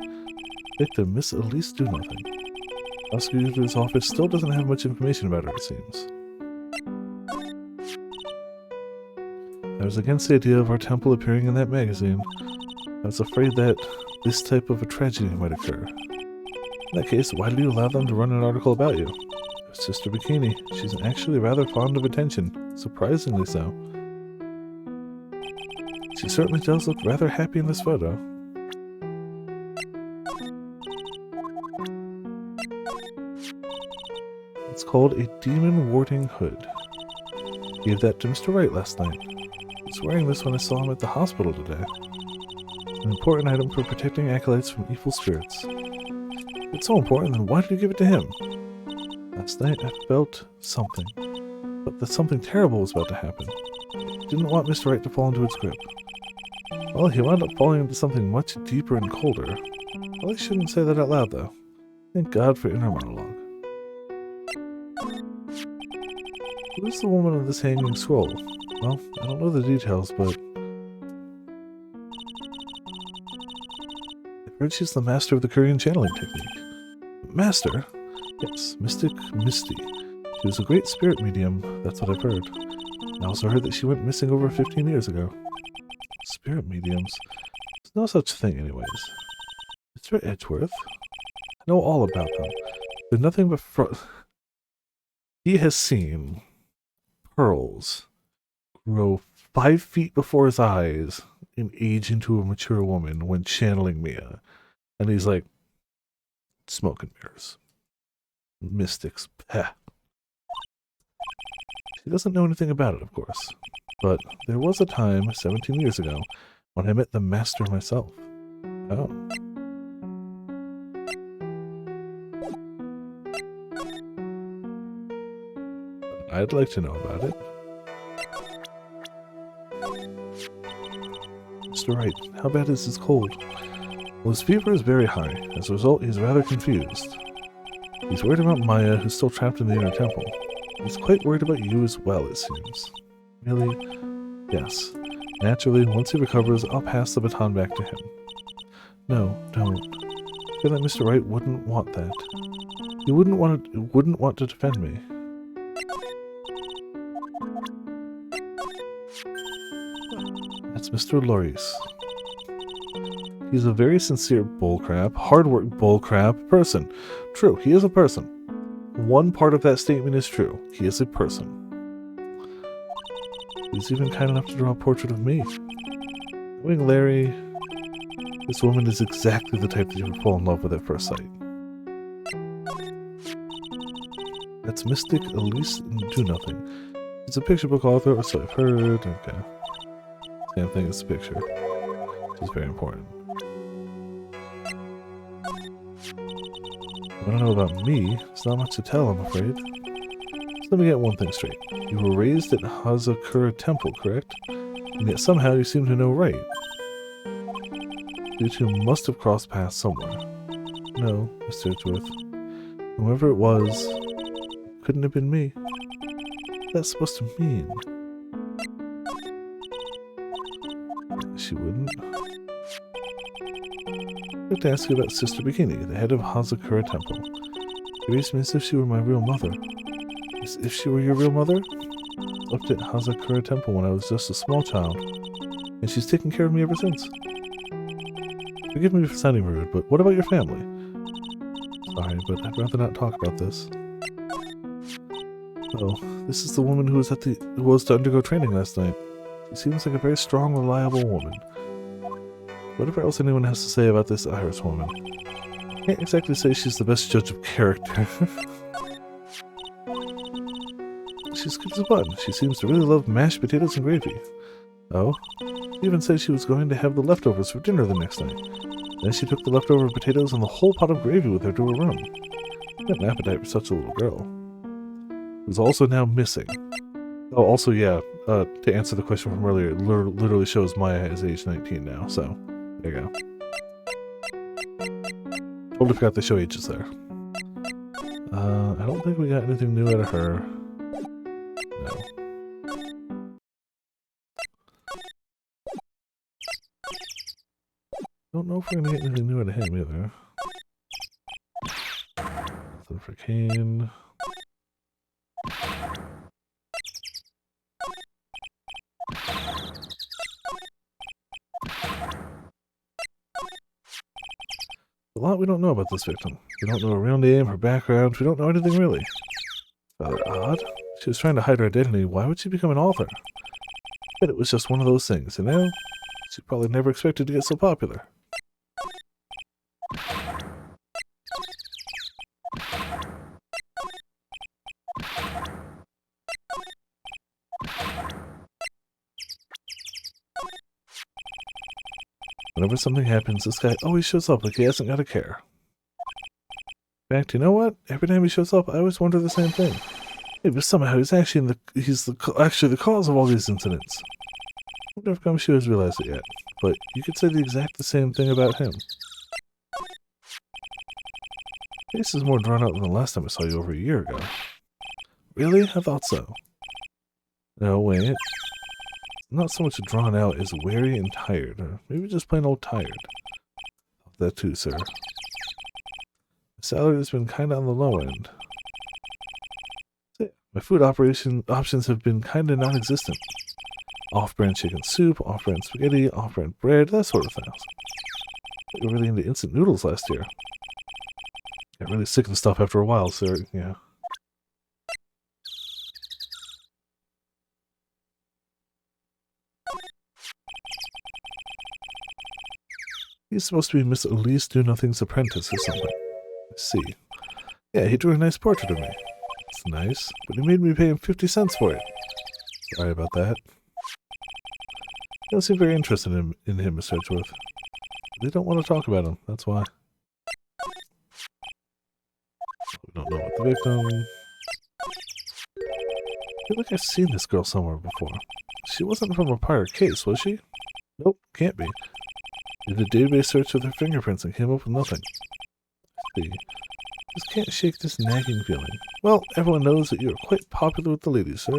Victim, Miss Elise Do Nothing. Prosecutor's office still doesn't have much information about her, it seems. I was against the idea of our temple appearing in that magazine. I was afraid that this type of a tragedy might occur. In that case, why did you allow them to run an article about you? Sister Bikini, she's actually rather fond of attention, surprisingly so. She certainly does look rather happy in this photo. It's called a demon warding hood. Gave that to Mr. Wright last night. He was wearing this when I saw him at the hospital today. An important item for protecting acolytes from evil spirits. If it's so important, then why did you give it to him? Last night I felt something, but that something terrible was about to happen. Didn't want Mr. Wright to fall into its grip. Well, he wound up falling into something much deeper and colder. Well, I shouldn't say that out loud, though. Thank God for inner monologue. Who's the woman on this hanging scroll? Well, I don't know the details, but I've heard she's the master of the Korean channeling technique. Master? Yes, Mystic Misty. She was a great spirit medium, that's what I've heard. I also heard that she went missing over 15 years ago. Spirit mediums? There's no such thing anyways. Mr. Edgeworth? I know all about them. They're nothing but He has seen pearls grow 5 feet before his eyes and age into a mature woman when channeling Mia. And he's like, smoke and mirrors. Mystics. Peh. She doesn't know anything about it, of course. But there was a time, 17 years ago, when I met the master myself. Oh. I'd like to know about it. Mr. Wright, how bad is his cold? Well, his fever is very high. As a result, he's rather confused. He's worried about Maya, who's still trapped in the inner temple. He's quite worried about you as well, it seems. Really? Yes. Naturally, once he recovers, I'll pass the baton back to him. No, don't. I feel like Mr. Wright wouldn't want that. He wouldn't want to defend me. That's Mr. Loris. He's a very sincere bullcrap, hard-work bullcrap person. True, he is a person. One part of that statement is true. He is a person. He's even kind enough to draw a portrait of me. Knowing Larry, this woman is exactly the type that you would fall in love with at first sight. That's Mystic Elise Do Nothing. She's a picture book author, or so I've heard. Okay. Same thing as the picture. Which is very important. I don't know about me. It's not much to tell, I'm afraid. So let me get one thing straight. You were raised at Hazakura Temple, correct? And yet somehow you seem to know Wright. You two must have crossed paths somewhere. No, Mr. Edgeworth. Whoever it was, couldn't have been me. What's that supposed to mean? She wouldn't. I'd like to ask you about Sister Bikini, the head of Hazakura Temple. You raised me as if she were my real mother. As if she were your real mother? I lived at Hazakura Temple when I was just a small child, and she's taken care of me ever since. Forgive me for sounding rude, but what about your family? Sorry, but I'd rather not talk about this. Oh, this is the woman who was to undergo training last night. She seems like a very strong, reliable woman. Whatever else anyone has to say about this Irish woman, I can't exactly say she's the best judge of character. She's good as a button. She seems to really love mashed potatoes and gravy. Oh, she even said she was going to have the leftovers for dinner the next night. Then she took the leftover potatoes and the whole pot of gravy with her to her room. She had an appetite for such a little girl. Who's also now missing. Oh, also, yeah, to answer the question from earlier, it literally shows Maya is age 19 now, so there you go. Totally forgot to show ages there. I don't think we got anything new out of her. No. Don't know if we're gonna get anything new out of him either. Nothing for Kane. A lot we don't know about this victim. We don't know her real name, her background, we don't know anything really. Rather odd. She was trying to hide her identity, why would she become an author? But it was just one of those things, you know? She probably never expected to get so popular. Whenever something happens, this guy always shows up like he hasn't got a care. In fact, you know what? Every time he shows up, I always wonder the same thing. Maybe somehow he's actually actually the cause of all these incidents. I wonder if Gumshoe has realized it yet, but you could say the same thing about him. This is more drawn out than the last time I saw you over a year ago. Really? I thought so. No, wait. Not so much drawn out as weary and tired, or maybe just plain old tired. That too, sir. My salary has been kinda on the low end. My food options have been kinda non-existent. Off-brand chicken soup, off-brand spaghetti, off-brand bread, that sort of thing. We were really into instant noodles last year. Got really sick of the stuff after a while, sir, yeah. He's supposed to be Miss Elise Do-Nothing's apprentice or something. I see. Yeah, he drew a nice portrait of me. It's nice, but he made me pay him 50 cents for it. Sorry about that. You don't seem very interested in him, Mr. Edgeworth. They don't want to talk about him, that's why. We don't know about the victim. I feel like I've seen this girl somewhere before. She wasn't from a prior case, was she? Nope, can't be. Did a database search with her fingerprints and came up with nothing. See. Just can't shake this nagging feeling. Well, everyone knows that you're quite popular with the ladies, sir.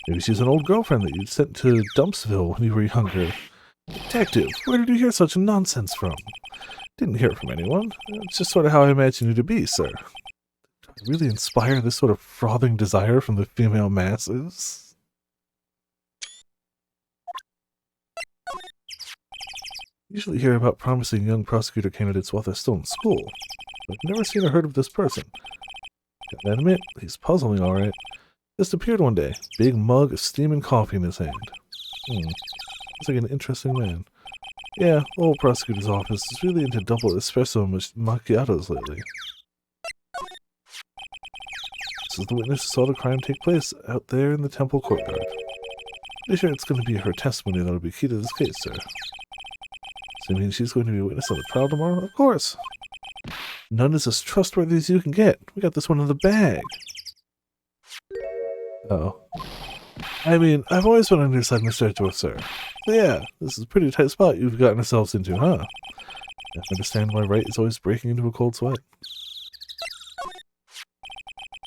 Maybe she's an old girlfriend that you sent to Dumpsville when you were younger. Detective, where did you hear such nonsense from? Didn't hear it from anyone. It's just sort of how I imagine you to be, sir. Do I really inspire this sort of frothing desire from the female masses? Usually hear about promising young prosecutor candidates while they're still in school. But I've never seen or heard of this person. Gotta admit, he's puzzling alright. Just appeared one day, big mug of steaming coffee in his hand. Looks like an interesting man. Yeah, old prosecutor's office is really into double espresso macchiatos lately. This is the witness who saw the crime take place out there in the temple courtyard. Pretty sure it's going to be her testimony that'll be key to this case, sir. So you mean she's going to be a witness on the trial tomorrow? Of course. None is as trustworthy as you can get. We got this one in the bag. Oh. I mean, I've always been on your side, Mr. Edgeworth, sir. So yeah, this is a pretty tight spot you've gotten yourselves into, huh? I understand why Wright is always breaking into a cold sweat.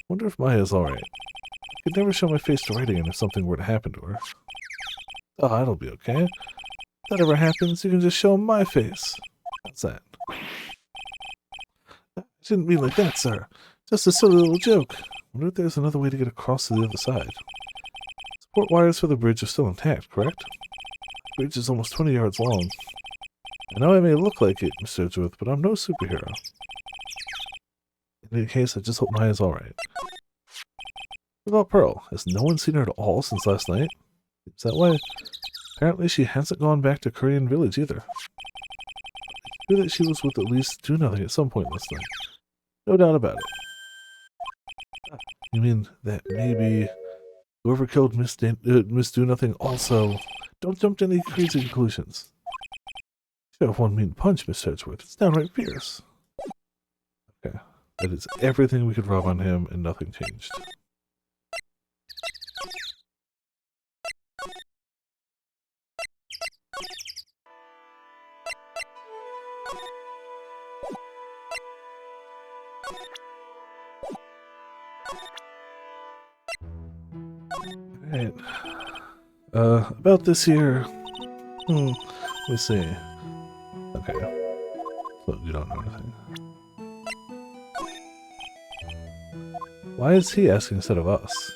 Wonder if Maya's alright. I could never show my face to Wright again if something were to happen to her. Oh, it'll be okay. If that ever happens, you can just show him my face. What's that? I didn't mean like that, sir. Just a silly little joke. Wonder if there's another way to get across to the other side. Support wires for the bridge are still intact, correct? The bridge is almost 20 yards long. I know I may look like it, Mr. Edgeworth, but I'm no superhero. In any case, I just hope Maya's alright. What about Pearl? Has no one seen her at all since last night? Seems that way. Apparently she hasn't gone back to Korean Village either. I knew that she was with at least Do-Nothing at some point last night. No doubt about it. You mean that maybe whoever killed Miss Do-Nothing also... Don't jump to any crazy conclusions. You have one mean punch, Miss Edgeworth. It's downright fierce. Okay. That is everything we could rub on him, and nothing changed. Right. About this here. Let me see. Okay. So you don't know anything. Why is he asking instead of us?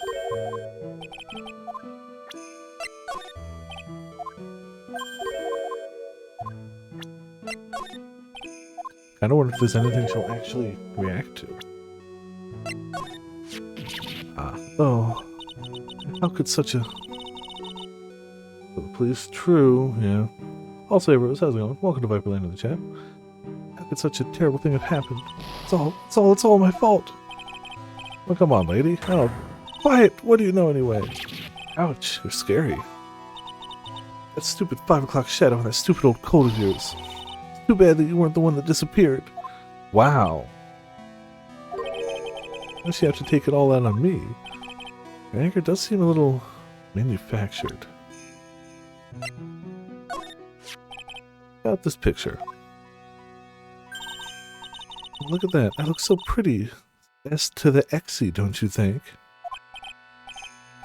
I don't wonder if there's anything she'll actually react to. Oh. How could such a... Please, true, yeah. Also, hey Rose, how's it going? Welcome to Viperland in the chat. How could such a terrible thing have happened? It's all my fault. Well, come on, lady. Oh, quiet! What do you know anyway? Ouch, you're scary. That stupid 5 o'clock shadow and that stupid old cold of yours. Too bad that you weren't the one that disappeared. Wow. Why does she have to take it all out on me? Her anger does seem a little manufactured. About this picture. Look at that. That looks so pretty. S to the Xy, don't you think?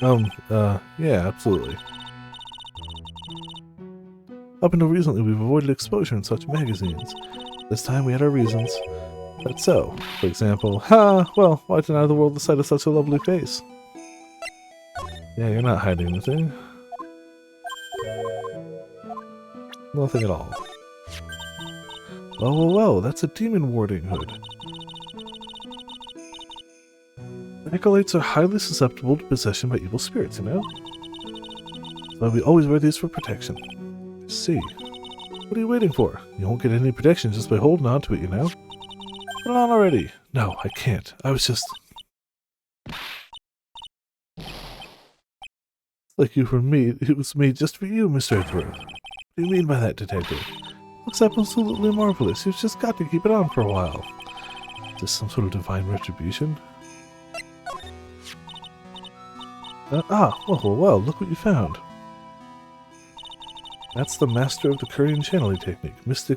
Yeah, absolutely. Up until recently, we've avoided exposure in such magazines. This time we had our reasons. That's so. For example, well, why deny the world the sight of such a lovely face? Yeah, you're not hiding anything. Nothing at all. Well, that's a demon warding hood. Acolytes are highly susceptible to possession by evil spirits, you know? So we always wear these for protection. I see. What are you waiting for? You won't get any protection just by holding on to it, you know? Put it on already. No, I can't. I was just... Like you for me, it was made just for you, Mr. Edgeworth. What do you mean by that, detective? Looks absolutely marvelous. You've just got to keep it on for a while. Is this some sort of divine retribution? Well, look what you found. That's the master of the Korean channeling technique, Misty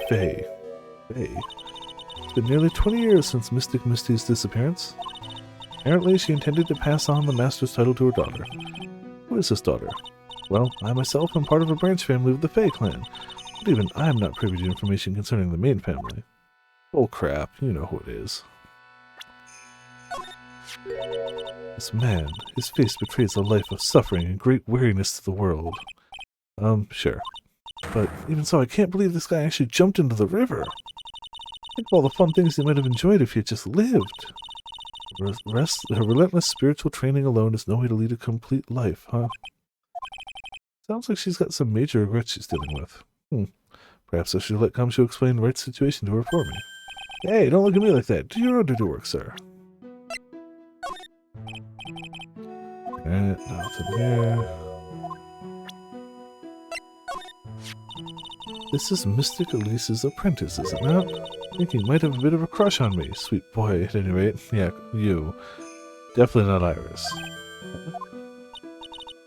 Faye. Faye. It's been nearly 20 years since Mystic Misty's disappearance. Apparently, she intended to pass on the master's title to her daughter. Who is this daughter? Well, I myself am part of a branch family of the Faye clan, but even I am not privy to information concerning the main family. Bull crap, you know who it is. This man, his face betrays a life of suffering and great weariness to the world. Sure. But even so, I can't believe this guy actually jumped into the river. Think of all the fun things he might have enjoyed if he had just lived. Her relentless spiritual training alone is no way to lead a complete life, huh? Sounds like she's got some major regrets she's dealing with. Perhaps I should let Kamshu explain Wright's situation to her for me. Hey, don't look at me like that. Do your own dirty work, sir. Nothing here. This is Mystic Elise's apprentice, is it not? I think he might have a bit of a crush on me. Sweet boy, at any rate. Yeah, you. Definitely not Iris.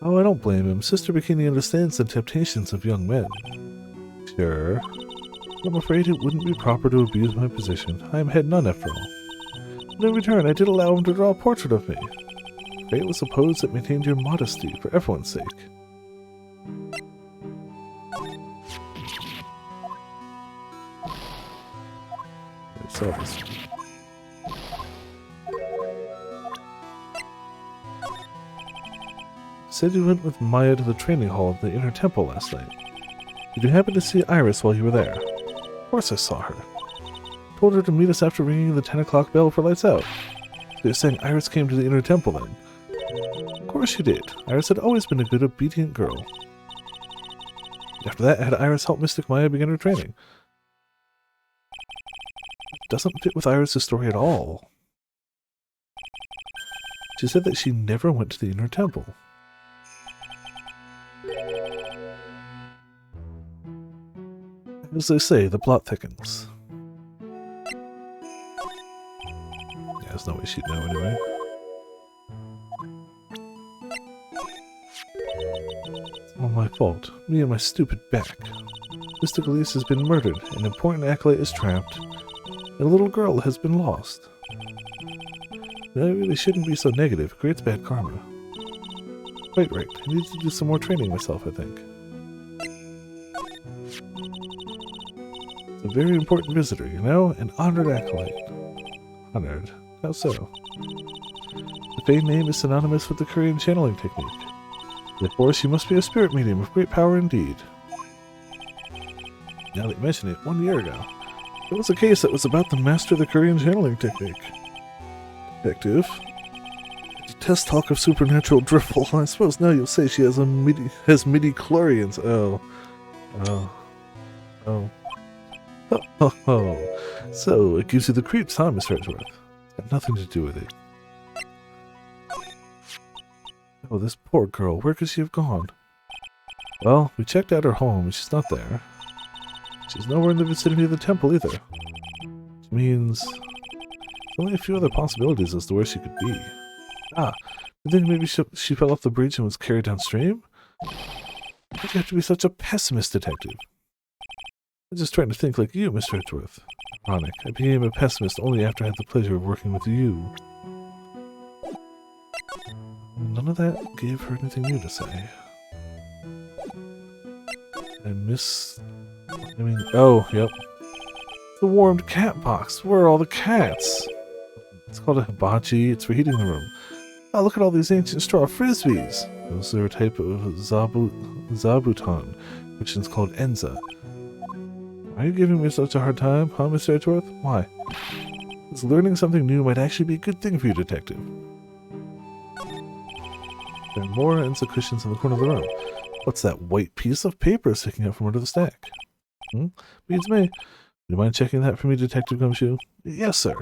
Oh, I don't blame him. Sister Bikini understands the temptations of young men. Sure. But I'm afraid it wouldn't be proper to abuse my position. I am head nun after all. But in return, I did allow him to draw a portrait of me. Fate was supposed that maintained your modesty for everyone's sake. I saw this. Said you went with Maya to the training hall of the Inner Temple last night. Did you happen to see Iris while you were there? Of course I saw her. Told her to meet us after ringing the 10 o'clock bell for lights out. So you're saying Iris came to the Inner Temple then? Of course she did. Iris had always been a good, obedient girl. After that, had Iris help Mystic Maya begin her training. It doesn't fit with Iris' story at all. She said that she never went to the Inner Temple. As they say, the plot thickens. Yeah, there's no way she'd know anyway. It's all my fault. Me and my stupid back. Mystic Elise has been murdered, an important acolyte is trapped, and a little girl has been lost. I really shouldn't be so negative. It creates bad karma. quite right. I need to do some more training myself, I think. It's a very important visitor, you know? An honored acolyte. Honored? How so? The feigned name is synonymous with the Korean channeling technique. Therefore, she must be a spirit medium of great power indeed. Now that you mention it, 1 year ago, there was a case that was about the master of the Korean channeling technique. Detective? To test talk of supernatural drivel, I suppose now you'll say she has midi-chlorians. Oh. So, it gives you the creeps, huh, Mr. Edgeworth? It's got nothing to do with it. Oh, this poor girl, where could she have gone? Well, we checked out her home and she's not there. She's nowhere in the vicinity of the temple either. Which means there's only a few other possibilities as to where she could be. Ah, you think maybe she fell off the bridge and was carried downstream? Why'd you have to be such a pessimist, detective? I'm just trying to think like you, Mr. Edgeworth. Ironic, I became a pessimist only after I had the pleasure of working with you. None of that gave her anything new to say. Oh, yep. The warmed cat box. Where are all the cats? It's called a hibachi. It's for heating the room. Oh, look at all these ancient straw frisbees. Those are a type of zabuton, which is called enza. Are you giving me such a hard time, huh, Mr. Edgeworth? Why? Because learning something new might actually be a good thing for you, detective. There are more enza cushions in the corner of the room. What's that white piece of paper sticking up from under the stack? Beats me. Do you mind checking that for me, Detective Gumshoe? Yes, sir.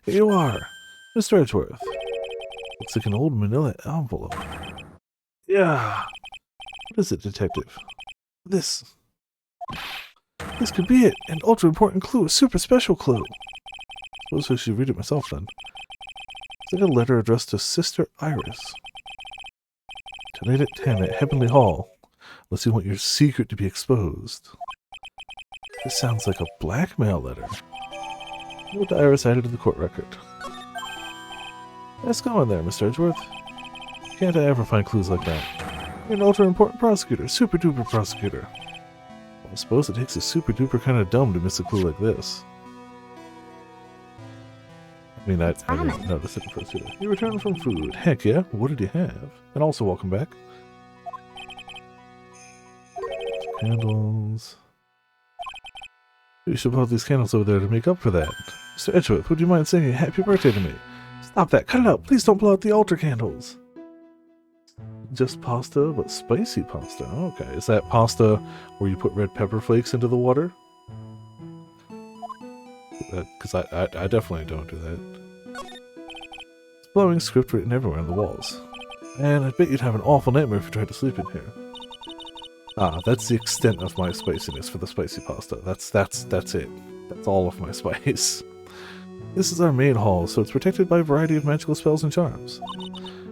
Here you are, Mr. Edgeworth. Looks like an old manila envelope. Yeah. What is it, Detective? This could be it. An ultra-important clue. A super special clue. I suppose I should read it myself, then. It's like a letter addressed to Sister Iris. Tonight at 10 at Heavenly Hall. Unless you want your secret to be exposed. This sounds like a blackmail letter. Note to Iris added to the court record. Nice going there, Mr. Edgeworth. Can't I ever find clues like that? You're an ultra-important prosecutor. Super-duper prosecutor. Well, I suppose it takes a super-duper kind of dumb to miss a clue like this. I mean, I didn't notice it at first either. You returned from food. Heck yeah. What did you have? And also, welcome back. Candles. You should put these candles over there to make up for that. Mr. Edgeworth, would you mind singing happy birthday to me? Stop that. Cut it out. Please don't blow out the altar candles. Just pasta, but spicy pasta. Okay. Is that pasta where you put red pepper flakes into the water? Because I definitely don't do that. It's blowing script written everywhere on the walls. And I bet you'd have an awful nightmare if you tried to sleep in here. Ah, that's the extent of my spiciness for the spicy pasta. That's it. That's all of my spice. This is our main hall, so it's protected by a variety of magical spells and charms.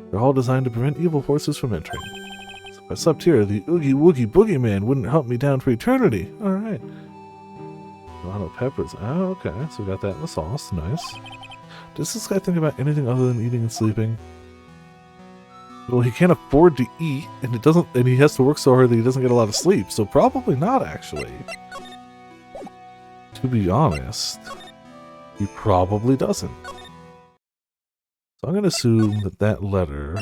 They're all designed to prevent evil forces from entering. So if I slept here, the Oogie Woogie Boogeyman wouldn't hunt me down for eternity. Alright. Tomato peppers. Oh, okay. So we got that in the sauce. Nice. Does this guy think about anything other than eating and sleeping? Well, he can't afford to eat, and he has to work so hard that he doesn't get a lot of sleep. So probably not, actually. To be honest, he probably doesn't. So I'm going to assume that that letter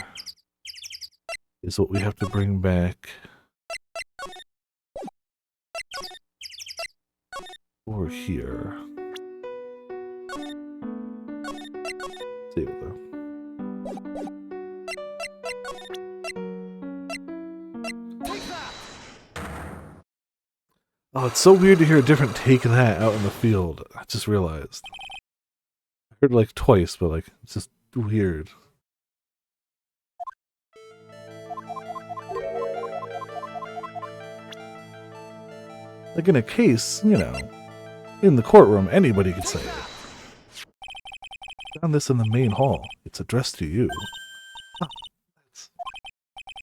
is what we have to bring back over here. Save it though. Oh, it's so weird to hear a different take of that out in the field. I just realized. I heard it like twice, but like, it's just weird. Like in a case, you know, in the courtroom, anybody could say it. Found this in the main hall. It's addressed to you. Ah,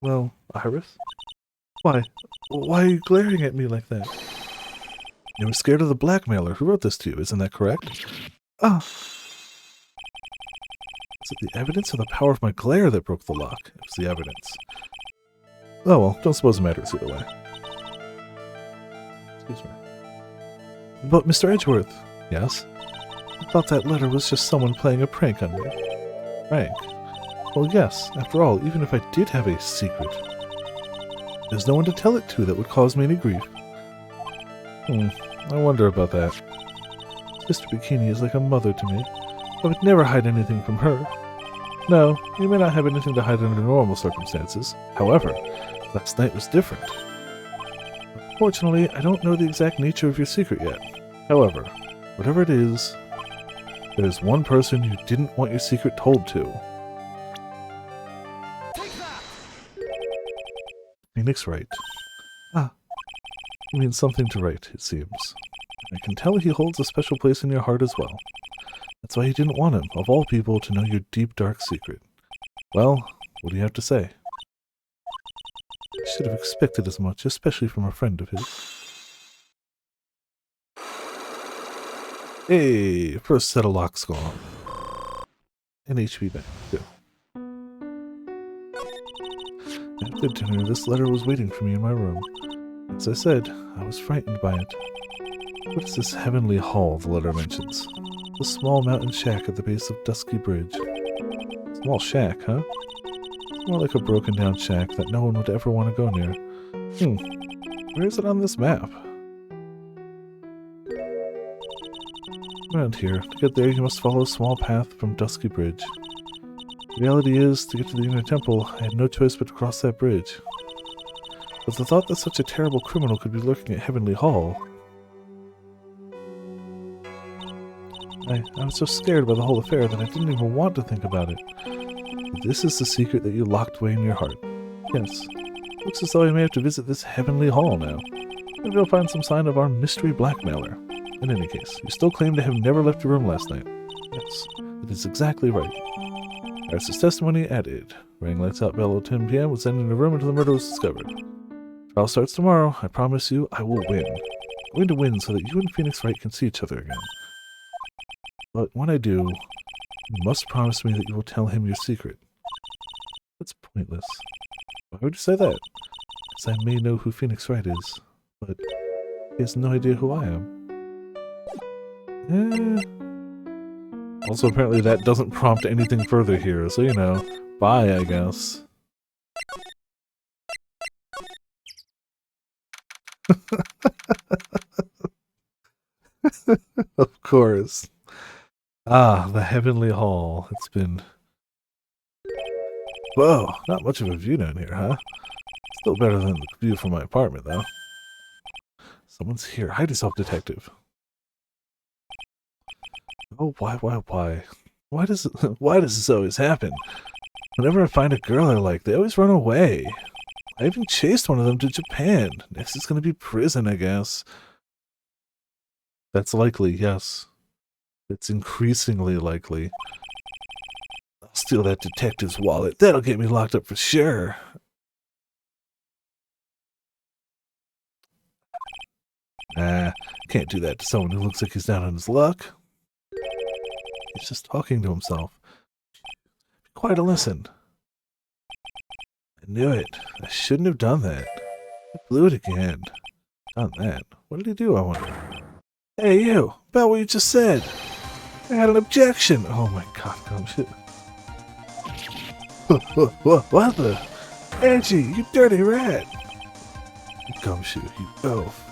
well, Iris? Why are you glaring at me like that? You were scared of the blackmailer who wrote this to you, isn't that correct? Ah. Was it the evidence or the power of my glare that broke the lock? It was the evidence. Oh well, don't suppose it matters either way. Excuse me. But Mr. Edgeworth. Yes? I thought that letter was just someone playing a prank on me. Prank? Well, yes. After all, even if I did have a secret, there's no one to tell it to that would cause me any grief. I wonder about that. Sister Bikini is like a mother to me. I would never hide anything from her. No, you may not have anything to hide under normal circumstances. However, last night was different. Fortunately, I don't know the exact nature of your secret yet. However, whatever it is, there's one person you didn't want your secret told to. Phoenix Wright. Ah, he means something to Wright, it seems. I can tell he holds a special place in your heart as well. That's why you didn't want him, of all people, to know your deep, dark secret. Well, what do you have to say? I should have expected as much, especially from a friend of his. Hey, first set of locks gone. And HP back, too. After dinner, this letter was waiting for me in my room. As I said, I was frightened by it. What is this heavenly hall the letter mentions? The small mountain shack at the base of Dusky Bridge. Small shack, huh? More like a broken down shack that no one would ever want to go near. Where is it on this map? Around here. To get there, you must follow a small path from Dusky Bridge. The reality is, to get to the inner temple, I had no choice but to cross that bridge. But the thought that such a terrible criminal could be lurking at Heavenly Hall... I was so scared by the whole affair that I didn't even want to think about it. But this is the secret that you locked away in your heart. Yes. Looks as though I may have to visit this Heavenly Hall now. Maybe I'll find some sign of our mystery blackmailer. In any case, you still claim to have never left your room last night. Yes, that is exactly right. Harris's testimony added. Ring lights out bell at 10 p.m. was sent in the room until the murder was discovered. Trial starts tomorrow. I promise you, I will win. I'm going to win so that you and Phoenix Wright can see each other again. But when I do, you must promise me that you will tell him your secret. That's pointless. Why would you say that? Because I may know who Phoenix Wright is, but he has no idea who I am. Also, apparently that doesn't prompt anything further here, so you know, bye, I guess. Of course. Ah, the Heavenly Hall. It's been... Whoa, not much of a view down here, huh? Still better than the view from my apartment, though. Someone's here. Hide yourself, detective. Oh, why? Why does this always happen? Whenever I find a girl I like, they always run away. I even chased one of them to Japan. Next is gonna be prison, I guess. That's likely, yes. It's increasingly likely. I'll steal that detective's wallet. That'll get me locked up for sure. Nah, can't do that to someone who looks like he's down on his luck. He's just talking to himself. Be quiet and listen. I knew it. I shouldn't have done that. I blew it again. Done that. What did he do, I wonder? Hey, you! About what you just said! I had an objection! Oh my god, Gumshoe. What the? Angie, you dirty rat! Gumshoe, you oaf.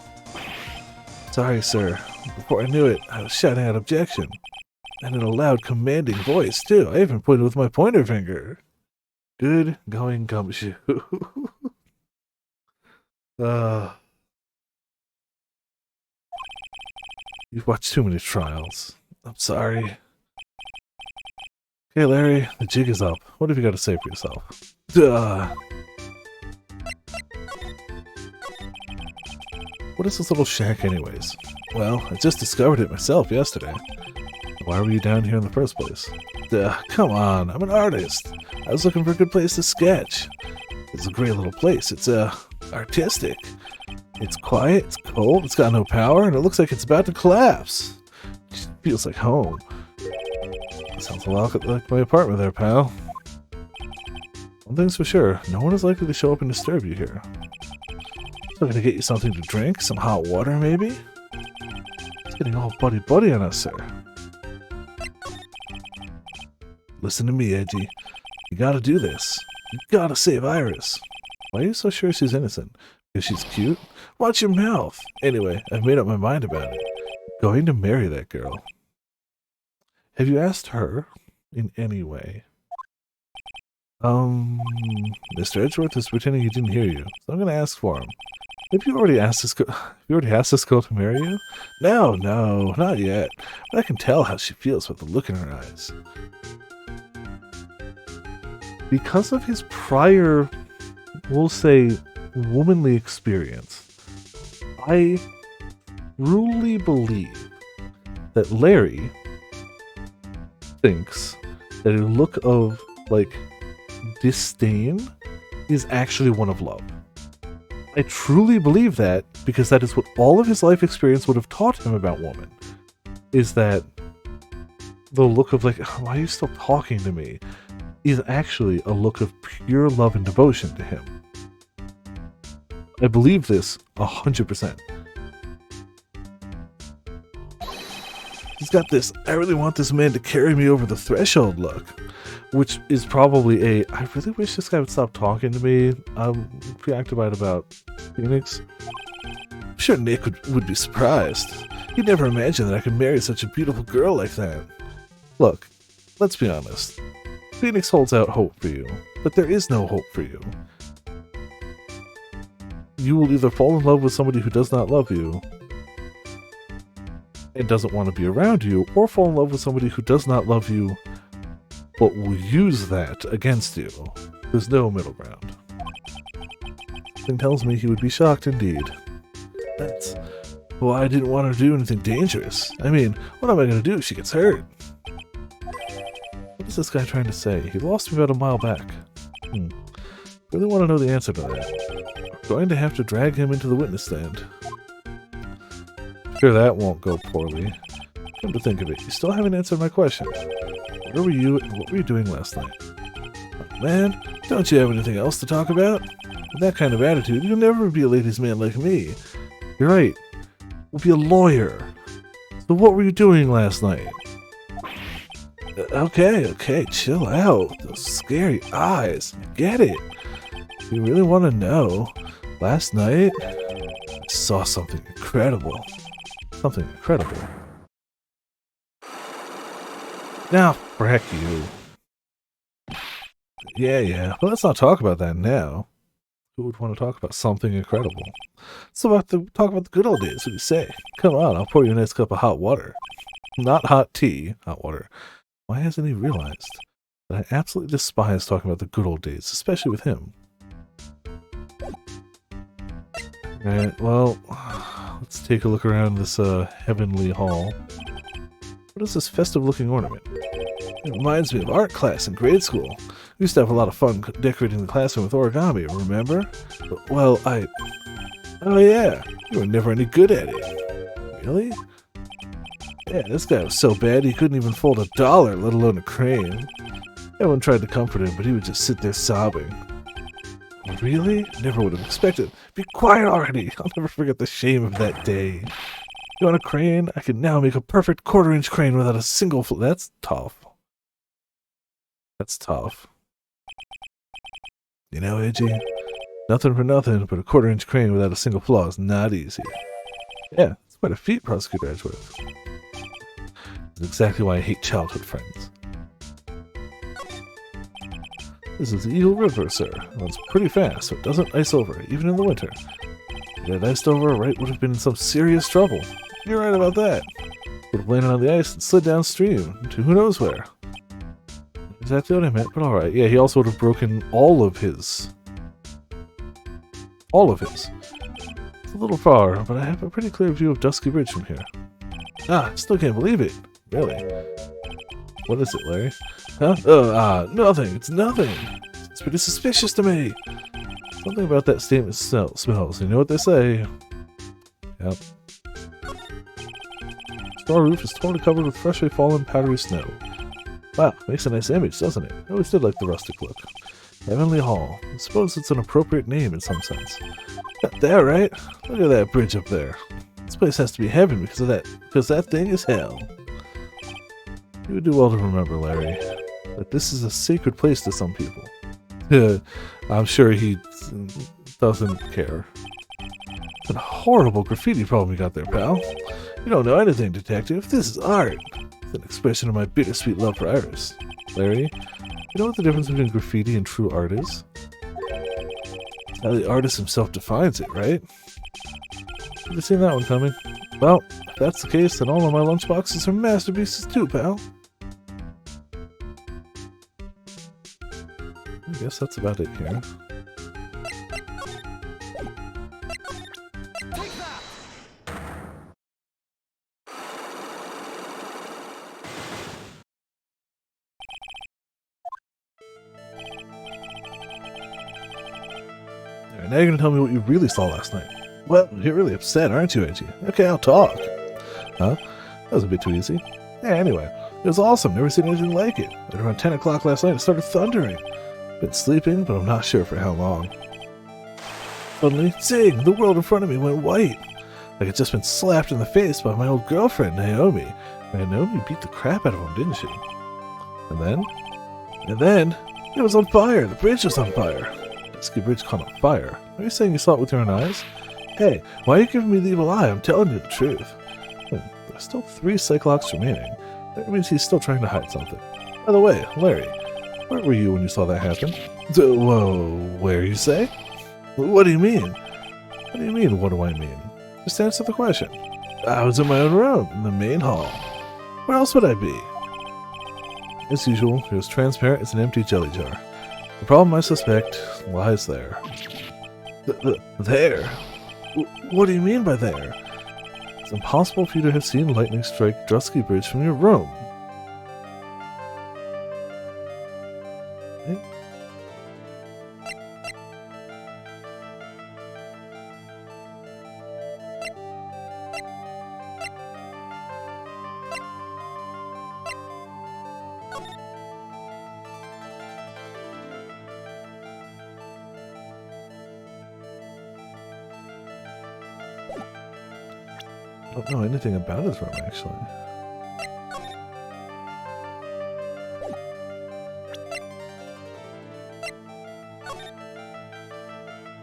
Sorry, sir. Before I knew it, I was shouting out objection. And in a loud, commanding voice, too. I even pointed with my pointer finger. Good going, Gumshoe. You've watched too many trials. I'm sorry. Okay, Larry, the jig is up. What have you got to say for yourself? Duh. What is this little shack anyways? Well, I just discovered it myself yesterday. Why were you down here in the first place? Duh, come on, I'm an artist. I was looking for a good place to sketch. It's a great little place. It's, artistic. It's quiet, it's cold, it's got no power, and it looks like it's about to collapse. It feels like home. The Sounds a lot like my apartment there, pal. One thing's for sure, no one is likely to show up and disturb you here. So I'm gonna get you something to drink? Some hot water, maybe? It's getting all buddy-buddy on us, sir. Listen to me, Edgy. You gotta do this. You gotta save Iris. Why are you so sure she's innocent? Because she's cute? Watch your mouth! Anyway, I've made up my mind about it. Going to marry that girl. Have you asked her in any way? Mr. Edgeworth is pretending he didn't hear you, so I'm gonna ask for him. Have you already asked this girl to marry you? No, not yet. But I can tell how she feels with the look in her eyes. Because of his prior, we'll say, womanly experience, I truly believe that Larry thinks that a look of, like, disdain is actually one of love. I truly believe that because that is what all of his life experience would have taught him about women. Is that the look of like, why are you still talking to me? Is actually a look of pure love and devotion to him. I believe this 100%. He's got this, I really want this man to carry me over the threshold look. Which is probably I really wish this guy would stop talking to me. I'm preoccupied about Phoenix. I'm sure Nick would be surprised. He'd never imagine that I could marry such a beautiful girl like that. Look, let's be honest. Phoenix holds out hope for you, but there is no hope for you. You will either fall in love with somebody who does not love you and doesn't want to be around you, or fall in love with somebody who does not love you but will use that against you. There's no middle ground. Something tells me he would be shocked indeed. That's why I didn't want her to do anything dangerous. I mean, what am I going to do if she gets hurt? What is this guy trying to say? He lost me about a mile back. Really want to know the answer to that. I'm going to have to drag him into the witness stand. Sure, that won't go poorly. Come to think of it, you still haven't answered my question. Where were you and what were you doing last night? Oh, man, don't you have anything else to talk about? With that kind of attitude, you'll never be a ladies' man like me. You're right. We'll be a lawyer. So what were you doing last night? Okay, chill out. Those scary eyes. I get it. You really want to know? Last night, I saw something incredible. Something incredible. Now, frick you. Yeah. Well, let's not talk about that now. Who would want to talk about something incredible? Talk about the good old days, what do you say? Come on, I'll pour you a nice cup of hot water. Not hot tea, hot water. Why hasn't he realized that I absolutely despise talking about the good old days, especially with him? Alright, well, let's take a look around this heavenly hall. What is this festive-looking ornament? It reminds me of art class in grade school. We used to have a lot of fun decorating the classroom with origami, remember? Well, Oh yeah, you were never any good at it. Really? Yeah, this guy was so bad he couldn't even fold $1, let alone a crane. Everyone tried to comfort him, but he would just sit there sobbing. Really? Never would have expected. Be quiet already! I'll never forget the shame of that day. You want a crane? I can now make a perfect 1/4-inch crane without a single That's tough. That's tough. You know, Edgy, nothing for nothing, but a 1/4-inch crane without a single flaw is not easy. Yeah, it's quite a feat, Prosecutor Edgeworth. That's exactly why I hate childhood friends. This is the Eagle River, sir. It runs pretty fast, so it doesn't ice over, even in the winter. If it had iced over, Wright would have been in some serious trouble. You're right about that. Would have landed on the ice and slid downstream to who knows where. Exactly what I meant, but alright. Yeah, he also would have broken all of his. It's a little far, but I have a pretty clear view of Dusky Bridge from here. I still can't believe it. Really? What is it, Larry? Huh? Nothing. It's nothing. It's pretty suspicious to me. Something about that statement smells. You know what they say. Yep. Star roof is totally covered with freshly fallen powdery snow. Wow, makes a nice image, doesn't it? I always did like the rustic look. Heavenly Hall. I suppose it's an appropriate name in some sense. Got there, right? Look at that bridge up there. This place has to be heaven because that thing is hell. You would do well to remember, Larry, that this is a sacred place to some people. I'm sure he doesn't care. What a horrible graffiti problem you got there, pal. You don't know anything, detective. This is art. It's an expression of my bittersweet love for Iris. Larry, you know what the difference between graffiti and true art is? How the artist himself defines it, right? Have you seen that one coming? Well, if that's the case, then all of my lunchboxes are masterpieces too, pal. I guess that's about it here. There, now you're gonna tell me what you really saw last night. Well, you're really upset, aren't you, Edgy? Okay, I'll talk. Huh? That was a bit too easy. Yeah, anyway, it was awesome. Never seen anything like it. At around 10 o'clock last night, it started thundering. Been sleeping, but I'm not sure for how long. Suddenly, zing! The world in front of me went white. Like I'd just been slapped in the face by my old girlfriend, Naomi. And Naomi beat the crap out of him, didn't she? And then, it was on fire. The bridge was on fire. Dusky Bridge caught on fire. Are you saying you saw it with your own eyes? Hey, why are you giving me the evil eye? I'm telling you the truth. There's still 3 Cyclops remaining. That means he's still trying to hide something. By the way, Larry, where were you when you saw that happen? Whoa, where you say? What do you mean? What do you mean, what do I mean? Just answer the question. I was in my own room, in the main hall. Where else would I be? As usual, it was transparent as an empty jelly jar. The problem, I suspect, lies there. There? What do you mean by there? It's impossible for you to have seen lightning strike Dusky Bridge from your room. Eh? I don't know anything about his room, actually.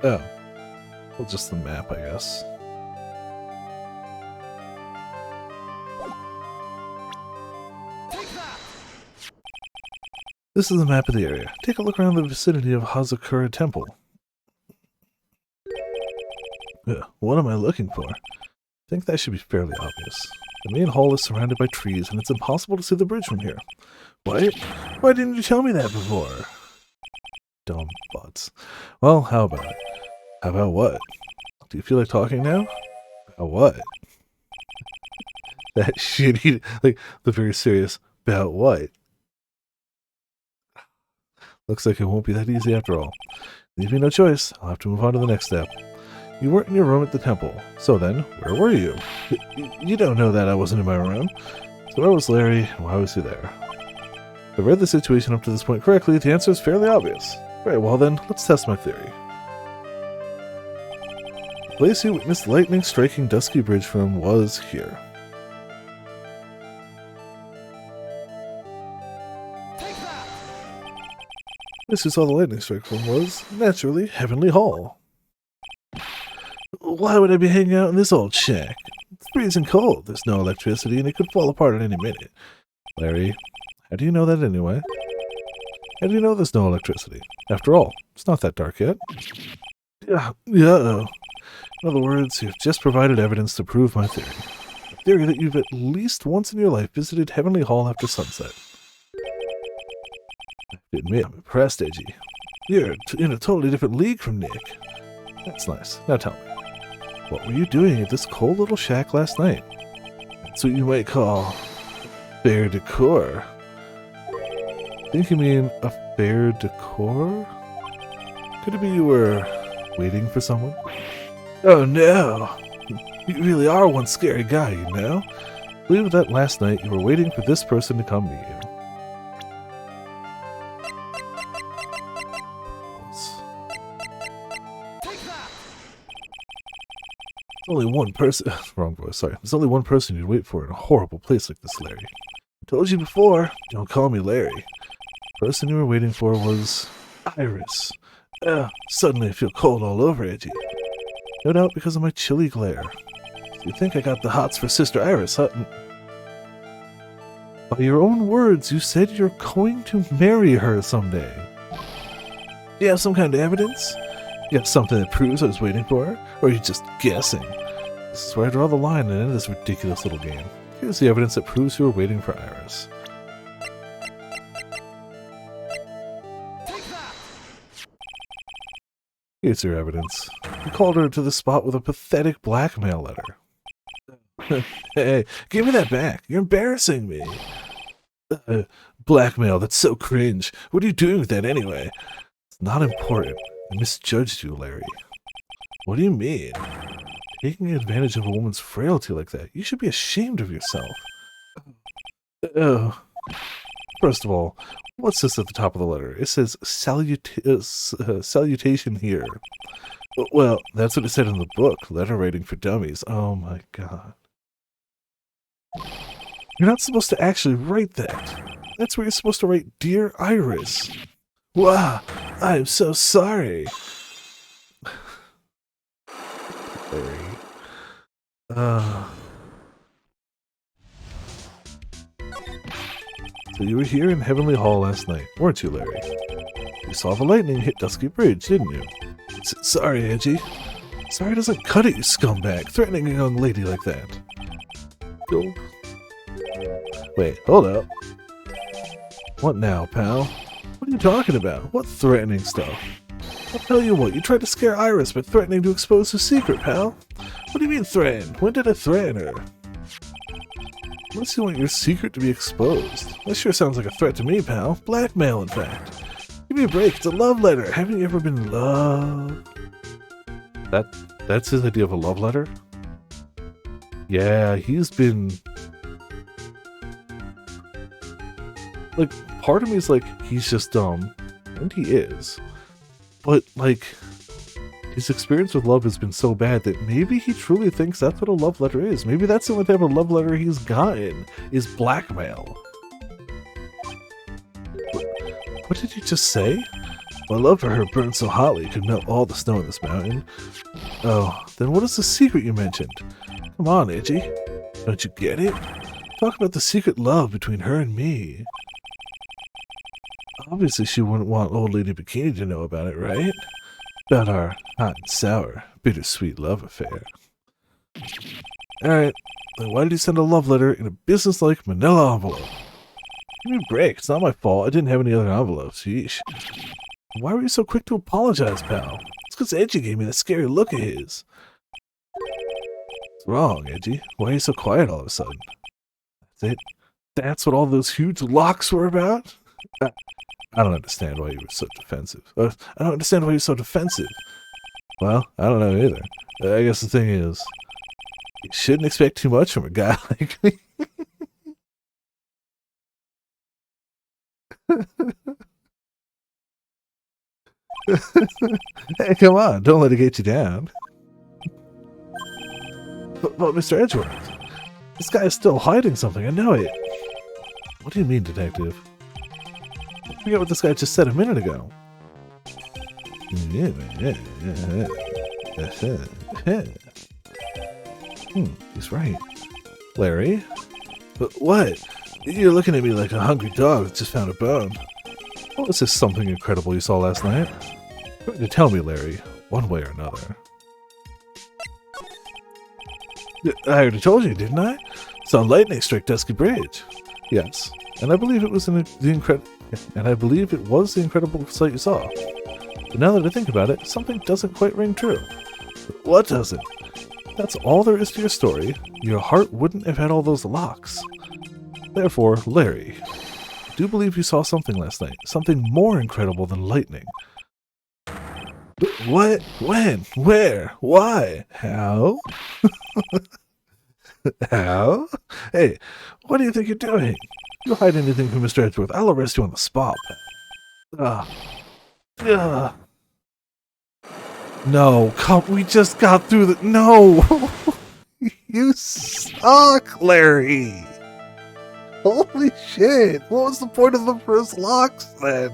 Oh. Well, just the map, I guess. This is the map of the area. Take a look around the vicinity of Hazakura Temple. What am I looking for? I think that should be fairly obvious. The main hall is surrounded by trees, and it's impossible to see the bridge from here. What? Why didn't you tell me that before? Dumb butts. Well, how about it? How about what? Do you feel like talking now? About what? That shitty, like, the very serious, about what? Looks like it won't be that easy after all. Leave me no choice. I'll have to move on to the next step. You weren't in your room at the temple. So then, where were you? You don't know that I wasn't in my room. So where was Larry, and why was he there? If I read the situation up to this point correctly, the answer is fairly obvious. Very well then, let's test my theory. The place you witnessed lightning striking Dusky Bridge from was here. The place you saw the lightning strike from was, naturally, Heavenly Hall. Why would I be hanging out in this old shack? It's freezing cold, there's no electricity, and it could fall apart at any minute. Larry, how do you know that anyway? How do you know there's no electricity? After all, it's not that dark yet. Yeah. In other words, you've just provided evidence to prove my theory. A theory that you've at least once in your life visited Heavenly Hall after sunset. I have to admit, I'm impressed, Edgy. You're in a totally different league from Nick. That's nice. Now tell me. What were you doing at this cold little shack last night? That's what you might call fair decor. Think you mean a fair decor? Could it be you were waiting for someone? Oh no! You really are one scary guy, you know? I believe that last night you were waiting for this person to come meet you. Only one person. Wrong voice, sorry. There's only one person you'd wait for in a horrible place like this, Larry. I told you before, don't call me Larry. The person you were waiting for was Iris. Suddenly I feel cold all over, Edgy. No doubt because of my chilly glare. So you think I got the hots for Sister Iris, huh? By your own words, you said you're going to marry her someday. Do you have some kind of evidence? You have something that proves I was waiting for her? Or are you just guessing? This is where I draw the line and end this ridiculous little game. Here's the evidence that proves you were waiting for Iris. Here's your evidence. You called her to the spot with a pathetic blackmail letter. Hey, give me that back. You're embarrassing me. Blackmail, that's so cringe. What are you doing with that anyway? It's not important. I misjudged you, Larry. What do you mean? Taking advantage of a woman's frailty like that? You should be ashamed of yourself. Oh. First of all, what's this at the top of the letter? It says salutation here. Well, that's what it said in the book, Letter Writing for Dummies. Oh my god. You're not supposed to actually write that. That's where you're supposed to write, Dear Iris. Wow, I'm so sorry. Larry. So you were here in Heavenly Hall last night, weren't you, Larry? You saw the lightning hit Dusky Bridge, didn't you? Sorry, Edgy. Sorry doesn't cut it, you scumbag, threatening a young lady like that. Go. Wait, hold up. What now, pal? What are you talking about? What threatening stuff? I'll tell you what, you tried to scare Iris by threatening to expose her secret, pal. What do you mean threatened? When did I threaten her? Unless you want your secret to be exposed. That sure sounds like a threat to me, pal. Blackmail, in fact. Give me a break, it's a love letter. Haven't you ever been in love? That's his idea of a love letter? Yeah, he's been... Like, part of me is like, he's just dumb. And he is. But, like, his experience with love has been so bad that maybe he truly thinks that's what a love letter is. Maybe that's the only type of love letter he's gotten, is blackmail. What did you just say? My love for her burned so hotly it could melt all the snow in this mountain. Oh, then what is the secret you mentioned? Come on, Edgy. Don't you get it? Talk about the secret love between her and me. Obviously she wouldn't want Old Lady Bikini to know about it, right? About our hot and sour, bittersweet love affair. Alright, then why did you send a love letter in a business-like manila envelope? Give me a break, it's not my fault, I didn't have any other envelopes, yeesh. Why were you so quick to apologize, pal? It's because Edgy gave me that scary look of his. What's wrong, Edgy? Why are you so quiet all of a sudden? That's it? That's what all those huge locks were about? I don't understand why you were so defensive. I don't understand why you're so defensive. Well, I don't know either. I guess the thing is, you shouldn't expect too much from a guy like me. Hey, come on, don't let it get you down. But Mr. Edgeworth, this guy is still hiding something, I know it. What do you mean, detective? I forget what this guy just said a minute ago. He's right. Larry? But what? You're looking at me like a hungry dog that just found a bone. What was this something incredible you saw last night? You're going to tell me, Larry, one way or another. I already told you, didn't I? Saw lightning strike Dusky Bridge. Yes, and I believe it was the incredible sight you saw. But now that I think about it, something doesn't quite ring true. What doesn't? That's all there is to your story. Your heart wouldn't have had all those locks. Therefore, Larry, I do believe you saw something last night. Something more incredible than lightning. What? When? Where? Why? How? How? Hey, what do you think you're doing? You hide anything from Mr. Edgeworth, I'll arrest you on the spot. No, come, we just got through the. No! You suck, Larry! Holy shit! What was the point of the first locks then?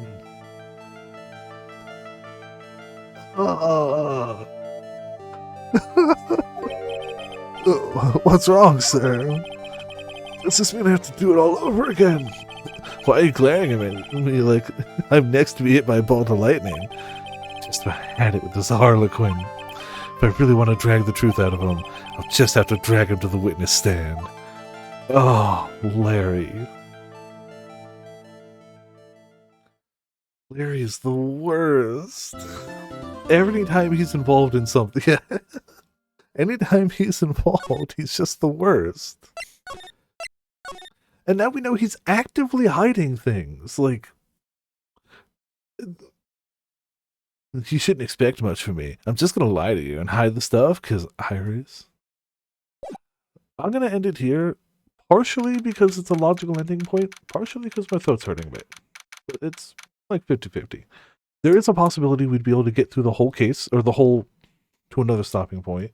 What's wrong, sir? Does this mean I have to do it all over again? Why are you glaring at me like I'm next to be hit by a bolt of lightning? Just about had it with this Harlequin. If I really want to drag the truth out of him, I'll just have to drag him to the witness stand. Oh, Larry. Larry is the worst. Every time he's involved in something, anytime he's involved, he's just the worst. And now we know he's actively hiding things. Like, you shouldn't expect much from me. I'm just gonna lie to you and hide the stuff, because Iris. I'm gonna end it here, partially because it's a logical ending point, partially because my throat's hurting a bit. But it's like 50-50. There is a possibility we'd be able to get through the whole case, or the whole, to another stopping point,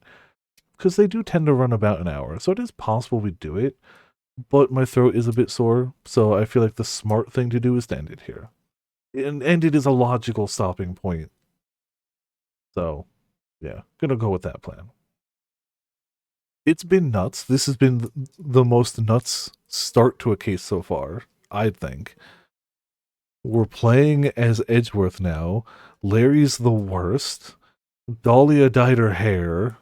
because they do tend to run about an hour, so it is possible we'd do it, but my throat is a bit sore, so I feel like the smart thing to do is to end it here. And it is a logical stopping point. So, yeah, gonna go with that plan. It's been nuts. This has been the most nuts start to a case so far, I think. We're playing as Edgeworth now. Larry's the worst. Dahlia dyed her hair.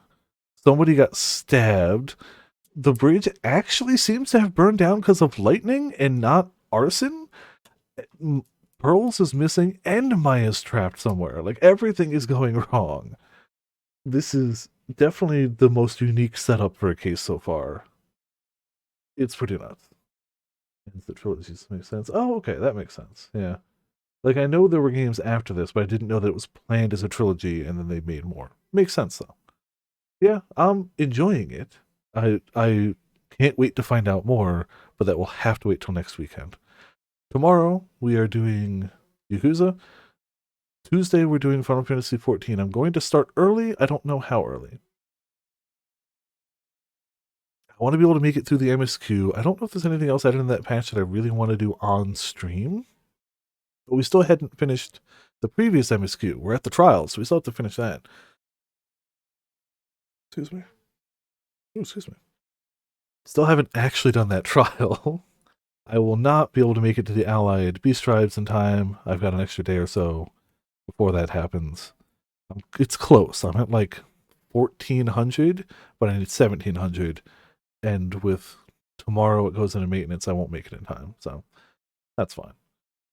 Somebody got stabbed. The bridge actually seems to have burned down because of lightning and not arson. Pearls is missing and Maya's trapped somewhere. Like, everything is going wrong. This is definitely the most unique setup for a case so far. It's pretty nuts. And the trilogies make sense. Oh, okay, that makes sense. Yeah. Like, I know there were games after this, but I didn't know that it was planned as a trilogy and then they made more. Makes sense, though. Yeah, I'm enjoying it. I can't wait to find out more, but that will have to wait till next weekend. Tomorrow, we are doing Yakuza. Tuesday, we're doing Final Fantasy XIV. I'm going to start early. I don't know how early. I want to be able to make it through the MSQ. I don't know if there's anything else added in that patch that I really want to do on stream. But we still hadn't finished the previous MSQ. We're at the trials, so we still have to finish that. Excuse me. Oh, excuse me. Still haven't actually done that trial. I will not be able to make it to the Allied Beast Tribes in time. I've got an extra day or so before that happens. It's close. I'm at like 1,400, but I need 1,700. And with tomorrow it goes into maintenance, I won't make it in time. So that's fine.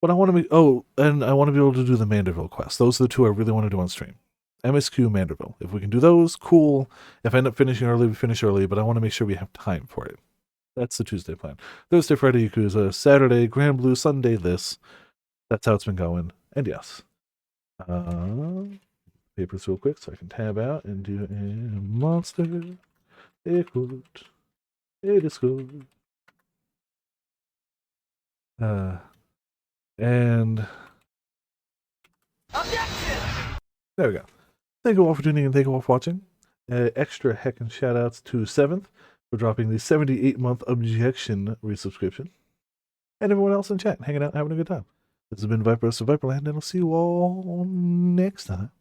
But I want to make, and I want to be able to do the Manderville quest. Those are the two I really want to do on stream. MSQ, Manderville. If we can do those, cool. If I end up finishing early, we finish early, but I want to make sure we have time for it. That's the Tuesday plan. Thursday, Friday, Yakuza. Saturday, Grand Blue. Sunday, this. That's how it's been going. And yes. Papers real quick so I can tab out and do a monster. A quote. A discord. And there we go. Thank you all for tuning in. Thank you all for watching. Extra heckin' shout outs to 7th for dropping the 78-month objection resubscription. And everyone else in chat hanging out, having a good time. This has been Viper of Viperland, and I'll see you all next time.